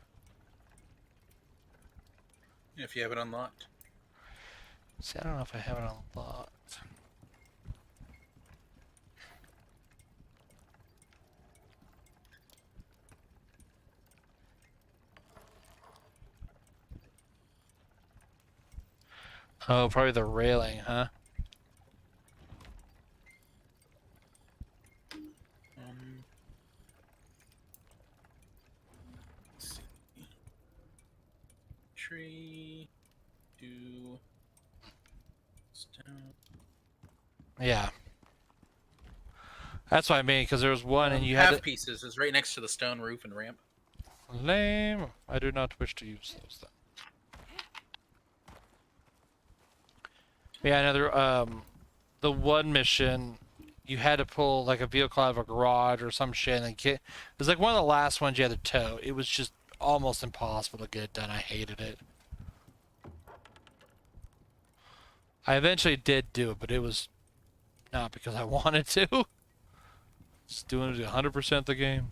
If you have it unlocked. See, I don't know if I have it unlocked. Oh, probably the railing, huh? Let's see. Tree. Do. Stone. Yeah. That's what I mean, because there was one and you had half to... pieces is right next to the stone roof and ramp. Lame. I do not wish to use those then. Yeah, another, the one mission, you had to pull, like, a vehicle out of a garage or some shit, and it was, like, one of the last ones you had to tow. It was just almost impossible to get it done. I hated it. I eventually did do it, but it was not because I wanted to. Just doing it 100% the game.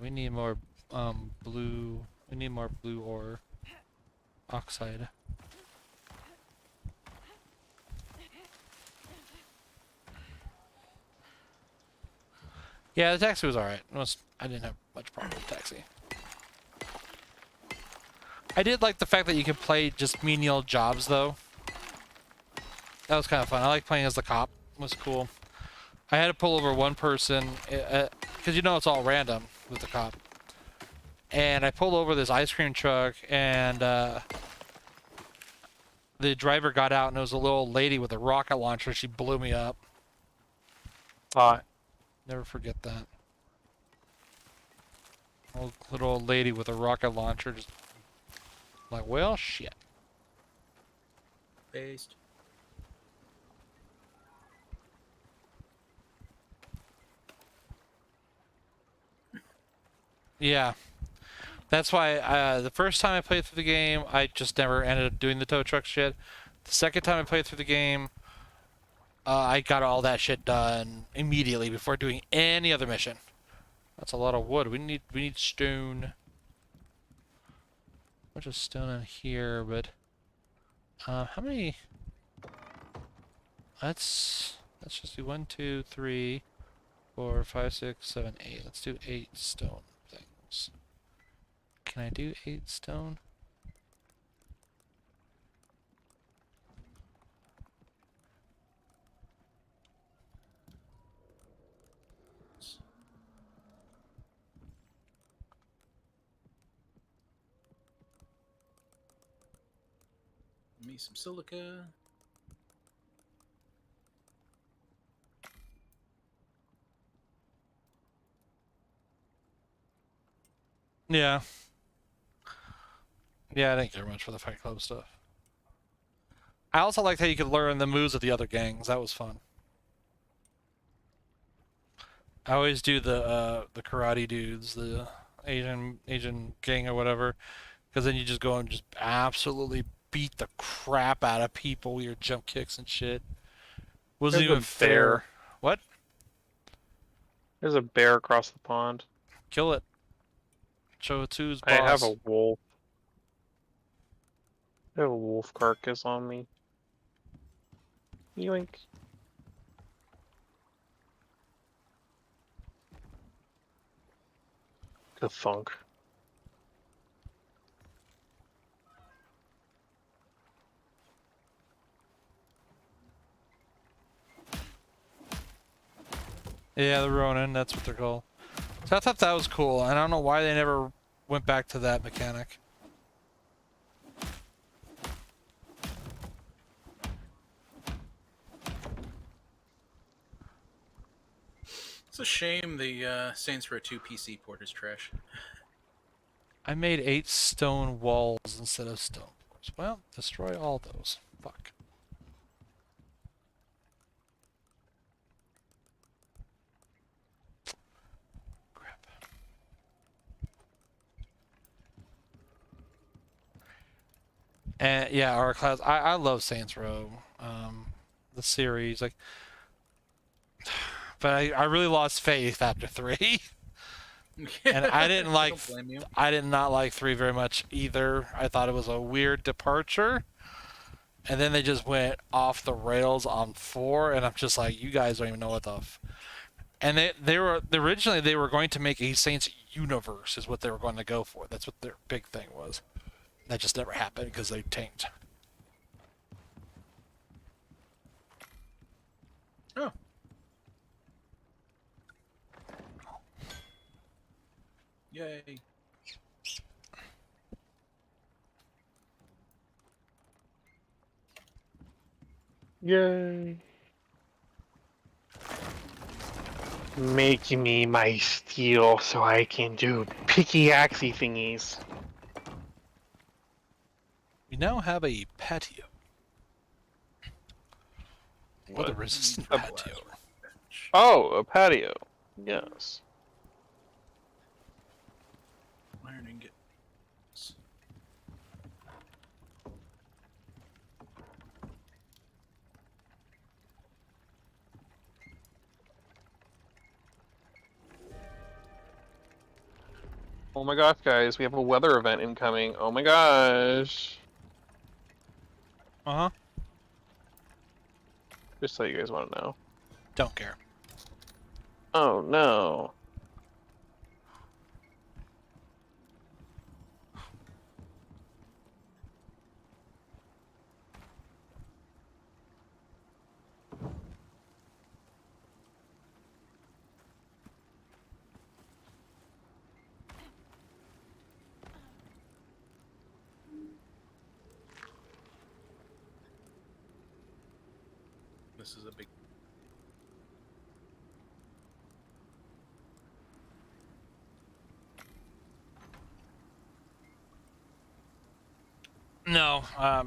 We need more blue. We need more blue ore oxide. Yeah, the taxi was alright. I didn't have much problem with the taxi. I did like the fact that you could play just menial jobs though. That was kind of fun. I like playing as the cop. It was cool. I had to pull over one person because you know it's all random with the cop. And I pulled over this ice cream truck, and the driver got out, and it was a little lady with a rocket launcher. She blew me up. Never forget that. Little old lady with a rocket launcher, just like, well, shit. Based. Yeah. That's why the first time I played through the game, I just never ended up doing the tow truck shit. The second time I played through the game, I got all that shit done immediately before doing any other mission. That's a lot of wood. We need stone. Much of stone in here, but how many? Let's just do 1, 2, 3, 4, 5, 6, 7, 8. Let's do 8 stone things. Can I do 8 stone? Me some silica. Yeah. Yeah, I didn't care much for the Fight Club stuff. I also liked how you could learn the moves of the other gangs. That was fun. I always do the karate dudes, the Asian gang or whatever, because then you just go and just absolutely beat the crap out of people with your jump kicks and shit. Wasn't There's a even fair. bear. What? There's a bear across the pond. Kill it. Show it to his I have boss. a wolf. I have a wolf carcass on me. Yoink. The thunk. Yeah, the Ronin, that's what they're called. So I thought that was cool, and I don't know why they never went back to that mechanic. It's a shame the Saints Row 2 PC port is trash. I made 8 stone walls instead of stone floors. Well, destroy all those. Fuck. Crap. And yeah, Araclast. I love Saints Row, the series. Like, but I really lost faith after 3. And I didn't like. Don't blame you. I did not like 3 very much either. I thought it was a weird departure. And then they just went off the rails on 4, and I'm just like, you guys don't even know what the. And they were originally they were going to make a Saints universe is what they were going to go for. That's what their big thing was. That just never happened because they tanked. Oh. Yay. Yay. Make me my steel so I can do pickaxey thingies. We now have a patio. Or the What? resistant A- patio. Oh, a patio. Yes. Iron ingot. Oh my gosh, guys, we have a weather event incoming. Oh my gosh. Uh-huh. Just so you guys want to know. Don't care. Oh no. This is a big. No, I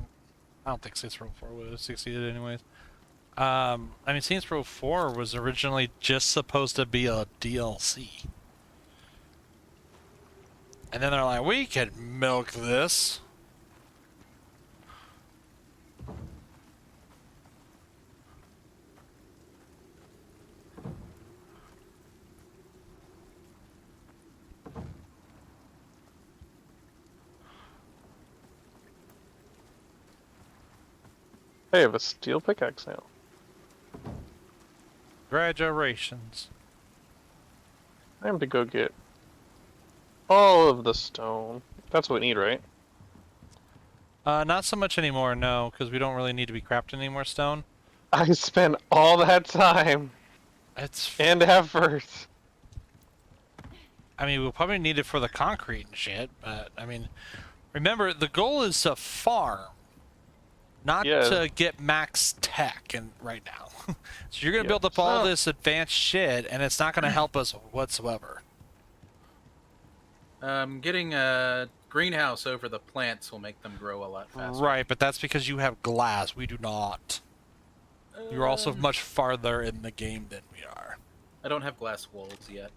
don't think Saints Row 4 would have succeeded anyways. I mean, Saints Row 4 was originally just supposed to be a DLC. And then they're like, we can milk this. I have a steel pickaxe now. Congratulations. I have to go get all of the stone. That's what we need, right? Not so much anymore, no, because we don't really need to be crafting any more stone. I spent all that time It's. and effort. I mean, we'll probably need it for the concrete and shit, but I mean, remember the goal is to farm, not Yeah. to get max tech. And right now, so you're gonna Yeah. build up all Well- this advanced shit, and it's not gonna help us whatsoever. Getting a greenhouse over the plants will make them grow a lot faster. Right, but that's because you have glass. We do not. You're also much farther in the game than we are. I don't have glass walls yet.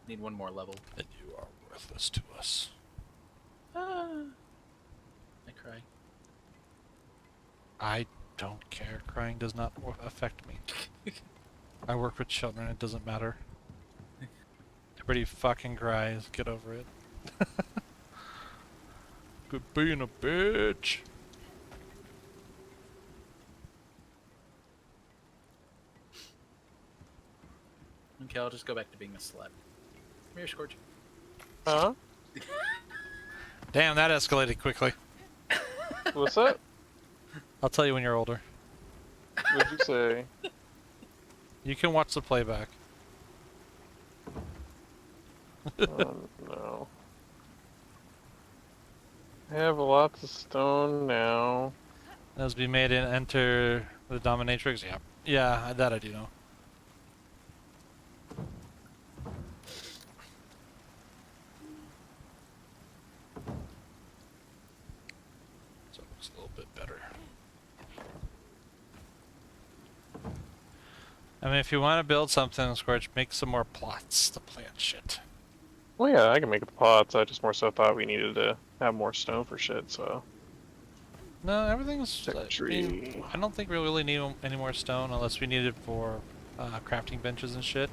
Need one more level. And you are worthless to us. I cry. I don't care. Crying does not affect me. I work with children, it doesn't matter. Everybody fucking cries, get over it. Quit being a bitch. Okay, I'll just go back to being a slut. Come here, Scorchy. Huh? Damn, that escalated quickly. What's that? I'll tell you when you're older. What'd you say? You can watch the playback. Oh, no. I have lots of stone now. As be made in Enter the Dominatrix. Yeah. Yeah, that I do know. So it looks a little bit better. I mean, if you want to build something, Scorch, make some more plots to plant shit. Well, yeah, I can make the pots. I just more so thought we needed to have more stone for shit, so. No, everything's... Tech I tree. mean, I don't think we really need any more stone unless we need it for crafting benches and shit.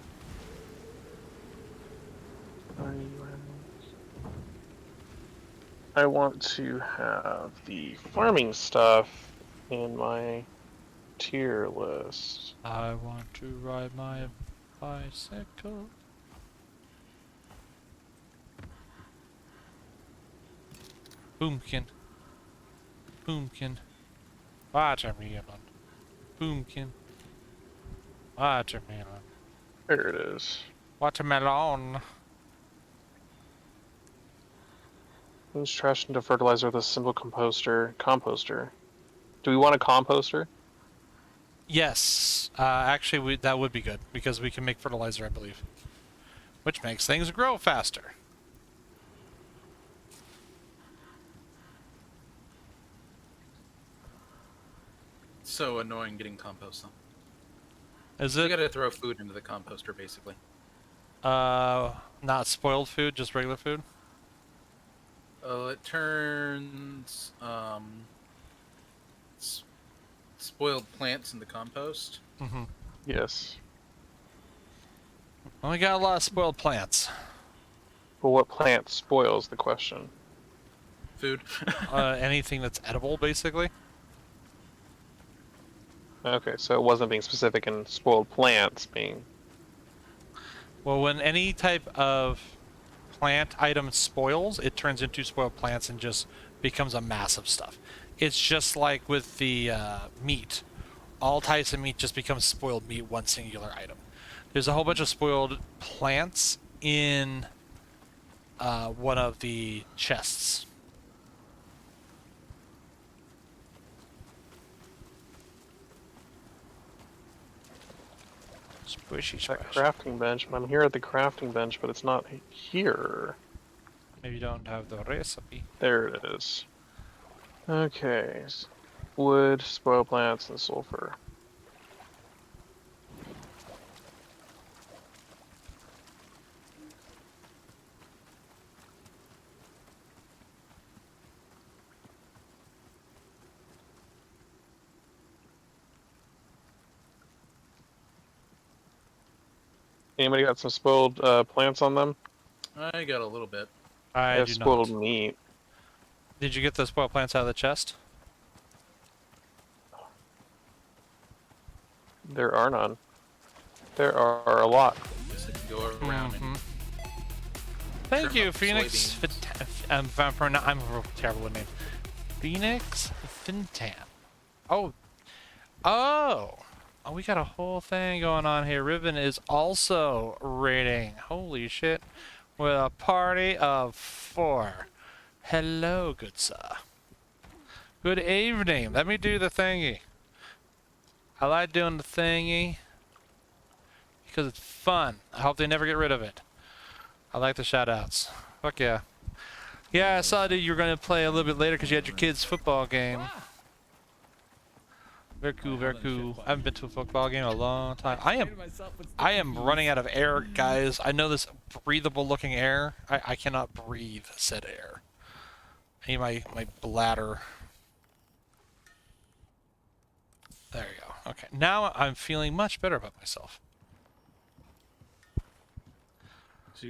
I want to have the farming stuff in my tier list. I want to ride my bicycle. Boomkin. Boomkin. Watermelon. Boomkin. Watermelon. There it is. Watermelon. Moves trash into fertilizer with a simple composter. Do we want a composter? Yes. Actually, that would be good because we can make fertilizer, I believe. Which makes things grow faster. So annoying getting compost though. Is You it? gotta throw food into the composter basically. Not spoiled food, just regular food? Oh, it turns spoiled plants into compost. Mm-hmm. Yes. Well, we got a lot of spoiled plants. But what plant spoils the question? Food. Anything that's edible, basically. Okay, so it wasn't being specific in spoiled plants being... Well, when any type of plant item spoils, it turns into spoiled plants and just becomes a mass of stuff. It's just like with the meat. All types of meat just becomes spoiled meat, one singular item. There's a whole bunch of spoiled plants in one of the chests. Squishy That squash. crafting bench. I'm here at the crafting bench, but it's not here. Maybe you don't have the recipe. There it is. Okay. Wood, spoiled plants, and sulfur. Anybody got some spoiled plants on them? I got a little bit. I have do spoiled not. meat. Did you get the spoiled plants out of the chest? There are none. There are a lot. Just to go around and Thank trim you, up Phoenix. soybeans. I'm terrible with names. Phoenix Fintan. Oh. Oh. Oh, we got a whole thing going on here. Ribbon is also raiding. Holy shit. With a party of 4. Hello, good sir. Good evening. Let me do the thingy. I like doing the thingy because it's fun. I hope they never get rid of it. I like the shout-outs. Fuck yeah. Yeah, I saw that you were going to play a little bit later because you had your kids' football game. Very cool, very cool. I haven't been to a football game in a long time. I am running out of air, guys. I know this breathable-looking air. I cannot breathe said air. I need my bladder. Okay, now I'm feeling much better about myself. So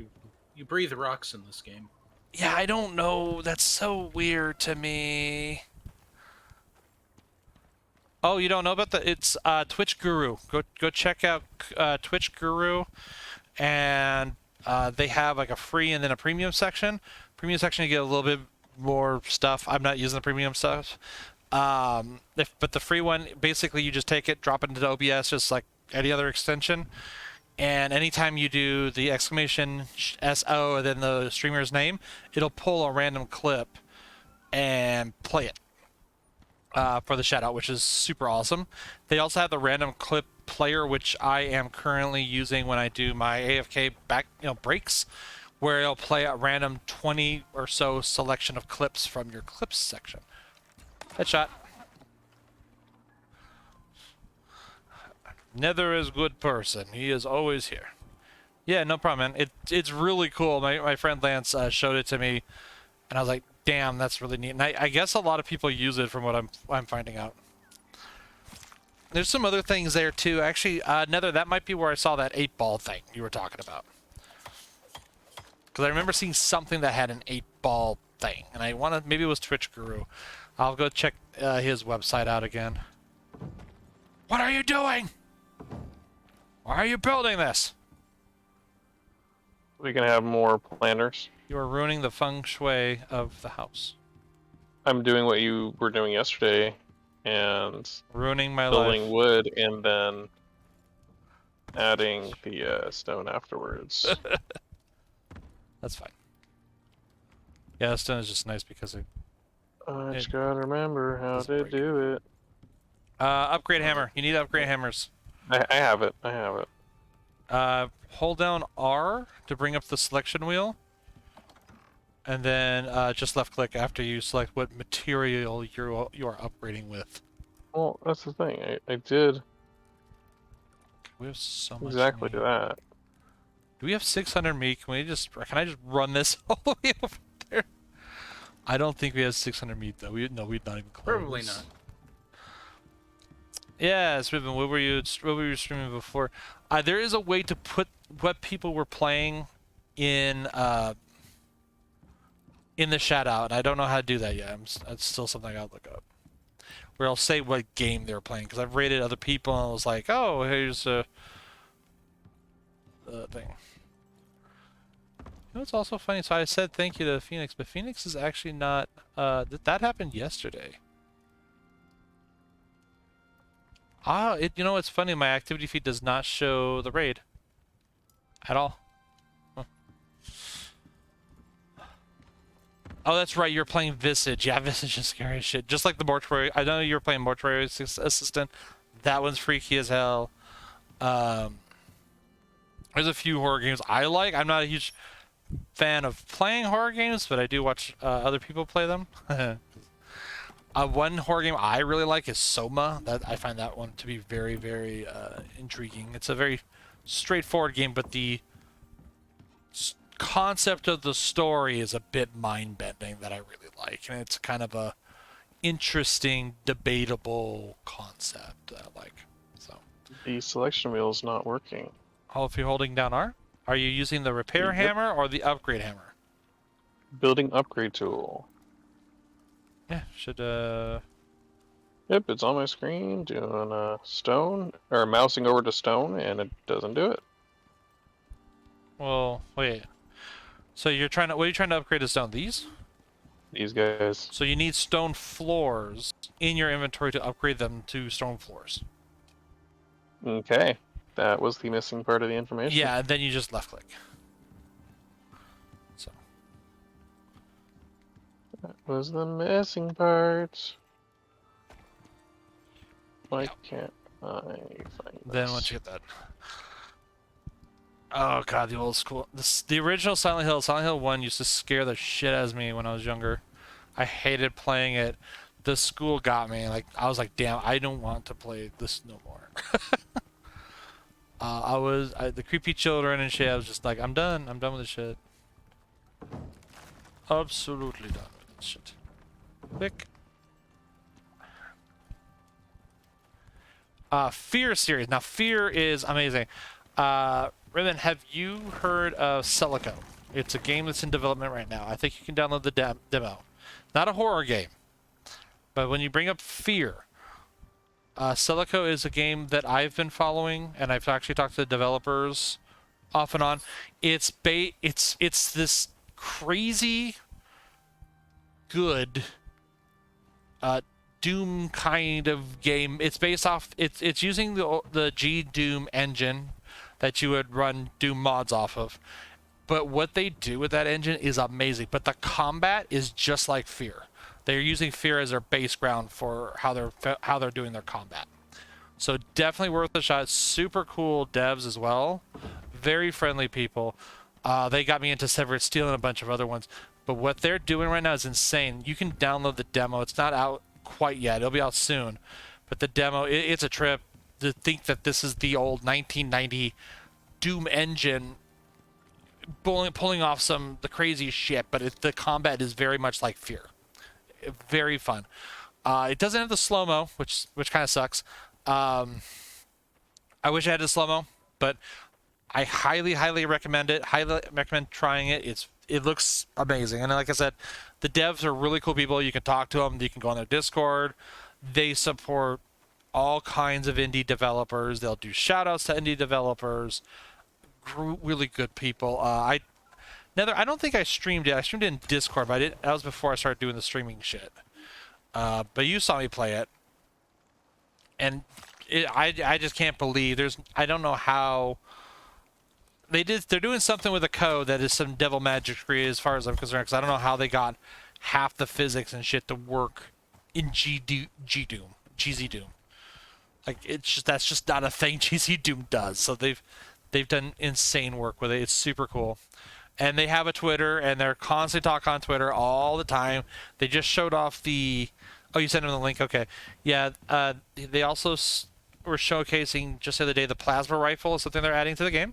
you breathe rocks in this game. Yeah, I don't know. That's so weird to me. Oh, you don't know about it's Twitch Guru. Go check out Twitch Guru, and they have like a free and then a premium section. Premium section you get a little bit more stuff. I'm not using the premium stuff. But the free one, basically you just take it, drop it into OBS just like any other extension. And anytime you do the exclamation SO and then the streamer's name, it'll pull a random clip and play it for the shout out, which is super awesome. They also have the random clip player, which I am currently using when I do my AFK breaks, where it'll play a random 20 or so selection of clips from your clips section. Headshot. Nether is good person. He is always here. Yeah, no problem, man. It's really cool. My friend Lance showed it to me, and I was like, damn, that's really neat. And I guess a lot of people use it from what I'm finding out. There's some other things there too. Actually, Nether, that might be where I saw that 8-ball thing you were talking about. Because I remember seeing something that had an 8-ball thing, and I wanted, maybe it was Twitch Guru. I'll go check his website out again. What are you doing? Why are you building this? We can have more planners. You are ruining the feng shui of the house. I'm doing what you were doing yesterday, and Ruining my building life. wood, and then adding the stone afterwards. That's fine. Yeah, stone is just nice because it... I just gotta remember how to do it. upgrade hammer. You need to upgrade hammers. I have it. I have it. Hold down R to bring up the selection wheel. And then just left click after you select what material you're upgrading with. Well, that's the thing. I did We have so much exactly meat. that. Do we have 600 meat? Can I just run this all the way over there? I don't think we have 600 meat though. We'd not even close. Probably not. Yeah, Swiven, what were you streaming before? There is a way to put what people were playing in the shout out, and I don't know how to do that yet. That's still something I gotta look up. Where I'll say what game they're playing, because I've rated other people and I was like, oh, here's a thing. You know, it's also funny. So I said thank you to Phoenix, but Phoenix is actually not. That happened yesterday. You know, it's funny. My activity feed does not show the raid at all. Huh. Oh, that's right. You're playing Visage. Yeah, Visage is scary as shit. Just like the Mortuary. I know you were playing Mortuary Assistant. That one's freaky as hell. There's a few horror games I like. I'm not a huge fan of playing horror games, but I do watch other people play them. One horror game I really like is Soma. I find that one to be very, very intriguing. It's a very straightforward game, but the concept of the story is a bit mind-bending that I really like, and it's kind of a interesting, debatable concept that I like. So The selection wheel is not working. oh, if you're holding down R, are you using the repair Yep. hammer or the upgrade hammer? Building upgrade tool. Yeah, should Yep, it's on my screen doing stone, or mousing over to stone, and it doesn't do it. well, wait. So you're trying to, what are you trying to upgrade to stone? These? These guys. So you need stone floors in your inventory to upgrade them to stone floors. Okay, that was the missing part of the information. Yeah, and then you just left click. So That was the missing part. Why can't I find then this? once you get that. Oh god, the old school. The original Silent Hill 1 used to scare the shit out of me when I was younger. I hated playing it. The school got me. Like I was like, damn, I don't want to play this no more. The creepy children and shit. I was just like, I'm done. I'm done with this shit. Absolutely done with this shit. Click. Fear series. Now, Fear is amazing. Ribbon, have you heard of Celico? It's a game that's in development right now. I think you can download the demo. Not a horror game, but when you bring up Fear, Celico is a game that I've been following, and I've actually talked to the developers off and on. It's this crazy good Doom kind of game. It's based off. It's using the G Doom engine that you would run Doom mods off of. But what they do with that engine is amazing. But the combat is just like Fear. They're using Fear as their base ground for how they're doing their combat. So definitely worth a shot. Super cool devs as well. Very friendly people. They got me into Severed Steel and a bunch of other ones. But what they're doing right now is insane. You can download the demo. It's not out quite yet. It'll be out soon. But the demo, it's a trip to think that this is the old 1990 Doom engine pulling off the crazy shit. But the combat is very much like Fear. Very fun. It doesn't have the slow-mo, which kind of sucks. I wish I had the slow-mo, but I highly recommend it. Highly recommend trying it. It looks amazing. And like I said, the devs are really cool people. You can talk to them. You can go on their Discord. They support all kinds of indie developers. They'll do shout-outs to indie developers. Really good people. I don't think I streamed it. I streamed it in Discord, but that was before I started doing the streaming shit. But you saw me play it. And I just can't believe I don't know how they're doing something with a code that is some devil magic as far as I'm concerned, because I don't know how they got half the physics and shit to work in GZ Doom. Like that's just not a thing GZ Doom does. So they've done insane work with it. It's super cool. And they have a Twitter, and they're constantly talking on Twitter all the time. They just showed off the... Oh, you sent them the link? Okay. Yeah, they also were showcasing just the other day the plasma rifle is something they're adding to the game,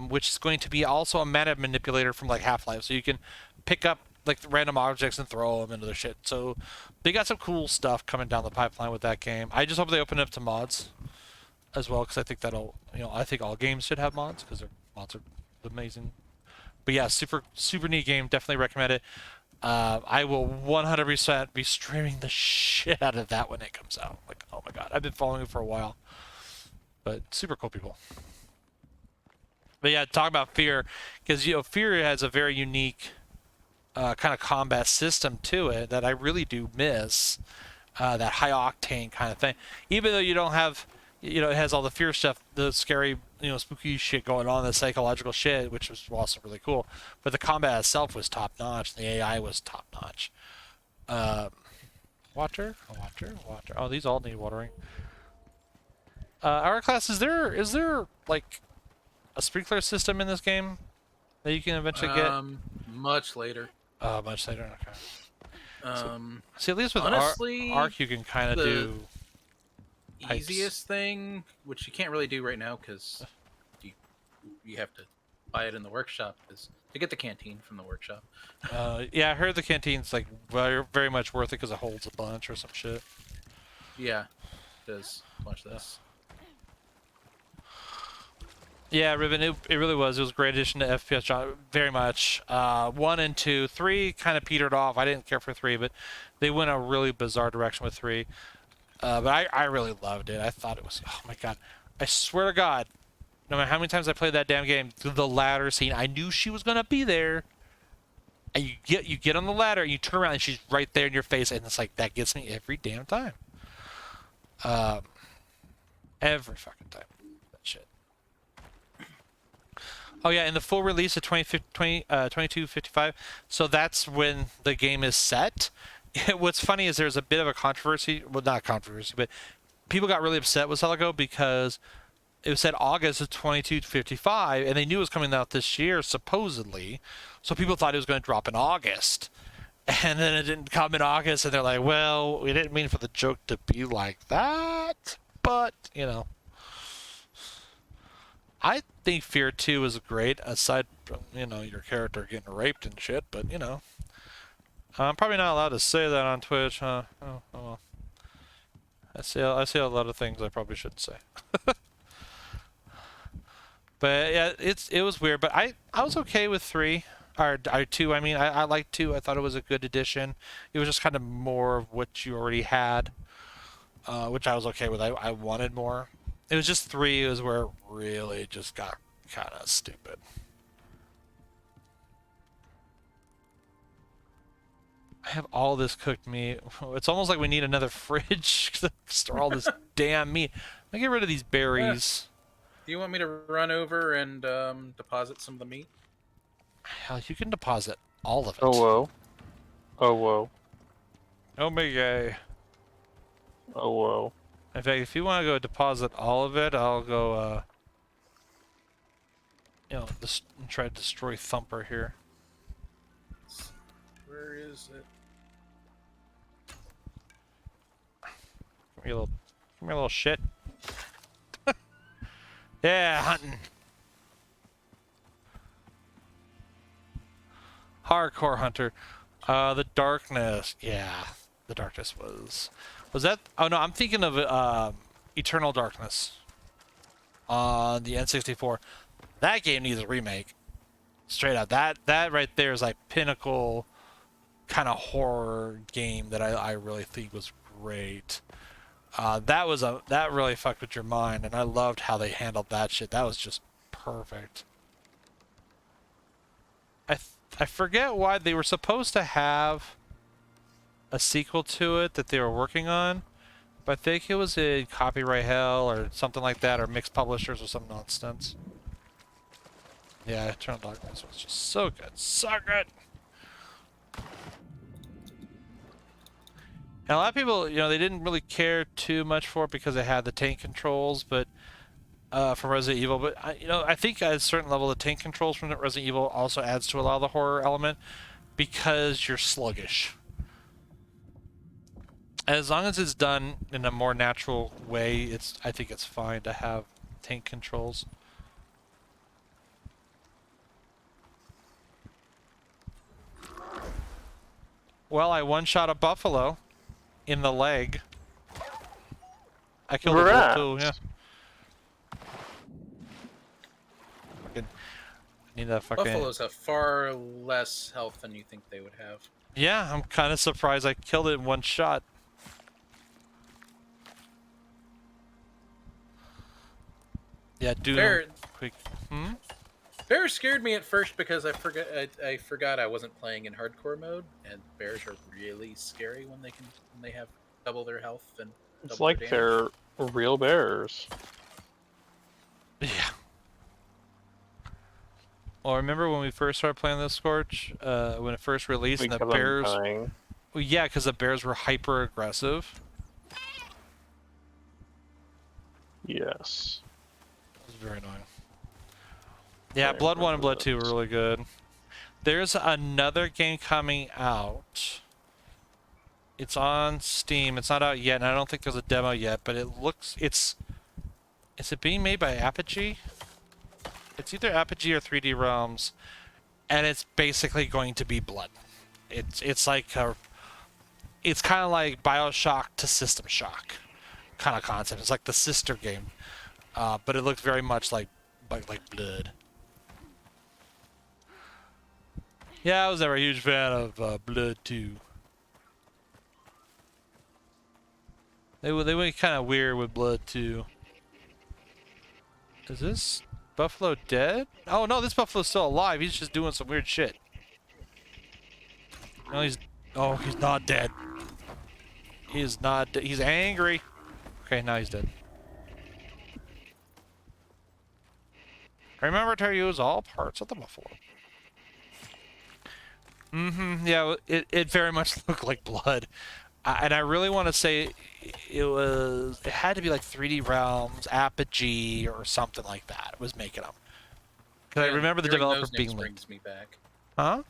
which is going to be also a mana manipulator from like Half-Life. So you can pick up like random objects and throw them into their shit. So they got some cool stuff coming down the pipeline with that game. I just hope they open it up to mods as well, because I think I think all games should have mods, because their mods are amazing. But yeah, super neat game. Definitely recommend it. I will 100% be streaming the shit out of that when it comes out. Like, oh my god, I've been following it for a while. But super cool people. But yeah, talk about Fear, because Fear has a very unique kind of combat system to it that I really do miss. That high octane kind of thing. Even though you don't have, it has all the Fear stuff, the scary, spooky shit going on, the psychological shit, which was also really cool. But the combat itself was top notch. The AI was top notch. Water. Oh, these all need watering. Araclast, is there like a sprinkler system in this game that you can eventually get? Much later. Much later. Okay. See, at least with honestly, Arc, you can kind of do pipes. Easiest thing, which you can't really do right now because you have to buy it in the workshop, is to get the canteen from the workshop. Yeah, I heard the canteen's like very much worth it because it holds a bunch or some shit. Yeah, it does. Watch this. Yeah, Ribbon, it really was. It was a great addition to FPS genre, very much. 1 and 2, 3 kind of petered off. I didn't care for 3, but they went a really bizarre direction with 3. But I really loved it. I thought it was, oh my god. I swear to God, no matter how many times I played that damn game, the ladder scene, I knew she was going to be there. And you get on the ladder, and you turn around, and she's right there in your face, and it's like, that gets me every damn time. Every fucking time. That shit. Oh yeah, in the full release of 2255, so that's when the game is set. What's funny is there's a bit of a controversy, well not controversy, but people got really upset with Celico because it was said August of 2255, and they knew it was coming out this year, supposedly, so people thought it was going to drop in August. And then it didn't come in August, and they're like, well, we didn't mean for the joke to be like that, but, I think Fear 2 is great, aside from, your character getting raped and shit, but, I'm probably not allowed to say that on Twitch, huh? Oh well. I say a lot of things I probably shouldn't say. But yeah, it was weird. But I was okay with 3 or 2. I mean, I liked 2. I thought it was a good addition. It was just kind of more of what you already had, which I was okay with. I wanted more. It was just 3 is where it really just got kind of stupid. I have all this cooked meat. It's almost like we need another fridge to store all this damn meat. I get rid of these berries. Do you want me to run over and deposit some of the meat? Hell, you can deposit all of it. Oh whoa. Oh whoa. Oh my god. Oh whoa. In fact, if you want to go deposit all of it, I'll go, you know, try to destroy Thumper here. Where is it? Give me a little shit. Yeah, hunting. Hardcore hunter. The darkness. Yeah, the darkness was that? Oh no, I'm thinking of Eternal Darkness on the N64. That game needs a remake. Straight up. That right there is like pinnacle kind of horror game that I really think was great. That really fucked with your mind, and I loved how they handled that shit. That was just perfect. I forget why they were supposed to have a sequel to it that they were working on, but I think it was in copyright hell or something like that, or mixed publishers or some nonsense. Yeah, Eternal Darkness was just so good, so good. And a lot of people, you know, they didn't really care too much for it because it had the tank controls, but from Resident Evil. But you know, I think at a certain level, the tank controls from Resident Evil also adds to a lot of the horror element because you're sluggish. As long as it's done in a more natural way, I think it's fine to have tank controls. Well, I one-shot a buffalo in the leg. I killed a wolf too, yeah. Fucking need that fucking... Buffaloes have far less health than you think they would have. Yeah, I'm kind of surprised I killed it in one shot. Yeah, do Bear, quick. Bear scared me at first because I forgot I wasn't playing in hardcore mode, and bears are really scary when they have double their health and It's double like their damage. they're real bears. Yeah. Well, remember when we first started playing this Scorch? When it first released, and the Because I'm bears. dying. Well, yeah, because the bears were hyper aggressive. Yes. It was very annoying. Yeah, I Blood 1 and remember Blood 2 were this. really good. There's another game coming out. It's on Steam. It's not out yet, and I don't think there's a demo yet, but it looks... Is it being made by Apogee? It's either Apogee or 3D Realms, and it's basically going to be Blood. It's like it's kind of like BioShock to System Shock kind of concept. It's like the sister game, but it looks very much like Blood. Yeah, I was never a huge fan of Blood 2. They went kind of weird with Blood 2. Is this buffalo dead? Oh no, this buffalo's still alive. He's just doing some weird shit. No, he's not dead. He is not. He's angry. Okay, now he's dead. Remember to use all parts of the buffalo. Yeah, it very much looked like Blood. And I really want to say it had to be like 3D Realms, Apogee, or something like that. Was making them. Because I remember the developer being linked. Brings me back. Huh?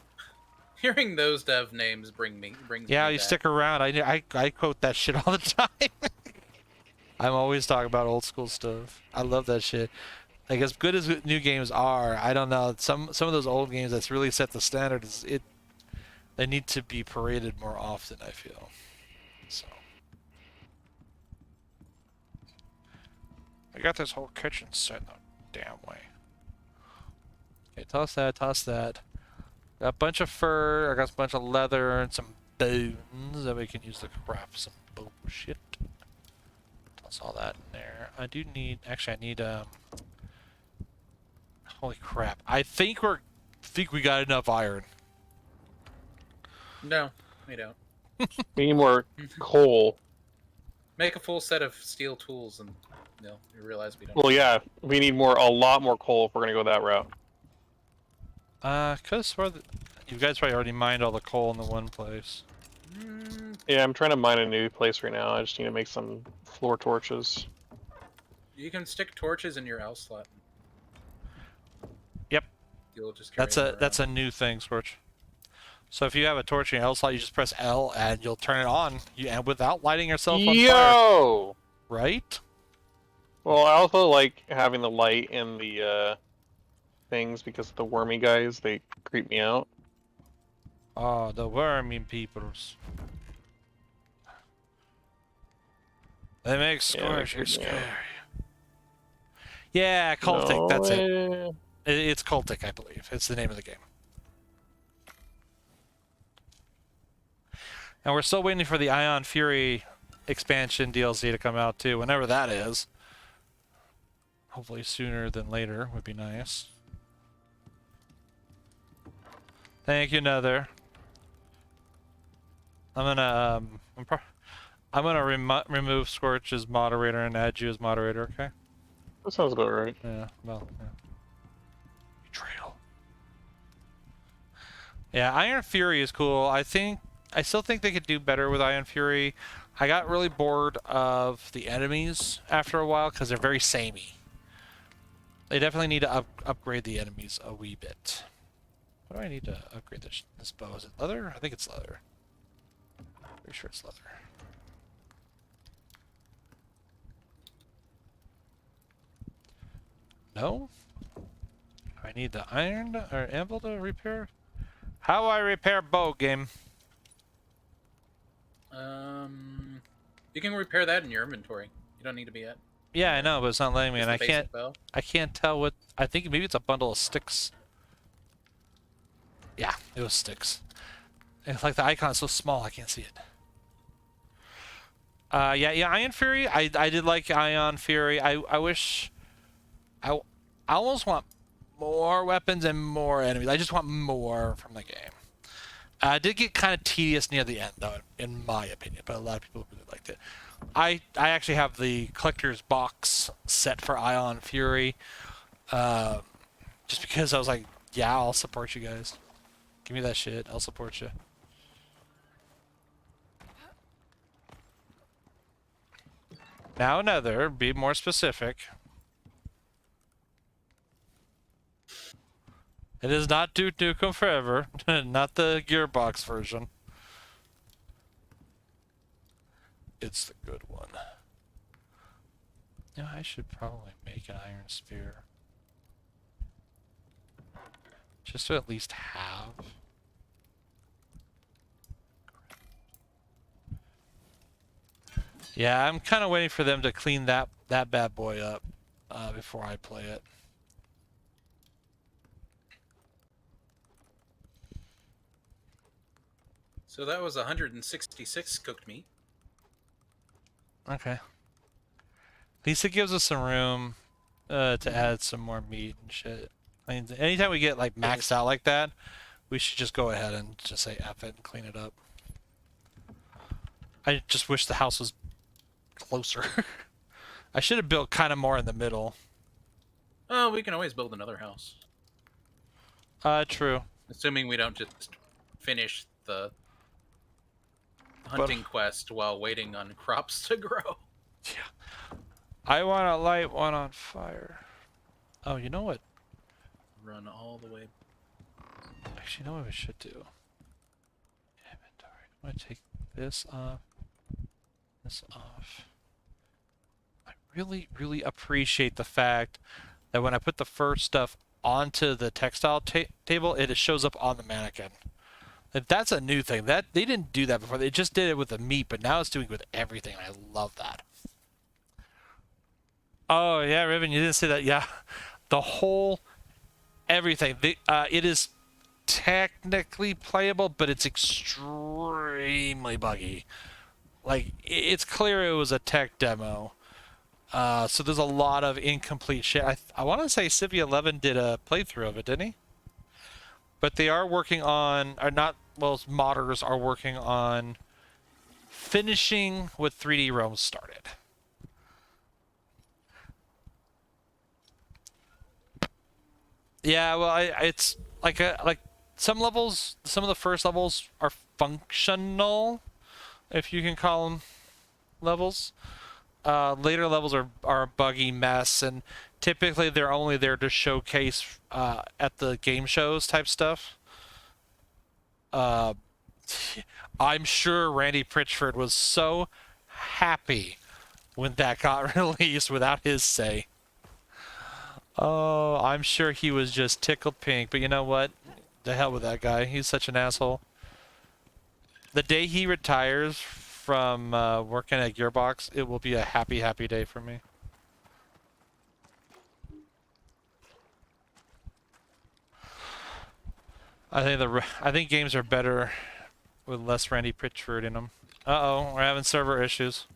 Hearing those dev names brings me Yeah, you back. stick around. I quote that shit all the time. I'm always talking about old school stuff. I love that shit. Like as good as new games are, I don't know. Some of those old games that's really set the standard they need to be paraded more often, I feel. So We got this whole kitchen set the damn way. Okay, toss that, toss that. Got a bunch of fur, I got a bunch of leather and some bones that we can use to craft some bullshit. Toss all that in there. I do need, actually I need, holy crap. I think we got enough iron. No, we don't. We need more coal. Make a full set of steel tools, and you realize we don't. Well, yeah, we need a lot more coal if we're gonna go that route. Cause you guys probably already mined all the coal in the one place. Yeah, I'm trying to mine a new place right now. I just need to make some floor torches. You can stick torches in your L slot. Yep. You'll just carry That's a new thing, Scorch. So if you have a torch in your L slot, you just press L and you'll turn it on, and without lighting yourself on fire. Yo! Right? Well, I also like having the light in the things because the wormy guys, they creep me out. Oh, the wormy peoples. They make Scorchy scary. Yeah, cultic, No that's it. way. It's cultic, I believe. It's the name of the game. And we're still waiting for the Ion Fury expansion DLC to come out too, whenever that is. Hopefully sooner than later would be nice. Thank you, Nether. I'm gonna remove Scorch as moderator and add you as moderator. Okay? That sounds about right. Yeah. Well. Yeah. Betrayal. Yeah, Iron Fury is cool. I still think they could do better with Iron Fury. I got really bored of the enemies after a while because they're very samey. They definitely need to upgrade the enemies a wee bit. What do I need to upgrade this bow? Is it leather? I think it's leather. Pretty sure it's leather. No? I need the iron or anvil to repair? How do I repair bow, game? You can repair that in your inventory. You don't need to be at. Yeah, I know, but it's not letting me, and Bow. I can't tell what. I think maybe it's a bundle of sticks. Yeah, it was sticks. It's like the icon's so small I can't see it. Yeah, Ion Fury. I did like Ion Fury. I wish. I almost want more weapons and more enemies. I just want more from the game. It did get kind of tedious near the end, though, in my opinion, but a lot of people really liked it. I actually have the collector's box set for Ion Fury, just because I was like, yeah, I'll support you guys. Give me that shit. I'll support you. Now another. Be more specific. It is not Duke Nukem Forever, not the Gearbox version. It's the good one. Yeah, I should probably make an iron spear. Just to at least have. Yeah, I'm kind of waiting for them to clean that bad boy up before I play it. So that was 166 cooked meat. Okay. At least it gives us some room to add some more meat and shit. I mean, anytime we get like maxed out like that, we should just go ahead and just say F it and clean it up. I just wish the house was closer. I should have built kind of more in the middle. Oh, we can always build another house. True. Assuming we don't just finish the hunting quest while waiting on crops to grow. Yeah. I want to light one on fire. Oh, you know what? Run all the way. Actually, you know what we should do? Inventory. I'm going to take this off. This off. I really, really appreciate the fact that when I put the first stuff onto the textile table, it shows up on the mannequin. That's a new thing. That they didn't do that before. They just did it with the meat, but now it's doing it with everything. I love that. Oh yeah, Riven, you didn't say that. Yeah, the whole everything. It is technically playable, but it's extremely buggy. Like it's clear it was a tech demo. So there's a lot of incomplete shit. I want to say Civi 11 did a playthrough of it, didn't he? But they are working on, or not, well, modders are working on finishing what 3D Realms started. Yeah, well, it's like some levels, some of the first levels are functional, if you can call them levels. Later levels are a buggy mess, and typically they're only there to showcase at the game shows type stuff. Uh, I'm sure Randy Pritchford was so happy when that got released without his say. Oh, I'm sure he was just tickled pink, but you know what? The hell with that guy. He's such an asshole. The day he retires from working at Gearbox, it will be a happy, happy day for me. I think games are better with less Randy Pritchford in them. Uh-oh, we're having server issues.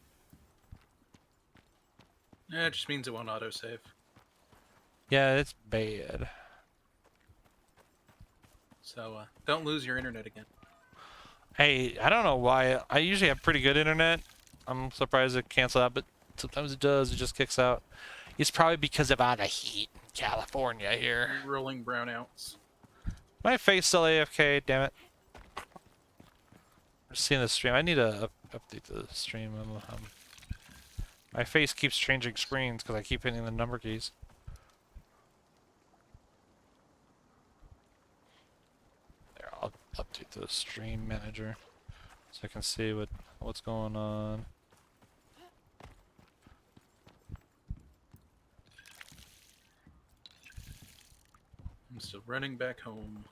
Yeah, it just means it won't autosave. Yeah, it's bad. So don't lose your internet again. Hey, I don't know why. I usually have pretty good internet. I'm surprised it canceled out, but sometimes it does. It just kicks out. It's probably because of all the heat in California here. Rolling brownouts. My face still AFK, damn it. I'm seeing the stream. I need to update the stream. My face keeps changing screens because I keep hitting the number keys. There, I'll update the stream manager so I can see what's going on. I'm still running back home.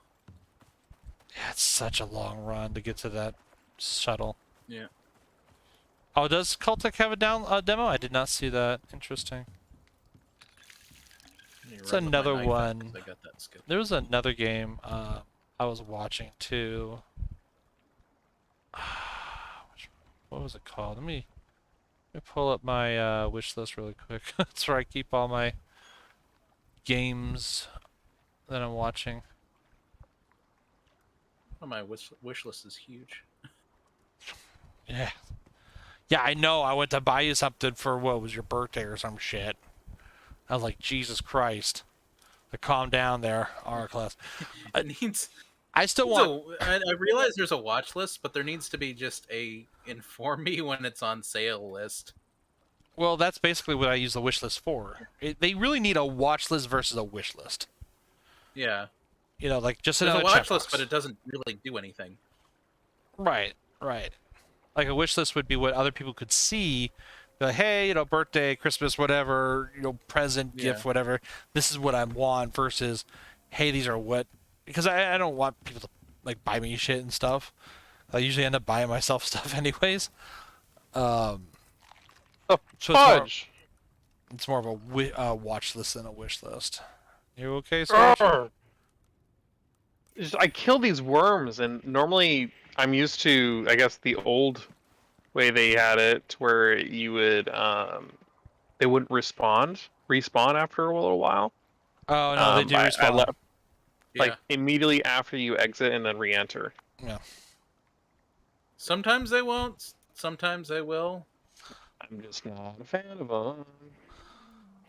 Yeah, it's such a long run to get to that shuttle. Yeah. Oh, does Cultic have a demo? I did not see that. Interesting. It's another one. I got that skill. There was another game I was watching too. What was it called? Let me pull up my wish list really quick. That's where I keep all my games that I'm watching. Oh, my wish list is huge. Yeah. Yeah, I know. I went to buy you something for what was your birthday or some shit. I was like, Jesus Christ. Like, calm down there, Araclast. It needs. I still want. I realize there's a watch list, but there needs to be just a inform me when it's on sale list. Well, that's basically what I use the wish list for. They really need a watch list versus a wish list. Yeah. You know, like just There's another a watch checkbox. list, but it doesn't really do anything. Right, right. Like a wish list would be what other people could see. Be like, hey, you know, birthday, Christmas, whatever, you know, present, gift, whatever. This is what I want versus, hey, these are what. Because I don't want people to like buy me shit and stuff. I usually end up buying myself stuff anyways. Oh, So fudge! it's more of a watch list than a wish list. You okay, Scorchy? I kill these worms, and normally I'm used to, I guess, the old way they had it, where you would, they wouldn't respawn after a little while. Oh no, they do respawn. I left, like immediately after you exit and then re-enter. Yeah. Sometimes they won't. Sometimes they will. I'm just not a fan of them.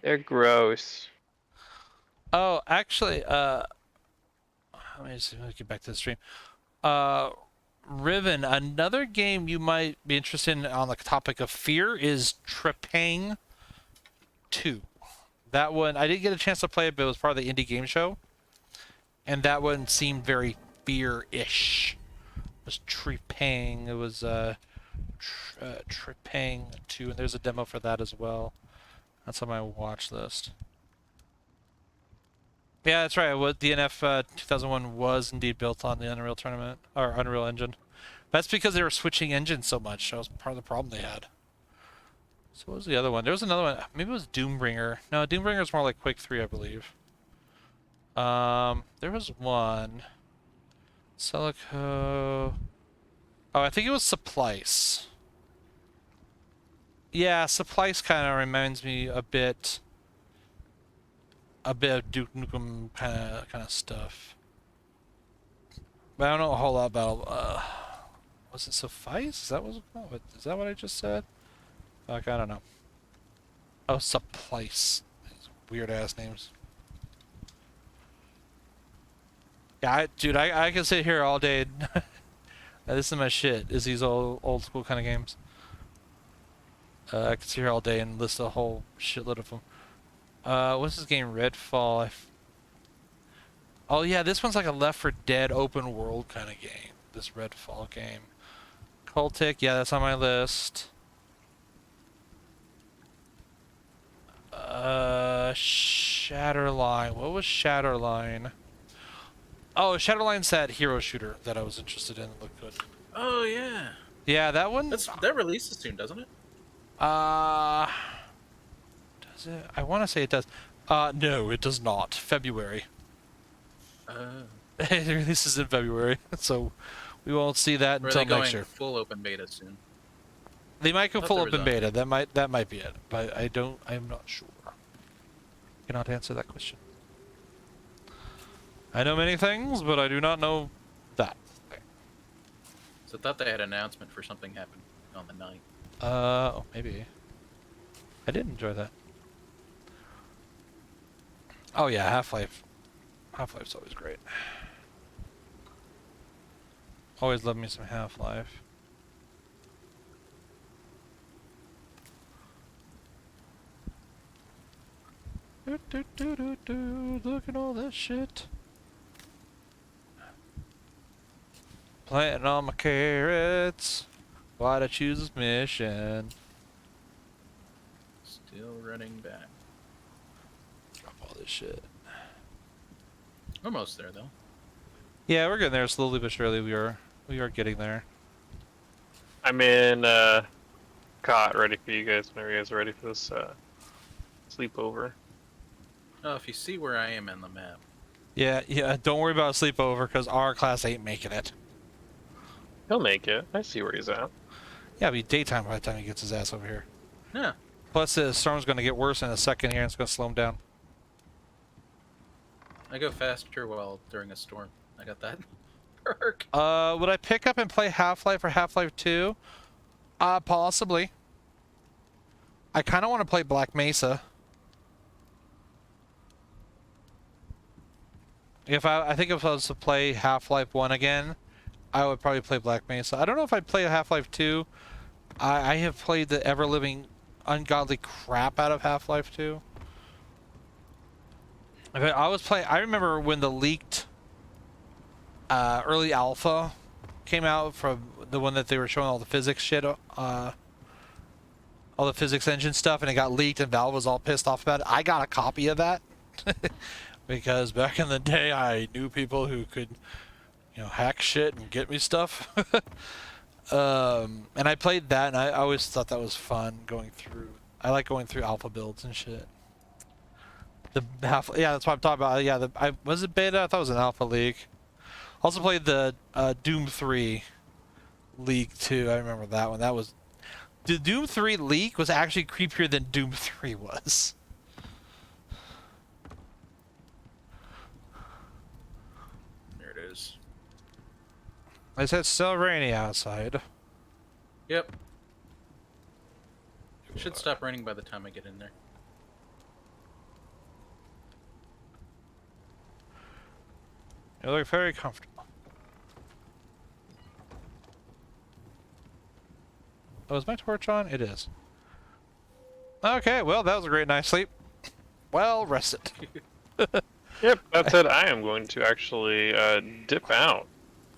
They're gross. Oh, actually, let me get back to the stream. Riven, another game you might be interested in on the topic of fear is Trepang 2. That one, I didn't get a chance to play it, but it was part of the indie game show. And that one seemed very fear-ish. It was Trepang. It was Trepang 2, and there's a demo for that as well. That's on my watch list. Yeah, that's right. What DNF 2001 was indeed built on the Unreal Tournament or Unreal Engine. That's because they were switching engines so much. That was part of the problem they had. So So what was the other one? There was another one. Maybe it was Doombringer. No, Doombringer's more like Quake 3, I believe. There was one. Celico. Oh, I think it was Supplice. Yeah, Supplice kind of reminds me a bit of Duke Nukem kind of stuff. But I don't know a whole lot about. Was it Suffice? Is that what? Is that what I just said? Like, I don't know. Oh, Supplice. Weird ass names. Yeah, dude, I can sit here all day. This is my shit. Is these old school kind of games? I can sit here all day and list a whole shitload of them. What's this game? Redfall. Oh yeah, this one's like a Left 4 Dead open world kind of game. This Redfall game. Cultic, yeah, that's on my list. Shatterline. What was Shatterline? Oh, Shatterline's that hero shooter that I was interested in. It looked good. Oh yeah. Yeah, that one. That releases soon, doesn't it? Does it? I want to say it does. No, it does not. February. It releases in February, so we won't see that Or are until they going next year. full open beta soon? They might go I thought full there was open a- beta. That might be it, but I'm not sure. Cannot answer that question. I know many things, but I do not know that. So I thought they had an announcement for something happening on the 9th. Oh, maybe. I did enjoy that. Oh yeah, Half-Life. Half-Life's always great. Always love me some Half-Life. Look at all that shit. Planting all my carrots. Why'd I choose this mission? Still running back. Drop all this shit. Almost there though. Yeah, we're getting there slowly but surely. We are getting there. I'm in cot ready for you guys whenever you guys are ready for this sleepover. Oh, if you see where I am in the map. Yeah. Don't worry about a sleepover because Araclast ain't making it. He'll make it. I see where he's at. Yeah, it'll be daytime by the time he gets his ass over here. Yeah. Plus, the storm's going to get worse in a second here, and it's going to slow him down. I go faster while during a storm. I got that perk. Would I pick up and play Half-Life or Half-Life 2? Possibly. I kind of want to play Black Mesa. I think if I was to play Half-Life 1 again, I would probably play Black Mesa. I don't know if I'd play Half-Life 2. I have played the ever-living ungodly crap out of Half-Life 2. I remember when the leaked early alpha came out from the one that they were showing all the physics shit, all the physics engine stuff, and it got leaked and Valve was all pissed off about it. I got a copy of that because back in the day I knew people who could, hack shit and get me stuff. And I played that, and I always thought that was fun going through. I like going through alpha builds and shit. Yeah, that's what I'm talking about. Yeah, was it beta? I thought it was an alpha leak. Also played the Doom 3 leak too. I remember that one. The Doom 3 leak was actually creepier than Doom 3 was. There it is. I said still rainy outside. Yep. Should stop raining by the time I get in there. You look very comfortable. Oh, is my torch on? It is. Okay, well, that was a great night's sleep. Well rested. Yep, that said, I am going to actually dip out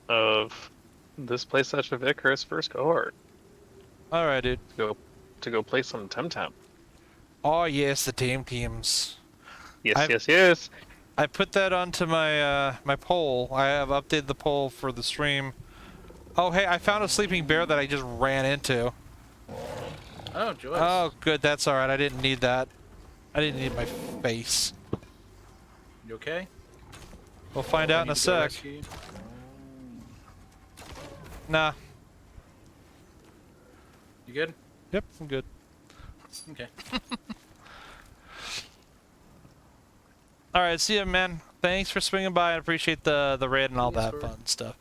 of this play session of Icarus first cohort. Alright, dude. To go play some Temtem. Oh, yes, the teams. Yes. I put that onto my my poll. I have updated the poll for the stream. Oh, hey, I found a sleeping bear that I just ran into. Oh, Joyce. Oh, good. That's all right. I didn't need that. I didn't need my face. You okay? We'll find Do I out in need a to go sec. rescue you? Nah. You good? Yep, I'm good. Okay. All right, see ya, man. Thanks for swinging by. I appreciate the raid and all Yes, that sir. fun stuff.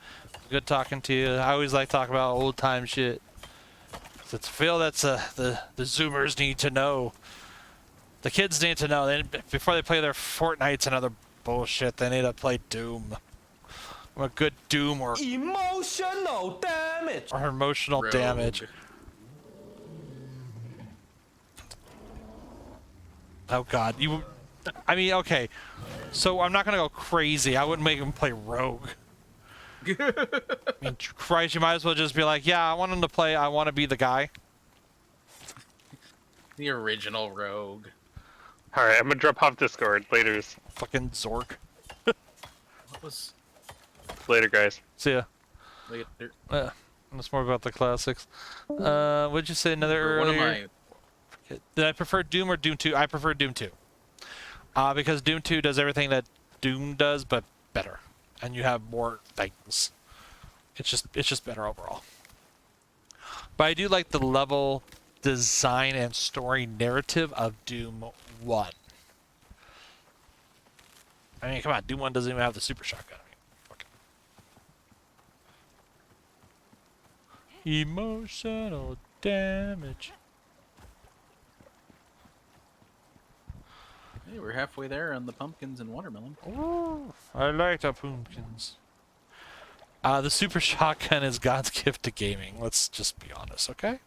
Good talking to you. I always like talking about old time shit. 'Cause it's feel that's the Zoomers need to know. The kids need to know. Before they play their Fortnites and other bullshit, they need to play Doom. Or a good Doom or Emotional damage. emotional Rogue. damage. Oh God, you. I mean, okay. So I'm not gonna go crazy. I wouldn't make him play Rogue. I mean, Christ, you might as well just be like, yeah, I want him to play. I want to be the guy. The original Rogue. All right, I'm gonna drop off Discord. Fucking Zork. What was... Later, guys. See ya. Later. That's more about the classics. What'd you say? Another For one of earlier? my... Did I prefer Doom or Doom 2? I prefer Doom 2. Because Doom 2 does everything that Doom does, but better. And you have more things. It's just better overall. But I do like the level design and story narrative of Doom 1. I mean, come on, Doom 1 doesn't even have the super shotgun. I mean, fucking emotional damage. Hey, we're halfway there on the pumpkins and watermelon. Ooh, I like the pumpkins. The super shotgun is God's gift to gaming. Let's just be honest, okay?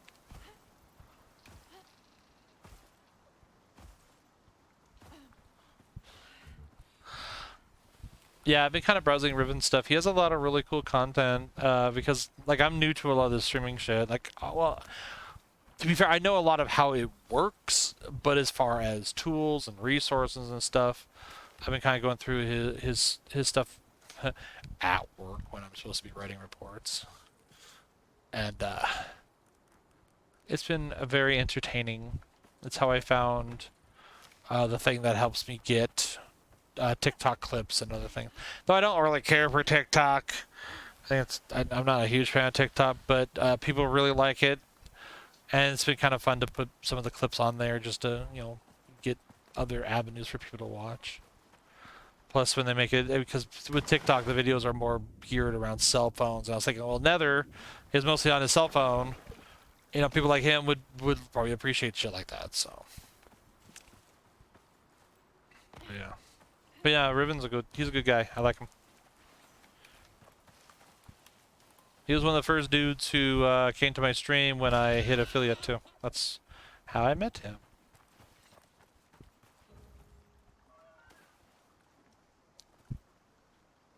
Yeah, I've been kind of browsing Riven stuff. He has a lot of really cool content, because, like, I'm new to a lot of the streaming shit. Like, well, to be fair, I know a lot of how it works, but as far as tools and resources and stuff, I've been kind of going through his stuff at work when I'm supposed to be writing reports. And, it's been a very entertaining. It's how I found, the thing that helps me get TikTok clips and other things. Though I don't really care for TikTok. I think I'm not a huge fan of TikTok, but people really like it. And it's been kind of fun to put some of the clips on there just to, get other avenues for people to watch. Plus, when they make it, because with TikTok, the videos are more geared around cell phones. And I was thinking, well, Nether is mostly on his cell phone. People like him would probably appreciate shit like that, so. Yeah. But yeah, Riven's he's a good guy. I like him. He was one of the first dudes who came to my stream when I hit affiliate too. That's how I met him.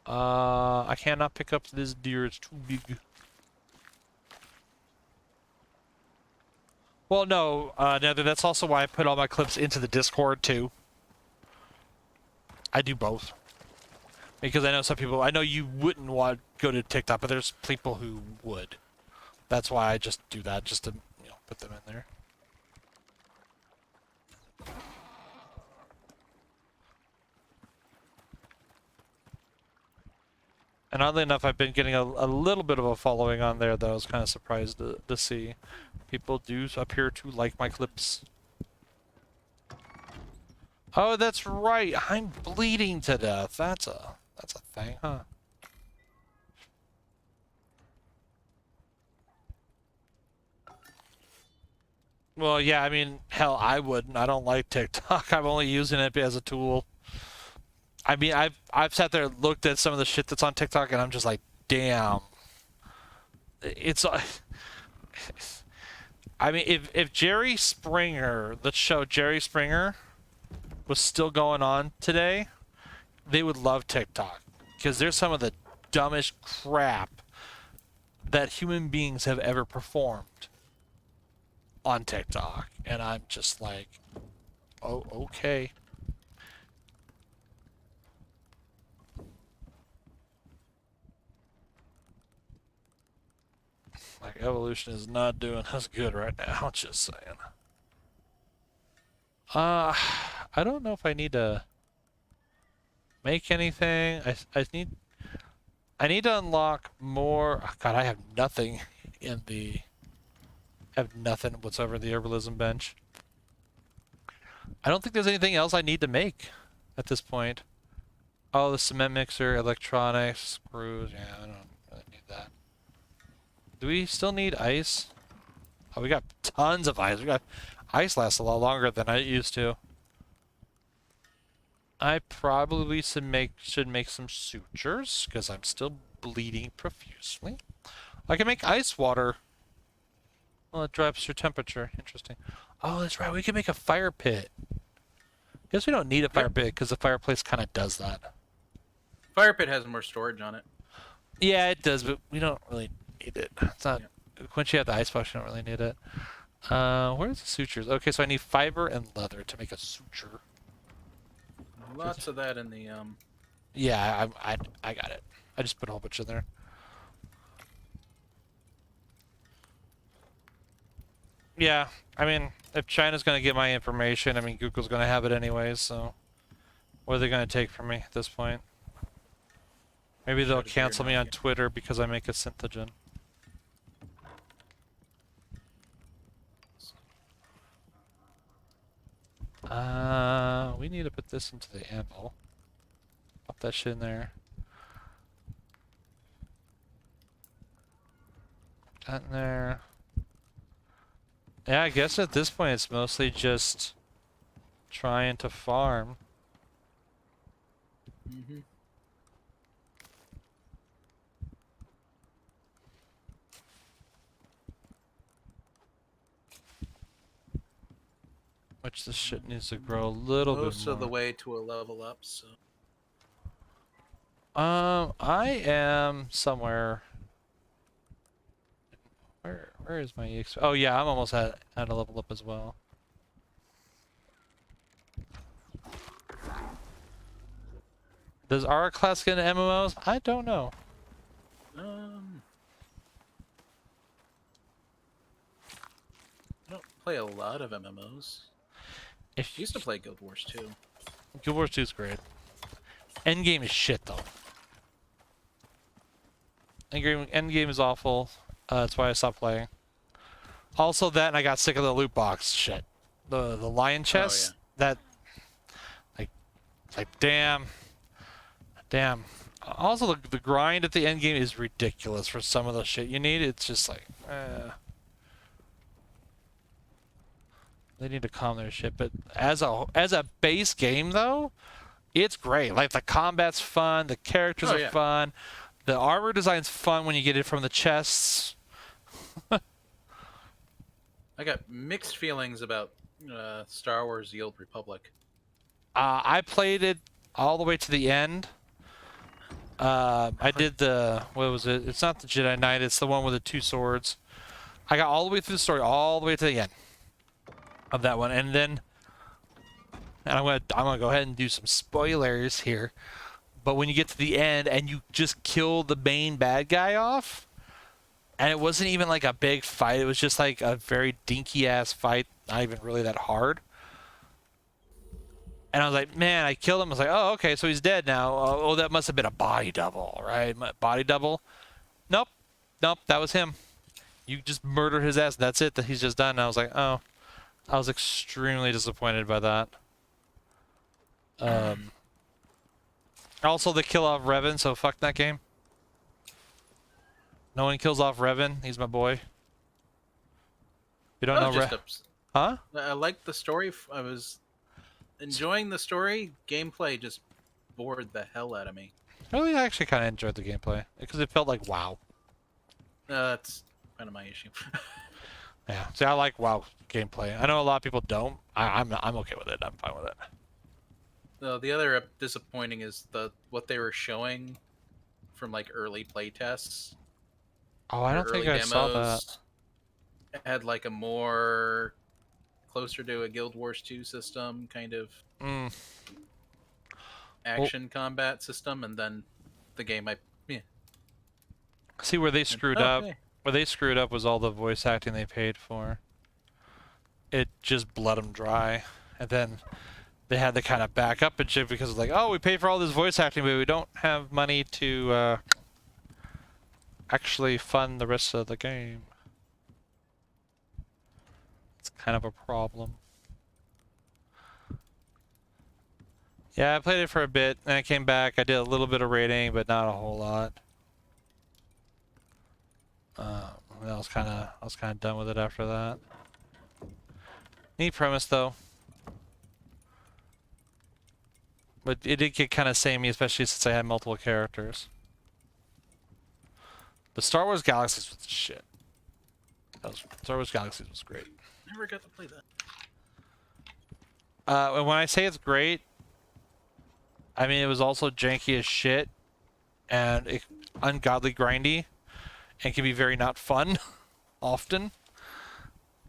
I cannot pick up this deer. It's too big. Well, no, Nether, that's also why I put all my clips into the Discord too. I do both. Because I know some people, I know you wouldn't want to go to TikTok, but there's people who would. That's why I just do that, just to, put them in there. And oddly enough, I've been getting a little bit of a following on there that I was kind of surprised to see. People do appear to like my clips. Oh, that's right. I'm bleeding to death. That's a thing, huh? Well, yeah, I mean, hell, I wouldn't. I don't like TikTok. I'm only using it as a tool. I mean, I've sat there and looked at some of the shit that's on TikTok, and I'm just like, damn. It's. I mean, if Jerry Springer, the show Jerry Springer, was still going on today, they would love TikTok, because there's some of the dumbest crap that human beings have ever performed on TikTok, and I'm just like, oh, okay. Like, evolution is not doing as good right now, just saying. I don't know if I need to make anything. I need to unlock more. Oh, God, I have nothing in the... I have nothing whatsoever in the herbalism bench. I don't think there's anything else I need to make at this point. Oh, the cement mixer, electronics, screws. Yeah, I don't really need that. Do we still need ice? Oh, we got tons of ice. Ice lasts a lot longer than it used to. I probably should make some sutures because I'm still bleeding profusely. I can make ice water. Well, it drops your temperature. Interesting. Oh, that's right. We can make a fire pit. Guess we don't need a fire pit because the fireplace kind of does that. Fire pit has more storage on it. Yeah, it does, but we don't really need it. It's not. Yeah. Once you have the icebox, you don't really need it. Where's the sutures? Okay, so I need fiber and leather to make a suture. Lots of that in the Yeah, I got it. I just put a whole bunch in there. Yeah, I mean, if China's gonna get my information, I mean, Google's gonna have it anyways, so... What are they gonna take from me at this point? Maybe they'll cancel me on Twitter because I make a synthogen. We need to put this into the anvil. Pop that shit in there. That in there. Yeah, I guess at this point it's mostly just trying to farm. Mm-hmm. Which this shit needs to grow a little bit more. Most of the way to a level up, so... I am somewhere... Where is my EXP? Oh yeah, I'm almost at a level up as well. Does Araclast get into MMOs? I don't know. I don't play a lot of MMOs. If Used to play Guild Wars 2. Guild Wars 2 is great. Endgame is shit though. Endgame is awful. That's why I stopped playing. Also that, and I got sick of the loot box shit. The lion chest. That like damn. Also the grind at the end game is ridiculous for some of the shit you need. It's just like they need to calm their shit. But as a base game though, it's great. Like the combat's fun, the characters are fun, the armor design's fun when you get it from the chests. I got mixed feelings about Star Wars: The Old Republic. I played it all the way to the end. I did the... What was it? It's not the Jedi Knight. It's the one with the two swords. I got all the way through the story, all the way to the end of that one. And then... And I'm gonna go ahead and do some spoilers here. But when you get to the end and you just kill the main bad guy off... And it wasn't even like a big fight. It was just like a very dinky-ass fight. Not even really that hard. And I was like, man, I killed him. I was like, oh, okay, so he's dead now. Oh, that must have been a body double, right? Body double? Nope. Nope, that was him. You just murdered his ass. That's it. That he's just done. And I was like, oh. I was extremely disappointed by that. Also, the kill off Revan, so fuck that game. No one kills off Revan. He's my boy. You don't know Revan? Huh? I liked the story. I was enjoying the story. Gameplay just bored the hell out of me. Really, I actually kind of enjoyed the gameplay because it felt like WoW. That's kind of my issue. Yeah. See, I like WoW gameplay. I know a lot of people don't. I'm okay with it. I'm fine with it. The other disappointing is what they were showing from like early playtests. Oh, I don't think I saw that. It had like a more closer to a Guild Wars 2 system kind of action combat system, and then the game see where they screwed up What they screwed up was all the voice acting they paid for. It just bled them dry. And then they had to kind of back up and shit because it's like, oh, we paid for all this voice acting, but we don't have money to actually fund the rest of the game. It's kind of a problem. Yeah, I played it for a bit, and I came back. I did a little bit of raiding, but not a whole lot. I was kind of done with it after that. Neat premise though, but it did get kind of samey, especially since I had multiple characters. But Star Wars Galaxies was shit. Star Wars Galaxies was great. Never got to play that. And when I say it's great, I mean it was also janky as shit and ungodly grindy, and can be very not fun often.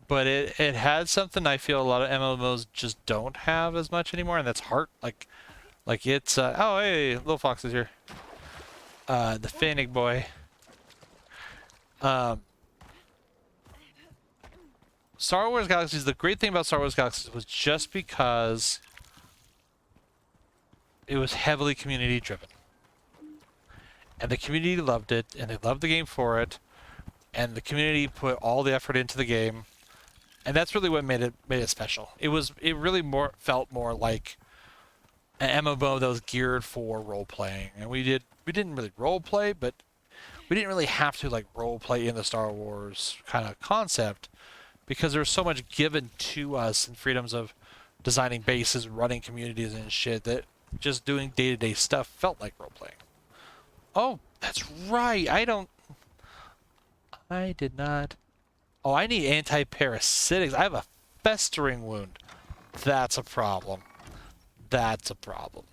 But it had something I feel a lot of MMOs just don't have as much anymore, and that's heart. Like it's oh hey, Little Fox is here. The Finnick boy. Star Wars Galaxies. The great thing about Star Wars Galaxies was just because it was heavily community driven, and the community loved it, and they loved the game for it, and the community put all the effort into the game. And that's really what made it special. It really felt more like an MMO that was geared for role playing. And we didn't really role play, but we didn't really have to like role play in the Star Wars kind of concept because there was so much given to us in freedoms of designing bases, running communities and shit that just doing day-to-day stuff felt like role playing. Oh, that's right. I did not. Oh, I need anti-parasitics. I have a festering wound. That's a problem. That's a problem.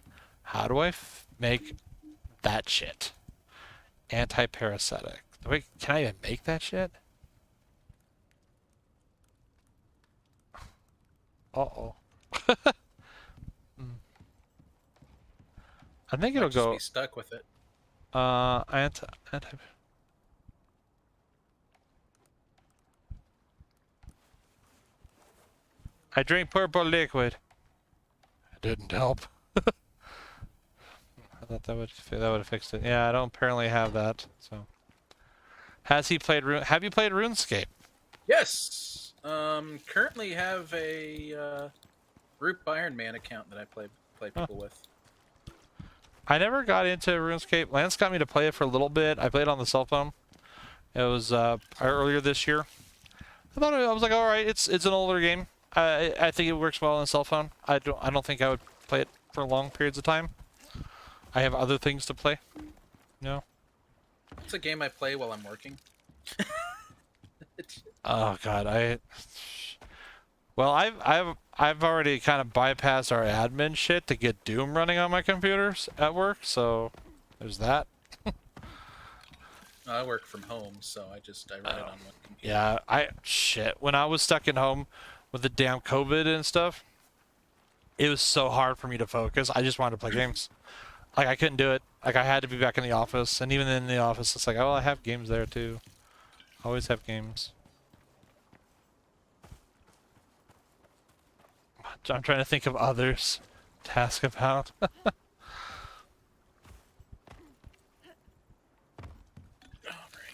How do I make that shit? Anti-parasitic. Wait, can I even make that shit? Uh-oh. I think it'll Might just go... be stuck with it. anti... I drink purple liquid. It didn't help. I thought that would have fixed it. Yeah, I don't apparently have that. So, have you played RuneScape? Yes. Currently have a group Iron Man account that I play people with. I never got into RuneScape. Lance got me to play it for a little bit. I played it on the cell phone. It was earlier this year. I was like, all right, it's an older game. I think it works well on a cell phone. I don't think I would play it for long periods of time. I have other things to play. No. It's a game I play while I'm working. Oh God, well, I've already kind of bypassed our admin shit to get Doom running on my computers at work, so there's that. I work from home, so I run it on one computer. Yeah, when I was stuck at home with the damn COVID and stuff, it was so hard for me to focus. I just wanted to play games. Like, I couldn't do it. Like, I had to be back in the office, and even in the office, it's like, oh, I have games there, too. Always have games. I'm trying to think of others to ask about.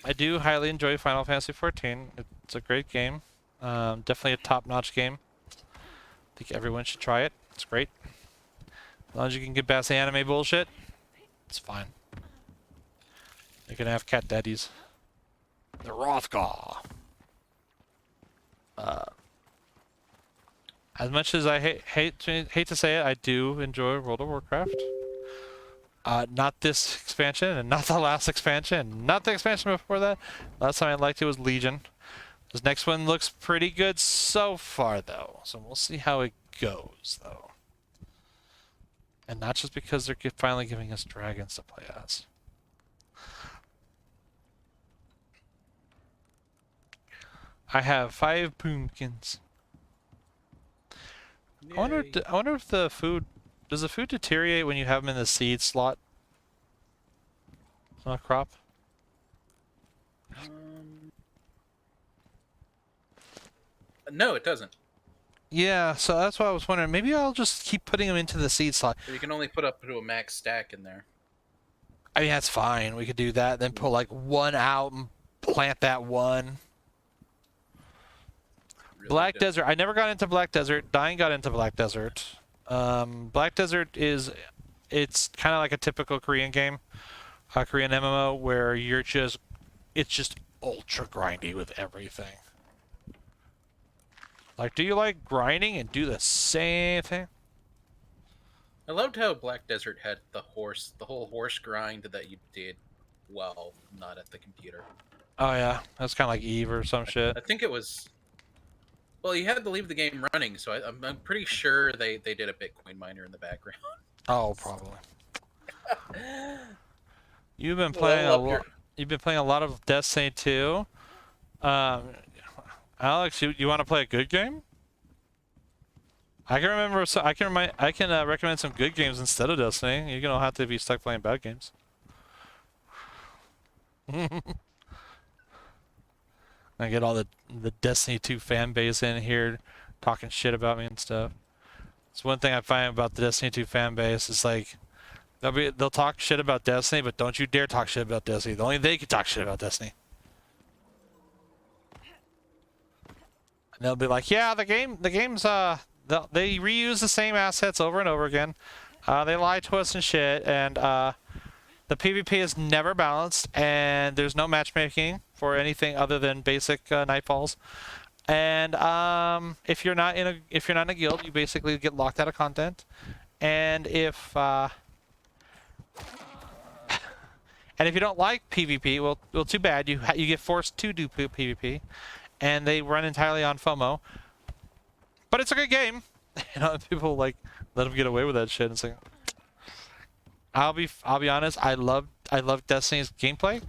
I do highly enjoy Final Fantasy XIV. It's a great game. Definitely a top-notch game. I think everyone should try it. It's great. As long as you can get past the anime bullshit, it's fine. You're gonna have cat daddies. The Rothgar. As much as I hate to say it, I do enjoy World of Warcraft. Not this expansion, and not the last expansion, and not the expansion before that. Last time I liked it was Legion. This next one looks pretty good so far, though. So we'll see how it goes, though. And not just because they're finally giving us dragons to play as. I have 5 pumpkins. I wonder if the food... Does the food deteriorate when you have them in the seed slot? On a crop? No, it doesn't. Yeah, so that's why I was wondering. Maybe I'll just keep putting them into the seed slot. You can only put up to a max stack in there. I mean, that's fine. We could do that. Then pull like one out and plant that one. Really Black good. Desert. I never got into Black Desert. Dying got into Black Desert. Black Desert is, it's kind of like a typical Korean game, Korean MMO, where it's just ultra grindy with everything. Like, do you like grinding and do the same thing? I loved how Black Desert had the whole horse grind that you did while not at the computer. Oh yeah, that's kind of like Eve or some shit. I think it was. Well, you had to leave the game running, so I'm pretty sure they did a Bitcoin miner in the background. Oh, probably. You've been playing a lot. You've been playing a lot of Destiny 2. Alex, you want to play a good game? I can remember. So I can recommend some good games instead of Destiny. You don't have to be stuck playing bad games. I get all the Destiny 2 fan base in here talking shit about me and stuff. It's one thing I find about the Destiny 2 fan base is like they'll talk shit about Destiny, but don't you dare talk shit about Destiny. Only they can talk shit about Destiny. And they'll be like, yeah, the game's they reuse the same assets over and over again. They lie to us and shit, and the PvP is never balanced, and there's no matchmaking for anything other than basic nightfalls. And if you're not in a guild, you basically get locked out of content. And if you don't like PvP, well, too bad. You get forced to do PvP, and they run entirely on FOMO. But it's a good game. You know, people like let them get away with that shit. It's like, I'll be honest. I love Destiny's gameplay,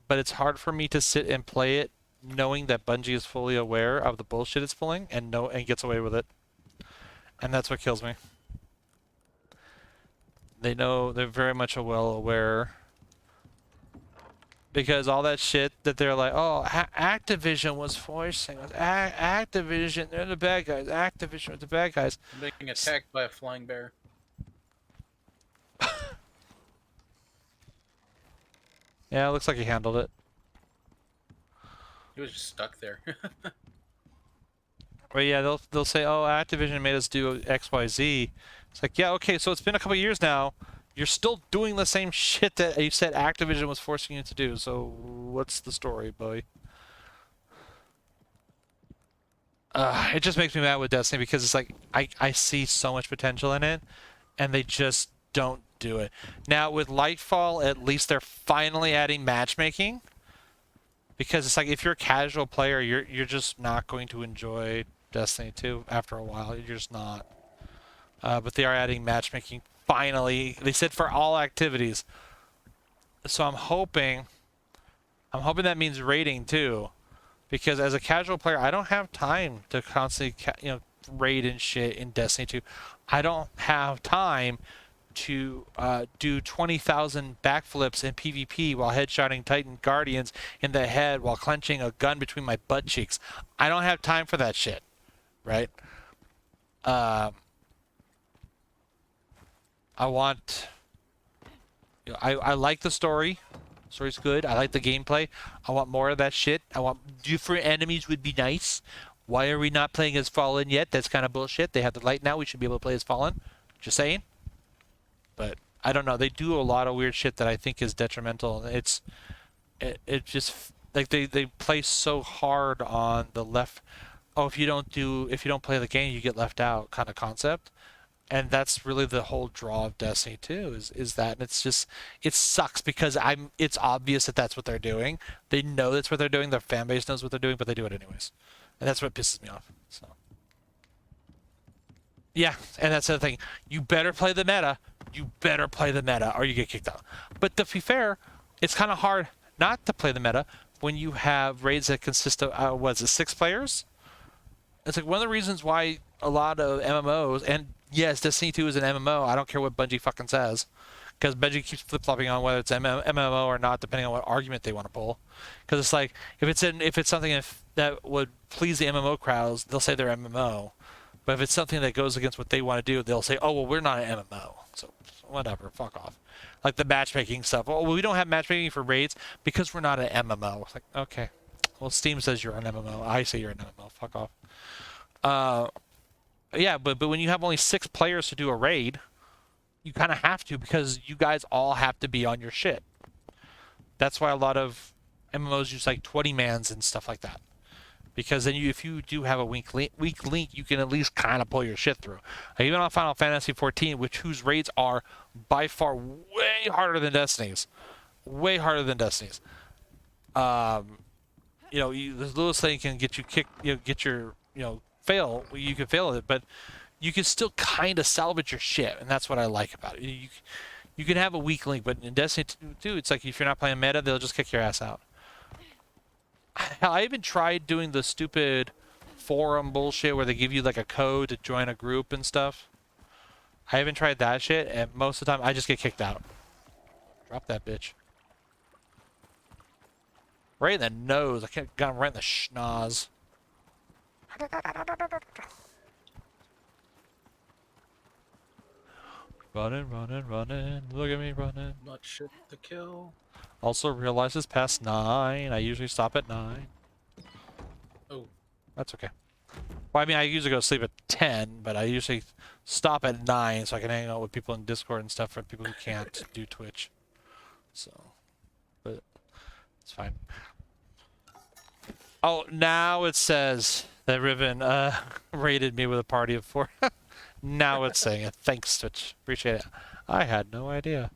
but it's hard for me to sit and play it knowing that Bungie is fully aware of the bullshit it's pulling and gets away with it. And that's what kills me. They know, they're very much well aware. Because all that shit that they're like, oh, Activision was forcing us. Activision, they're the bad guys. Activision was the bad guys. I'm being attacked by a flying bear. Yeah, it looks like he handled it. He was just stuck there. But yeah, they'll say, oh, Activision made us do X, Y, Z. It's like, yeah, okay, so it's been a couple years now. You're still doing the same shit that you said Activision was forcing you to do. So what's the story, boy? It just makes me mad with Destiny because it's like I see so much potential in it, and they just don't do it. Now with Lightfall, at least they're finally adding matchmaking. Because it's like if you're a casual player, you're just not going to enjoy Destiny 2 after a while. You're just not. But they are adding matchmaking. Finally, they said for all activities. So I'm hoping that means raiding too, because as a casual player, I don't have time to constantly raid and shit in Destiny 2. I don't have time to do 20,000 backflips in PvP while headshotting Titan Guardians in the head while clenching a gun between my butt cheeks. I don't have time for that shit, right? I like the story. Story's good. I like the gameplay. I want more of that shit. I want different enemies would be nice. Why are we not playing as Fallen yet? That's kind of bullshit. They have the light now. We should be able to play as Fallen. Just saying. But I don't know. They do a lot of weird shit that I think is detrimental. It just like they play so hard on the left. Oh, if you don't play the game, you get left out kind of concept. And that's really the whole draw of Destiny 2 is that, and it's just, it sucks because it's obvious that that's what they're doing. They know that's what they're doing. Their fan base knows what they're doing, but they do it anyways. And that's what pisses me off. So yeah, and that's the other thing. You better play the meta. You better play the meta or you get kicked out. But to be fair, it's kind of hard not to play the meta when you have raids that consist of, 6 players? It's like one of the reasons why a lot of MMOs, and yes, Destiny 2 is an MMO. I don't care what Bungie fucking says, because Benji keeps flip-flopping on whether it's MMO or not, depending on what argument they want to pull. Because it's like if it's something that would please the MMO crowds, they'll say they're MMO. But if it's something that goes against what they want to do, they'll say, "Oh well, we're not an MMO." So whatever, fuck off. Like the matchmaking stuff. Oh, well, we don't have matchmaking for raids because we're not an MMO. It's like, okay, well, Steam says you're an MMO. I say you're an MMO. Fuck off. Yeah, but when you have only 6 players to do a raid, you kind of have to because you guys all have to be on your shit. That's why a lot of MMOs use like 20 mans and stuff like that. Because then if you do have a weak link, you can at least kind of pull your shit through. Even on Final Fantasy 14, whose raids are by far way harder than Destiny's. Way harder than Destiny's. The littlest thing can get you kicked, get your, fail. You can fail it, but you can still kind of salvage your shit, and that's what I like about it. You can have a weak link, but in Destiny 2, it's like if you're not playing meta, they'll just kick your ass out. Hell, I even tried doing the stupid forum bullshit where they give you like a code to join a group and stuff. I haven't tried that shit, and most of the time I just get kicked out. Drop that bitch. Right in the nose. I got him right in the schnoz. Running, running, running. Look at me running. Not shit to kill. Also realize it's past 9. I usually stop at 9. Oh. That's okay. Well, I mean, I usually go to sleep at 10, but I usually stop at 9 so I can hang out with people in Discord and stuff for people who can't do Twitch. So, but it's fine. Oh, now it says that Riven raided me with a party of 4. Now it's saying it. Thanks, Twitch. Appreciate it. I had no idea.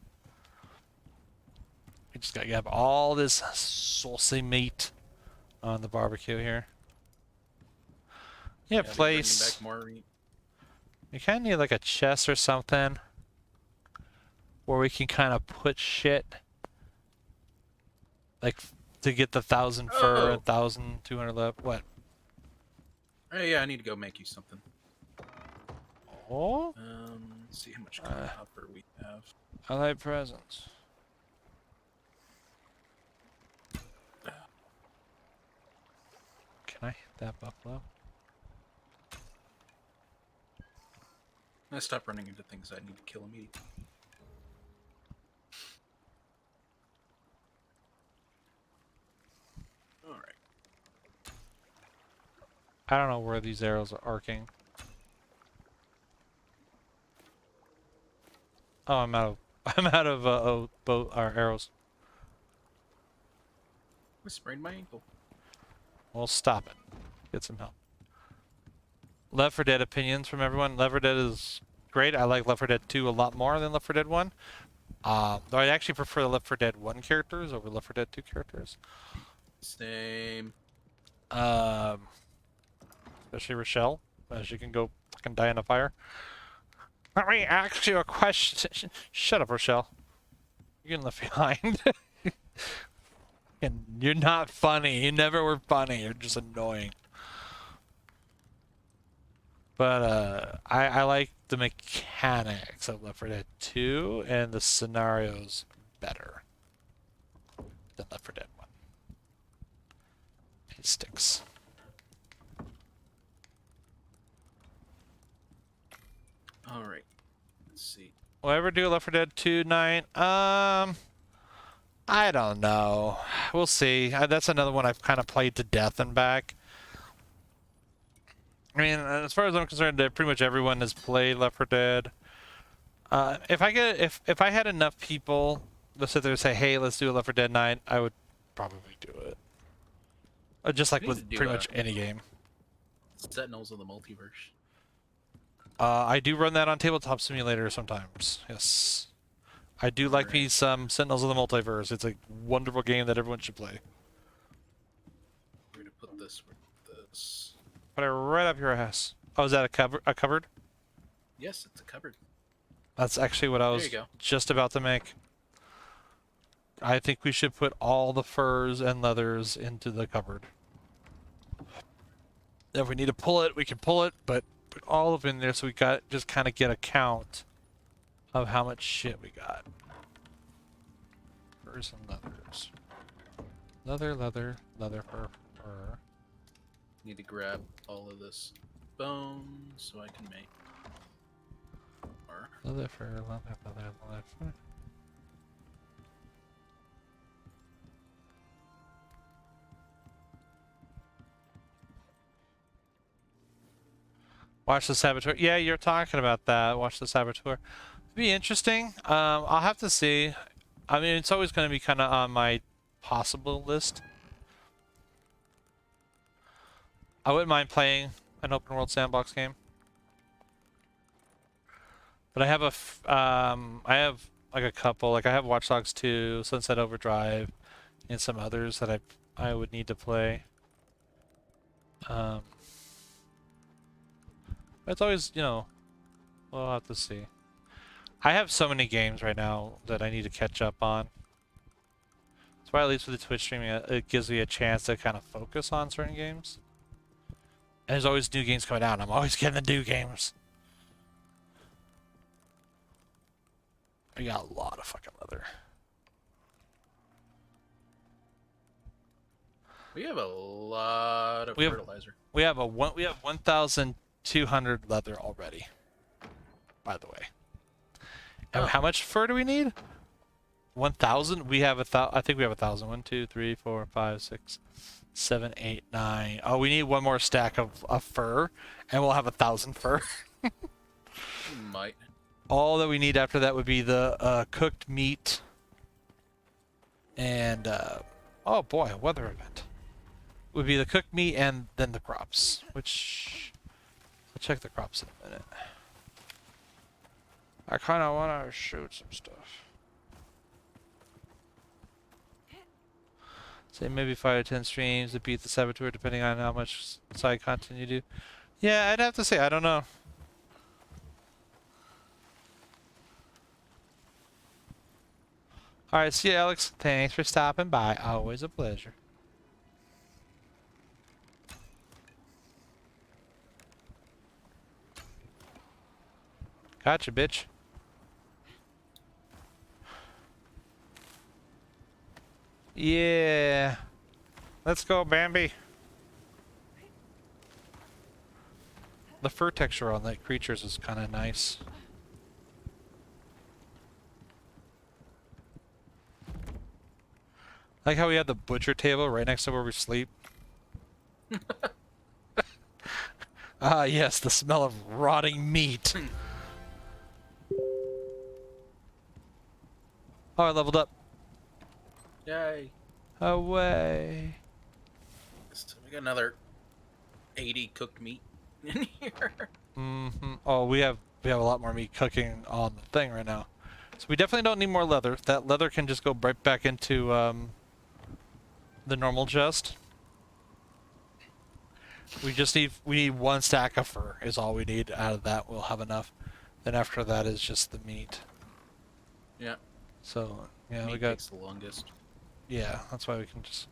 We just gotta have all this saucy meat on the barbecue here. Yeah, place. Back more meat. We kind of need like a chest or something where we can kind of put shit, like to get the 1,000 fur and 1,200 left. What? Hey, yeah, I need to go make you something. Oh? Let's see how much copper we have. I like presents. Can I hit that buffalo? I stop running into things I need to kill immediately. Alright. I don't know where these arrows are arcing. Oh, I'm out of bow arrows. I sprained my ankle. Well, stop it. Get some help. Left 4 Dead opinions from everyone. Left 4 Dead is great. I like Left 4 Dead 2 a lot more than Left 4 Dead 1. Though I actually prefer the Left 4 Dead 1 characters over Left 4 Dead 2 characters. Same. Especially Rochelle, as you can go fucking die in a fire. Let me ask you a question. Shut up, Rochelle. You're getting left behind. And you're not funny. You never were funny. You're just annoying. But I like the mechanics of Left 4 Dead 2 and the scenarios better than Left 4 Dead 1. It sticks. Alright. Let's see. Will I ever do Left 4 Dead 2 night? I don't know. We'll see. That's another one I've kind of played to death and back. I mean, as far as I'm concerned, pretty much everyone has played Left 4 Dead. If I had enough people to sit there and say, "Hey, let's do a Left 4 Dead night," I would probably do it. Just like with pretty much any game. Sentinels of the Multiverse. I do run that on Tabletop Simulator sometimes. Yes. I do like me some Sentinels of the Multiverse. It's a wonderful game that everyone should play. Where to put this? Where to put this? Put it right up your ass. Oh, is that a cupboard? Yes, it's a cupboard. That's actually what I was just about to make. I think we should put all the furs and leathers into the cupboard. If we need to pull it, we can pull it, but put all of it in there so we got just kind of get a count of how much shit we got. furs and leathers. Leather, leather, leather, fur, fur. Need to grab all of this bone so I can make more. Leather, fur, leather, leather, leather, fur. Watch the Saboteur. Yeah, you're talking about that. Watch the Saboteur. It'd be interesting. I'll have to see. I mean, it's always going to be kind of on my possible list. I wouldn't mind playing an open world sandbox game. But I have I have like a couple. Like I have Watch Dogs 2, Sunset Overdrive, and some others that I would need to play. It's always, you know, we'll have to see. I have so many games right now that I need to catch up on. That's why at least with the Twitch streaming, it gives me a chance to kind of focus on certain games. And there's always new games coming out. I'm always getting the new games. I got a lot of fucking leather. We have a lot of fertilizer. We have 1,200 leather already. By the way. And how much fur do we need? 1,000? We have I think we have 1,000. 1, 2, 3, 4, 5, 6, 7, 8, 9. Oh, we need one more stack of fur, and we'll have 1,000 fur. Might. All that we need after that would be the cooked meat and oh boy, a weather event. Would be the cooked meat and then the crops, which I'll check the crops in a minute. I kind of want to shoot some stuff. Say maybe 5 to 10 streams to beat the Saboteur, depending on how much side content you do. Yeah, I'd have to say, I don't know. Alright, see you, Alex. Thanks for stopping by. Always a pleasure. Gotcha, bitch. Yeah. Let's go, Bambi. The fur texture on the creatures is kind of nice. Like how we have the butcher table right next to where we sleep. Ah, yes, the smell of rotting meat. Oh, I leveled up. Yay. Away. So we got another 80 cooked meat in here. Mm-hmm. Oh, we have a lot more meat cooking on the thing right now. So we definitely don't need more leather. That leather can just go right back into the normal chest. We need one stack of fur is all we need. Out of that we'll have enough. Then after that is just the meat. Yeah. So yeah, Meat we got takes the longest. yeah, that's why we can just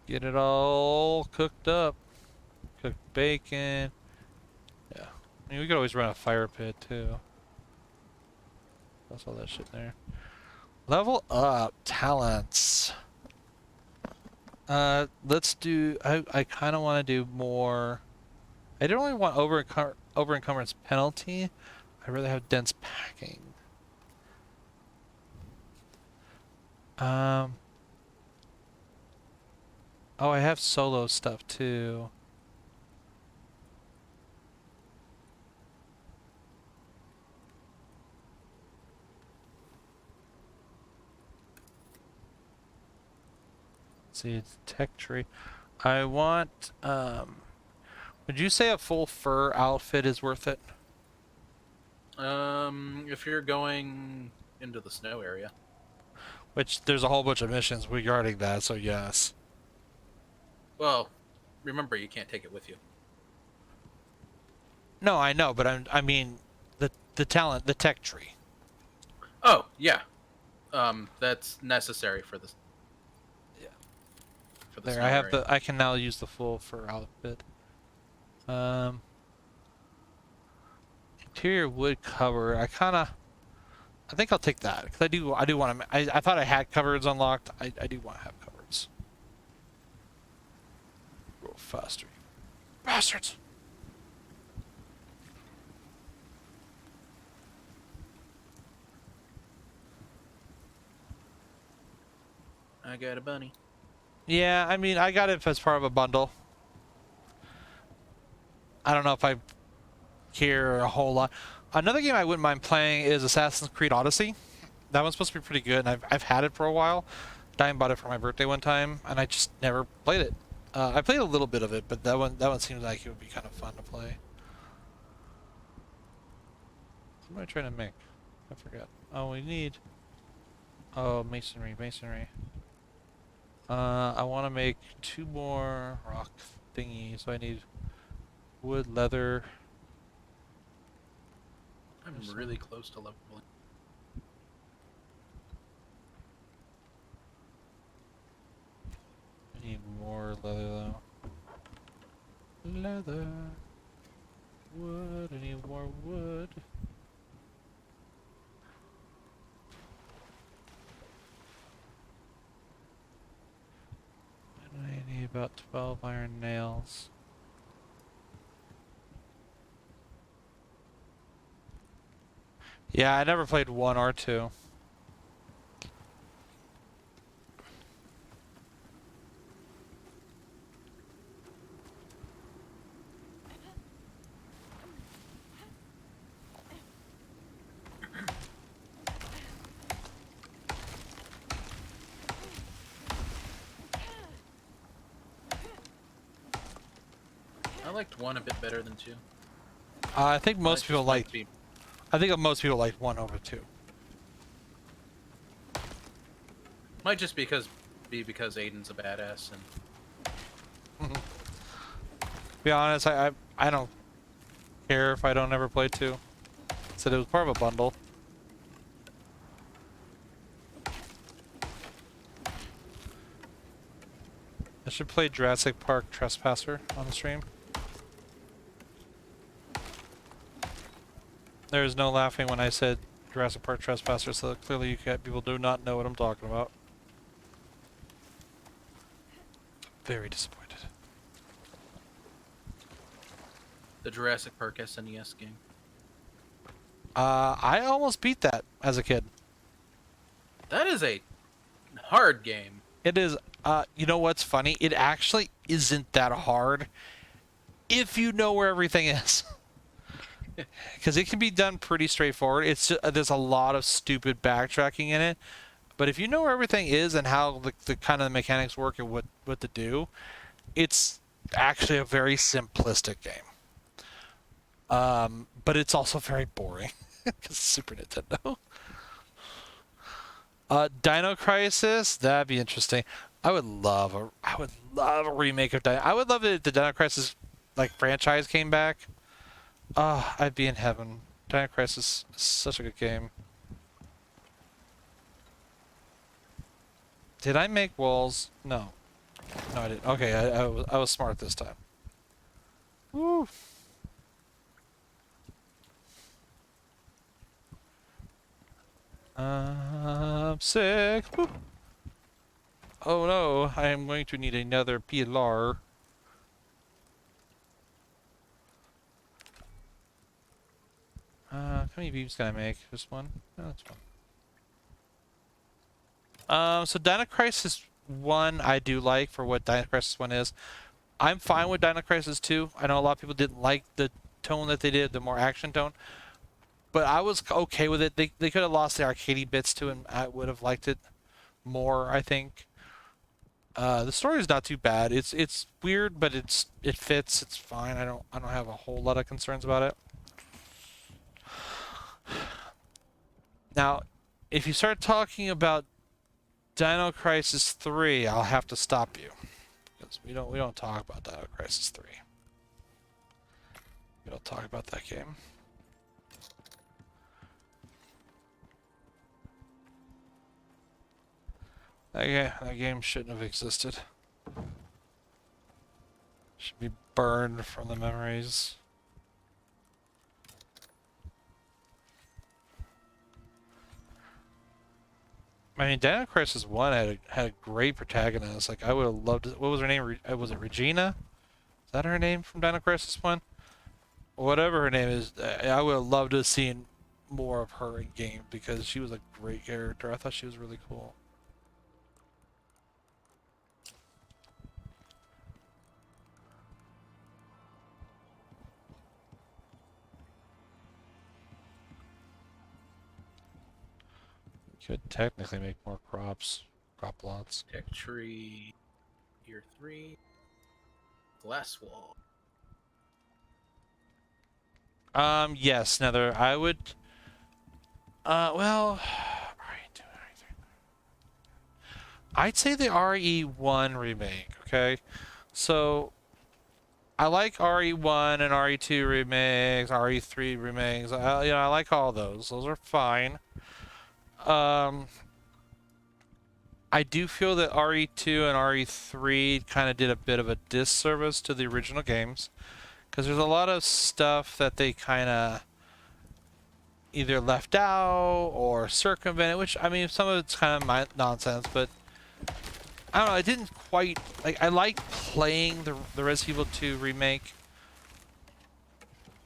get it all cooked up. Cooked bacon. Yeah. I mean we could always run a fire pit too. That's all that shit there. Level up talents. Let's do. I kind of want to do more. I don't really want over encumbrance penalty. I rather have dense packing. Oh, I have solo stuff too. See, it's tech tree. I want, would you say a full fur outfit is worth it? If you're going into the snow area. Which, there's a whole bunch of missions regarding that, so yes. Well, remember you can't take it with you. No, I know, but I mean, the tech tree. Oh, yeah. That's necessary for this. Yeah. For the There, snow I have area. I can now use the full fur outfit. Interior wood cover. I I think I'll take that because I do want to. I thought I had cupboards unlocked. I do want to have cupboards. Go faster, you bastards! I got a bunny. Yeah, I mean, I got it as part of a bundle. I don't know if I care a whole lot. Another game I wouldn't mind playing is Assassin's Creed Odyssey. That one's supposed to be pretty good, and I've had it for a while. Diane bought it for my birthday one time, and I just never played it. I played a little bit of it, but that one seems like it would be kind of fun to play. What am I trying to make? I forgot. Oh, we need... Oh, masonry. I want to make 2 more rock thingies, so I need wood, leather... I'm really close to leveling. I need more leather though. Leather. Wood. I need more wood. And I need about 12 iron nails. Yeah, I never played 1 or 2. I liked 1 a bit better than 2. I think most people like. Be... I think most people like 1 over 2. Might just be because Aiden's a badass and. Be honest, I don't care if I don't ever play 2. Said it was part of a bundle. I should play Jurassic Park Trespasser on the stream. There is no laughing when I said Jurassic Park Trespasser, so clearly you people do not know what I'm talking about. Very disappointed. The Jurassic Park SNES game. I almost beat that as a kid. That is a hard game. It is, you know what's funny? It actually isn't that hard if you know where everything is. Because it can be done pretty straightforward. It's just, there's a lot of stupid backtracking in it. But if you know where everything is and how the kind of mechanics work and what to do, it's actually a very simplistic game. But it's also very boring. Because Super Nintendo. Dino Crisis, that'd be interesting. I would love a remake of Dino. I would love it if the Dino Crisis franchise came back. I'd be in heaven. Dino Crisis is such a good game. Did I make walls? No. No, I didn't. Okay, I was smart this time. Woo. I'm sick. Boop. Oh no, I am going to need another PLR. How many beams can I make? Just one? No, that's one. So Dino Crisis 1 I do like for what Dino Crisis 1 is. I'm fine with Dino Crisis 2. I know a lot of people didn't like the tone that they did, the more action tone. But I was okay with it. They could have lost the arcadey bits to it, and I would have liked it more, I think. The story is not too bad. It's weird, but it fits. It's fine. I don't have a whole lot of concerns about it. Now, if you start talking about Dino Crisis 3, I'll have to stop you. Because we don't talk about Dino Crisis 3. We don't talk about that game. That game shouldn't have existed. Should be burned from the memories. I mean, Dino Crisis 1 had a great protagonist. Like, I would have loved it. What was her name? Was it Regina? Is that her name from Dino Crisis 1? Whatever her name is, I would have loved to have seen more of her in game because she was a great character. I thought she was really cool. Could technically make more crop plots. Tech tree, tier 3, glass wall. Yes, Nether, I would, well, I'd say the RE1 remake, okay? So, I like RE1 and RE2 remakes, RE3 remakes, I like all those. Those are fine. I do feel that RE2 and RE3 kind of did a bit of a disservice to the original games. Because there's a lot of stuff that they kind of either left out or circumvented, which, I mean, some of it's kind of nonsense, but I don't know, I didn't quite, like, I like playing the Resident Evil 2 remake,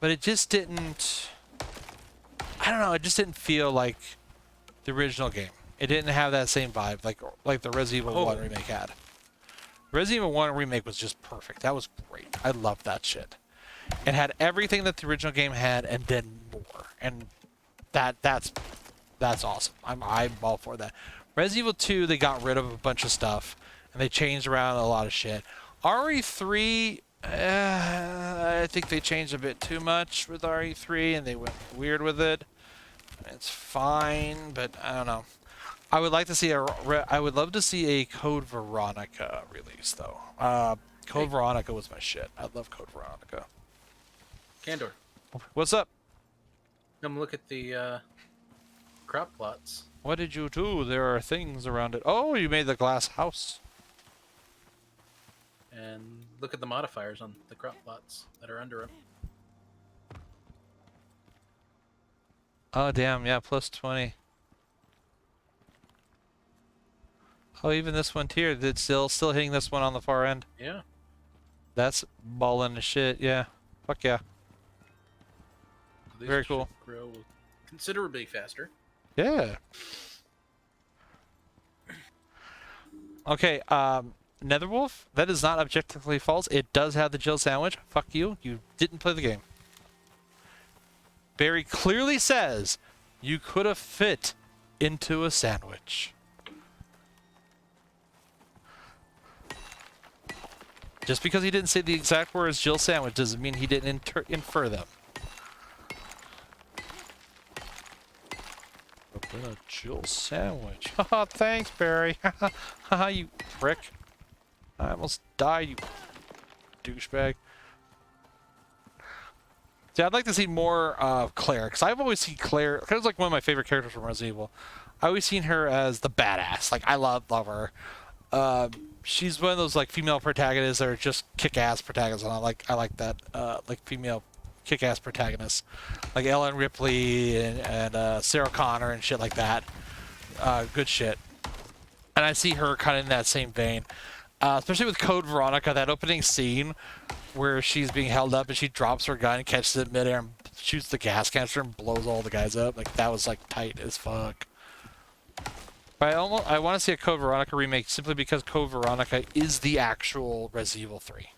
but it just didn't, I don't know, it just didn't feel like the original game. It didn't have that same vibe like the Resident Evil 1 remake had. Resident Evil 1 remake was just perfect. That was great. I loved that shit. It had everything that the original game had and then more. And that's awesome. I'm all for that. Resident Evil 2, they got rid of a bunch of stuff and they changed around a lot of shit. RE3, I think they changed a bit too much with RE3 and they went weird with it. It's fine, but I don't know. I would like to see I would love to see a Code Veronica release though. Code Veronica was my shit. I love Code Veronica. Candor, What's up? come look at the crop plots. What did you do? There are things around it. Oh, you made the glass house. And look at the modifiers on the crop plots that are under them. Oh, damn. Yeah, plus 20. Oh, even this one here, it's still hitting this one on the far end. Yeah. That's balling the shit. Yeah. Fuck yeah. These Very cool. should grow considerably faster. Yeah. Okay, Netherwolf, that is not objectively false. It does have the Jill sandwich. Fuck you. You didn't play the game. Barry clearly says you could have fit into a sandwich. Just because he didn't say the exact words Jill sandwich doesn't mean he didn't infer them. A Jill sandwich. Haha, thanks, Barry. Haha, you prick. I almost died, you douchebag. See, I'd like to see more of Claire, because I've always seen Claire. Claire's like one of my favorite characters from Resident Evil. I always seen her as the badass. Like, I love her. She's one of those like female protagonists that are just kick-ass protagonists, and I like that like female kick-ass protagonists, like Ellen Ripley and Sarah Connor and shit like that. Good shit. And I see her kind of in that same vein, especially with Code Veronica. That opening scene where she's being held up and she drops her gun and catches it midair and shoots the gas canister and blows all the guys up. Like, that was like tight as fuck. But I want to see a Code Veronica remake simply because Code Veronica is the actual Resident Evil 3.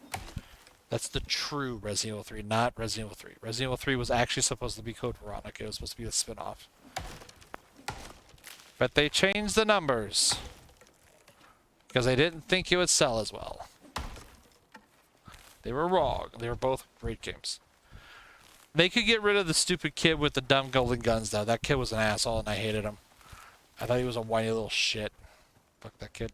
That's the true Resident Evil 3, not Resident Evil 3. Resident Evil 3 was actually supposed to be Code Veronica. It was supposed to be a spin-off. But they changed the numbers because they didn't think it would sell as well. They were wrong. They were both great games. They could get rid of the stupid kid with the dumb golden guns, though. That kid was an asshole, and I hated him. I thought he was a whiny little shit. Fuck that kid.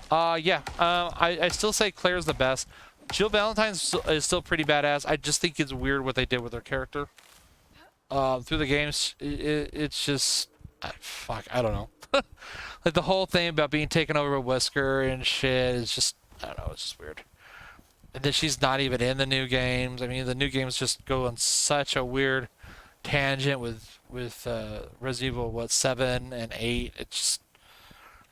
Yeah. I still say Claire's the best. Jill Valentine is still pretty badass. I just think it's weird what they did with her character. Through the games, it's just... fuck, I don't know. Like, the whole thing about being taken over by Wesker and shit is just... I don't know, it's just weird. And then she's not even in the new games. I mean, the new games just go on such a weird tangent with Resident Evil 7 and 8. It's just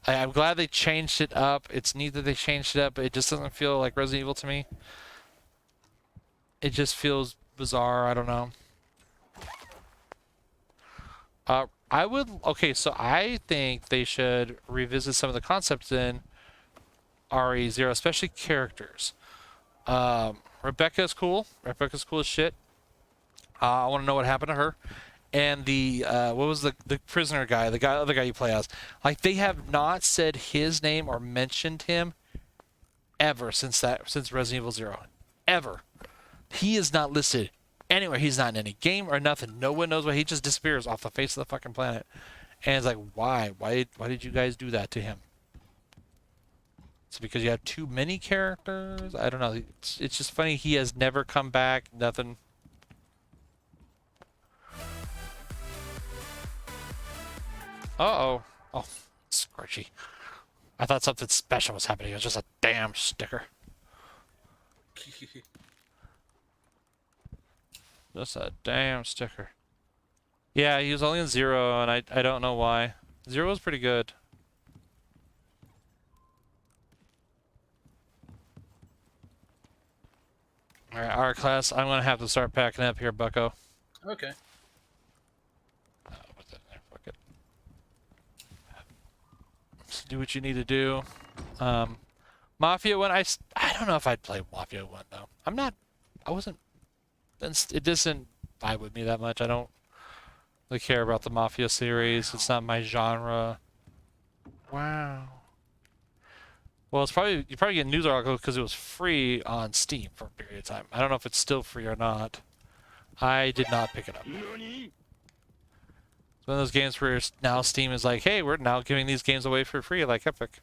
I'm glad they changed it up. It's neat that they changed it up, but it just doesn't feel like Resident Evil to me. It just feels bizarre. I don't know. I would okay. So I think they should revisit some of the concepts in RE0, especially characters. Rebecca's cool. Rebecca's cool as shit. I want to know what happened to her. And the what was the prisoner guy, the other guy you play as? Like they have not said his name or mentioned him ever since Resident Evil 0. Ever. He is not listed anywhere. He's not in any game or nothing. No one knows why. He just disappears off the face of the fucking planet. And it's like, why? Why did you guys do that to him? It's because you have too many characters? I don't know. It's just funny. He has never come back. Nothing. Uh-oh. Oh, Scorchy. I thought something special was happening. It was just a damn sticker. Just a damn sticker. Yeah, he was only in 0, and I don't know why. 0 was pretty good. Alright, Araclast, I'm gonna have to start packing up here, bucko. Okay. Put that in there, fuck it. Just do what you need to do. Mafia 1, I don't know if I'd play Mafia 1, though. I wasn't... It doesn't vibe with me that much. I don't really care about the Mafia series. It's not my genre. Wow. Well, you probably get news article because it was free on Steam for a period of time. I don't know if it's still free or not. I did not pick it up. It's one of those games where now Steam is like, hey, we're now giving these games away for free, like Epic.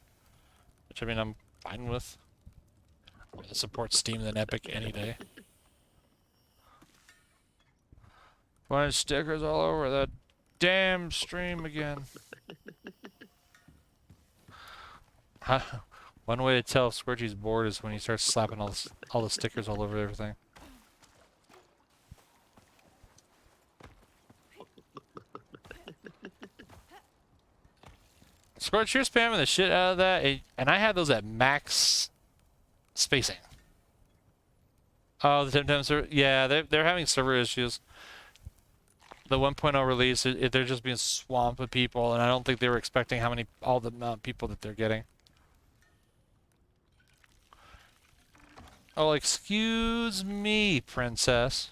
Which, I mean, I'm fine with. I'm going to support Steam than Epic any day. Wanted stickers all over that damn stream again. One way to tell if Scorchy's bored is when he starts slapping all the stickers all over everything. Scorch, you're spamming the shit out of that, and I had those at max spacing. Oh, the Temtem server, yeah, they're having server issues. The 1.0 release, they're just being swamped with people, and I don't think they were expecting all the amount of people that they're getting. Oh, excuse me, princess.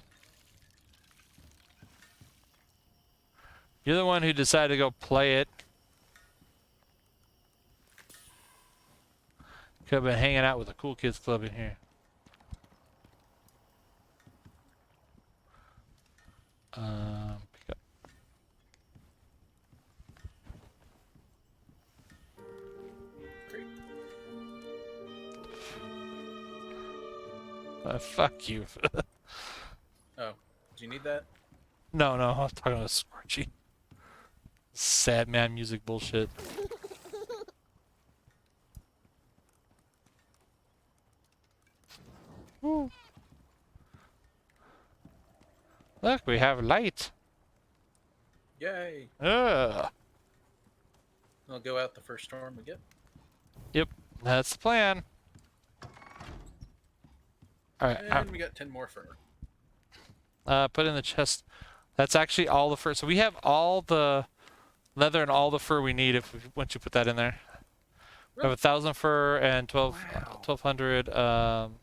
You're the one who decided to go play it. Could have been hanging out with the cool kids club in here. Pick up. Great. Fuck you. Oh, do you need that? No, I was talking about Scorchy. Sad man music bullshit. Woo. Look, we have light. Yay! Ugh. We'll go out the first storm we get. Yep, that's the plan. Alright, And we got 10 more fur. put in the chest. That's actually all the fur. So we have all the leather and all the fur we need once you put that in there. We have 1,000 fur and 1,200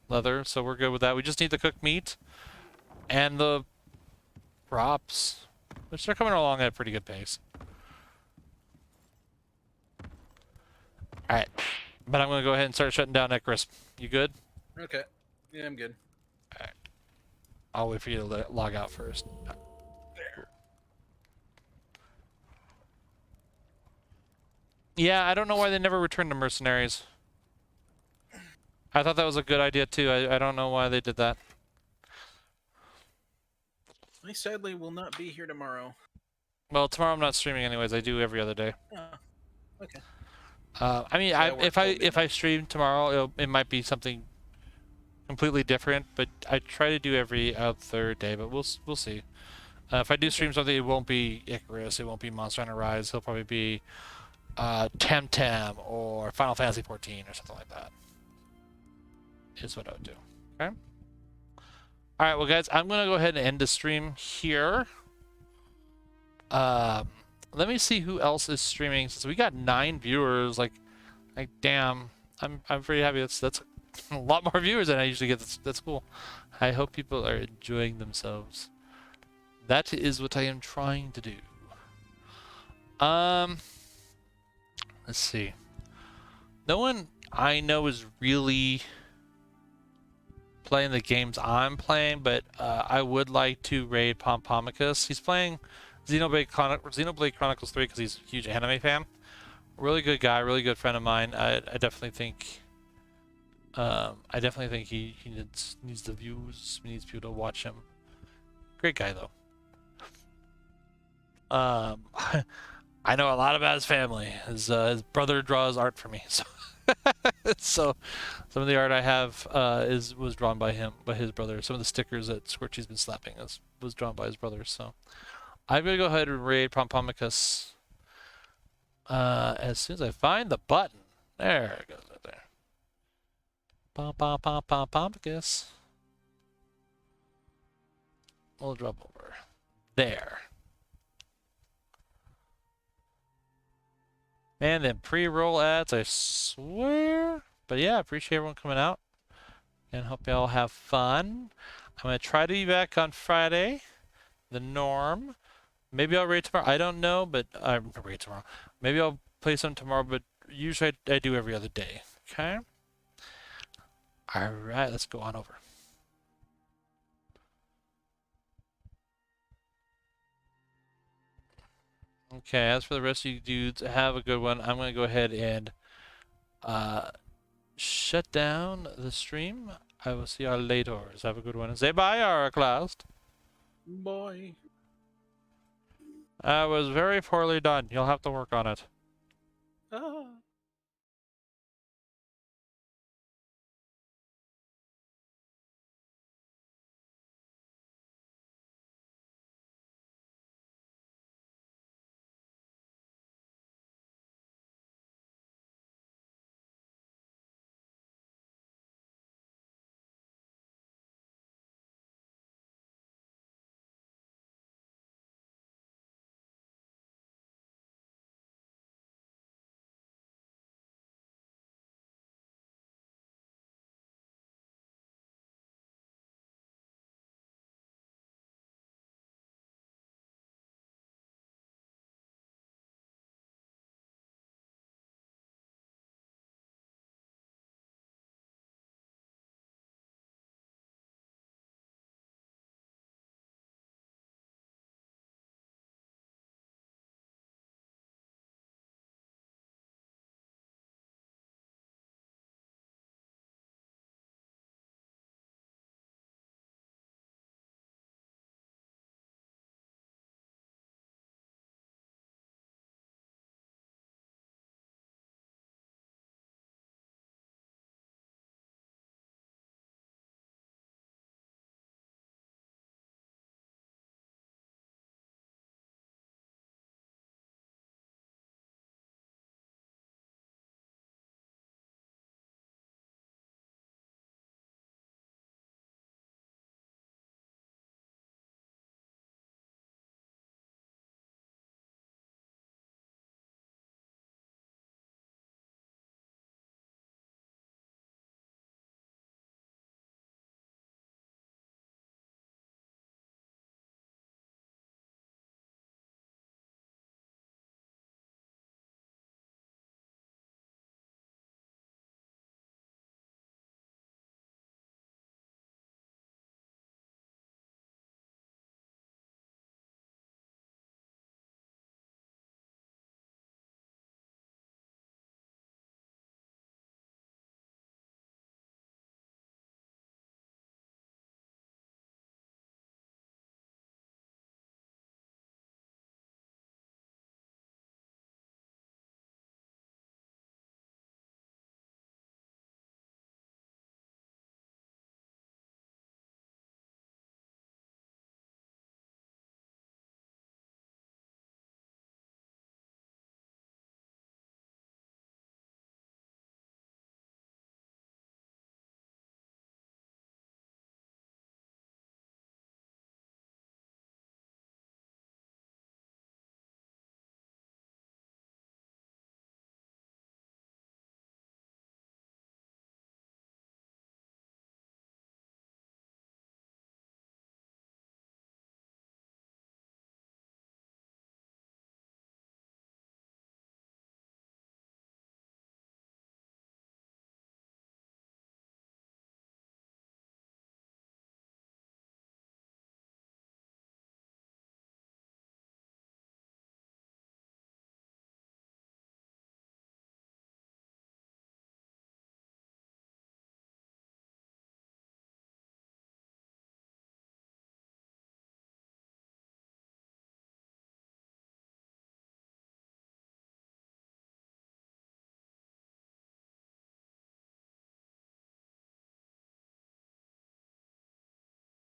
leather, so we're good with that. We just need the cooked meat and the props, which they're coming along at a pretty good pace. Alright, but I'm going to go ahead and start shutting down Icarus. You good? Okay. Yeah, I'm good. Alright. I'll wait for you to log out first. There. Yeah, I don't know why they never returned to mercenaries. I thought that was a good idea too. I don't know why they did that. I sadly will not be here tomorrow. Well, tomorrow I'm not streaming anyways. I do every other day. Oh, okay. I mean, Yeah, if I stream tomorrow, it might be something completely different. But I try to do every other day. But we'll see. If I do stream something, it won't be Icarus, it won't be Monster Hunter Rise. It'll probably be Temtem or Final Fantasy 14 or something like that. Is what I would do. Okay. All right, well, guys, I'm gonna go ahead and end the stream here. Let me see who else is streaming. Since we got 9 viewers, like damn, I'm pretty happy. That's a lot more viewers than I usually get. That's cool. I hope people are enjoying themselves. That is what I am trying to do. Let's see. No one I know is really playing the games I'm playing, but I would like to raid Pompomicus. He's playing Xenoblade Chronicles 3 because he's a huge anime fan. Really good guy, really good friend of mine. I definitely think he needs the views, needs people to watch him. Great guy though. I know a lot about his family. His brother draws art for me, so so some of the art I have was drawn by him, by his brother. Some of the stickers that Scorchy's been slapping was drawn by his brother. So I'm gonna go ahead and raid Pompomicus as soon as I find the button. There it goes, right there. Pompomicus. We'll drop over there. Man, then pre-roll ads, I swear. But yeah, appreciate everyone coming out. And hope y'all have fun. I'm going to try to be back on Friday. The norm. Maybe I'll raid tomorrow. I don't know, but I'm raid tomorrow. Maybe I'll play some tomorrow, but usually I do every other day. Okay? Alright, let's go on over. Okay, as for the rest of you dudes, have a good one. I'm going to go ahead and shut down the stream. I will see y'all later. Have a good one. Say bye, Araclast. Boy. That was very poorly done. You'll have to work on it. Ah.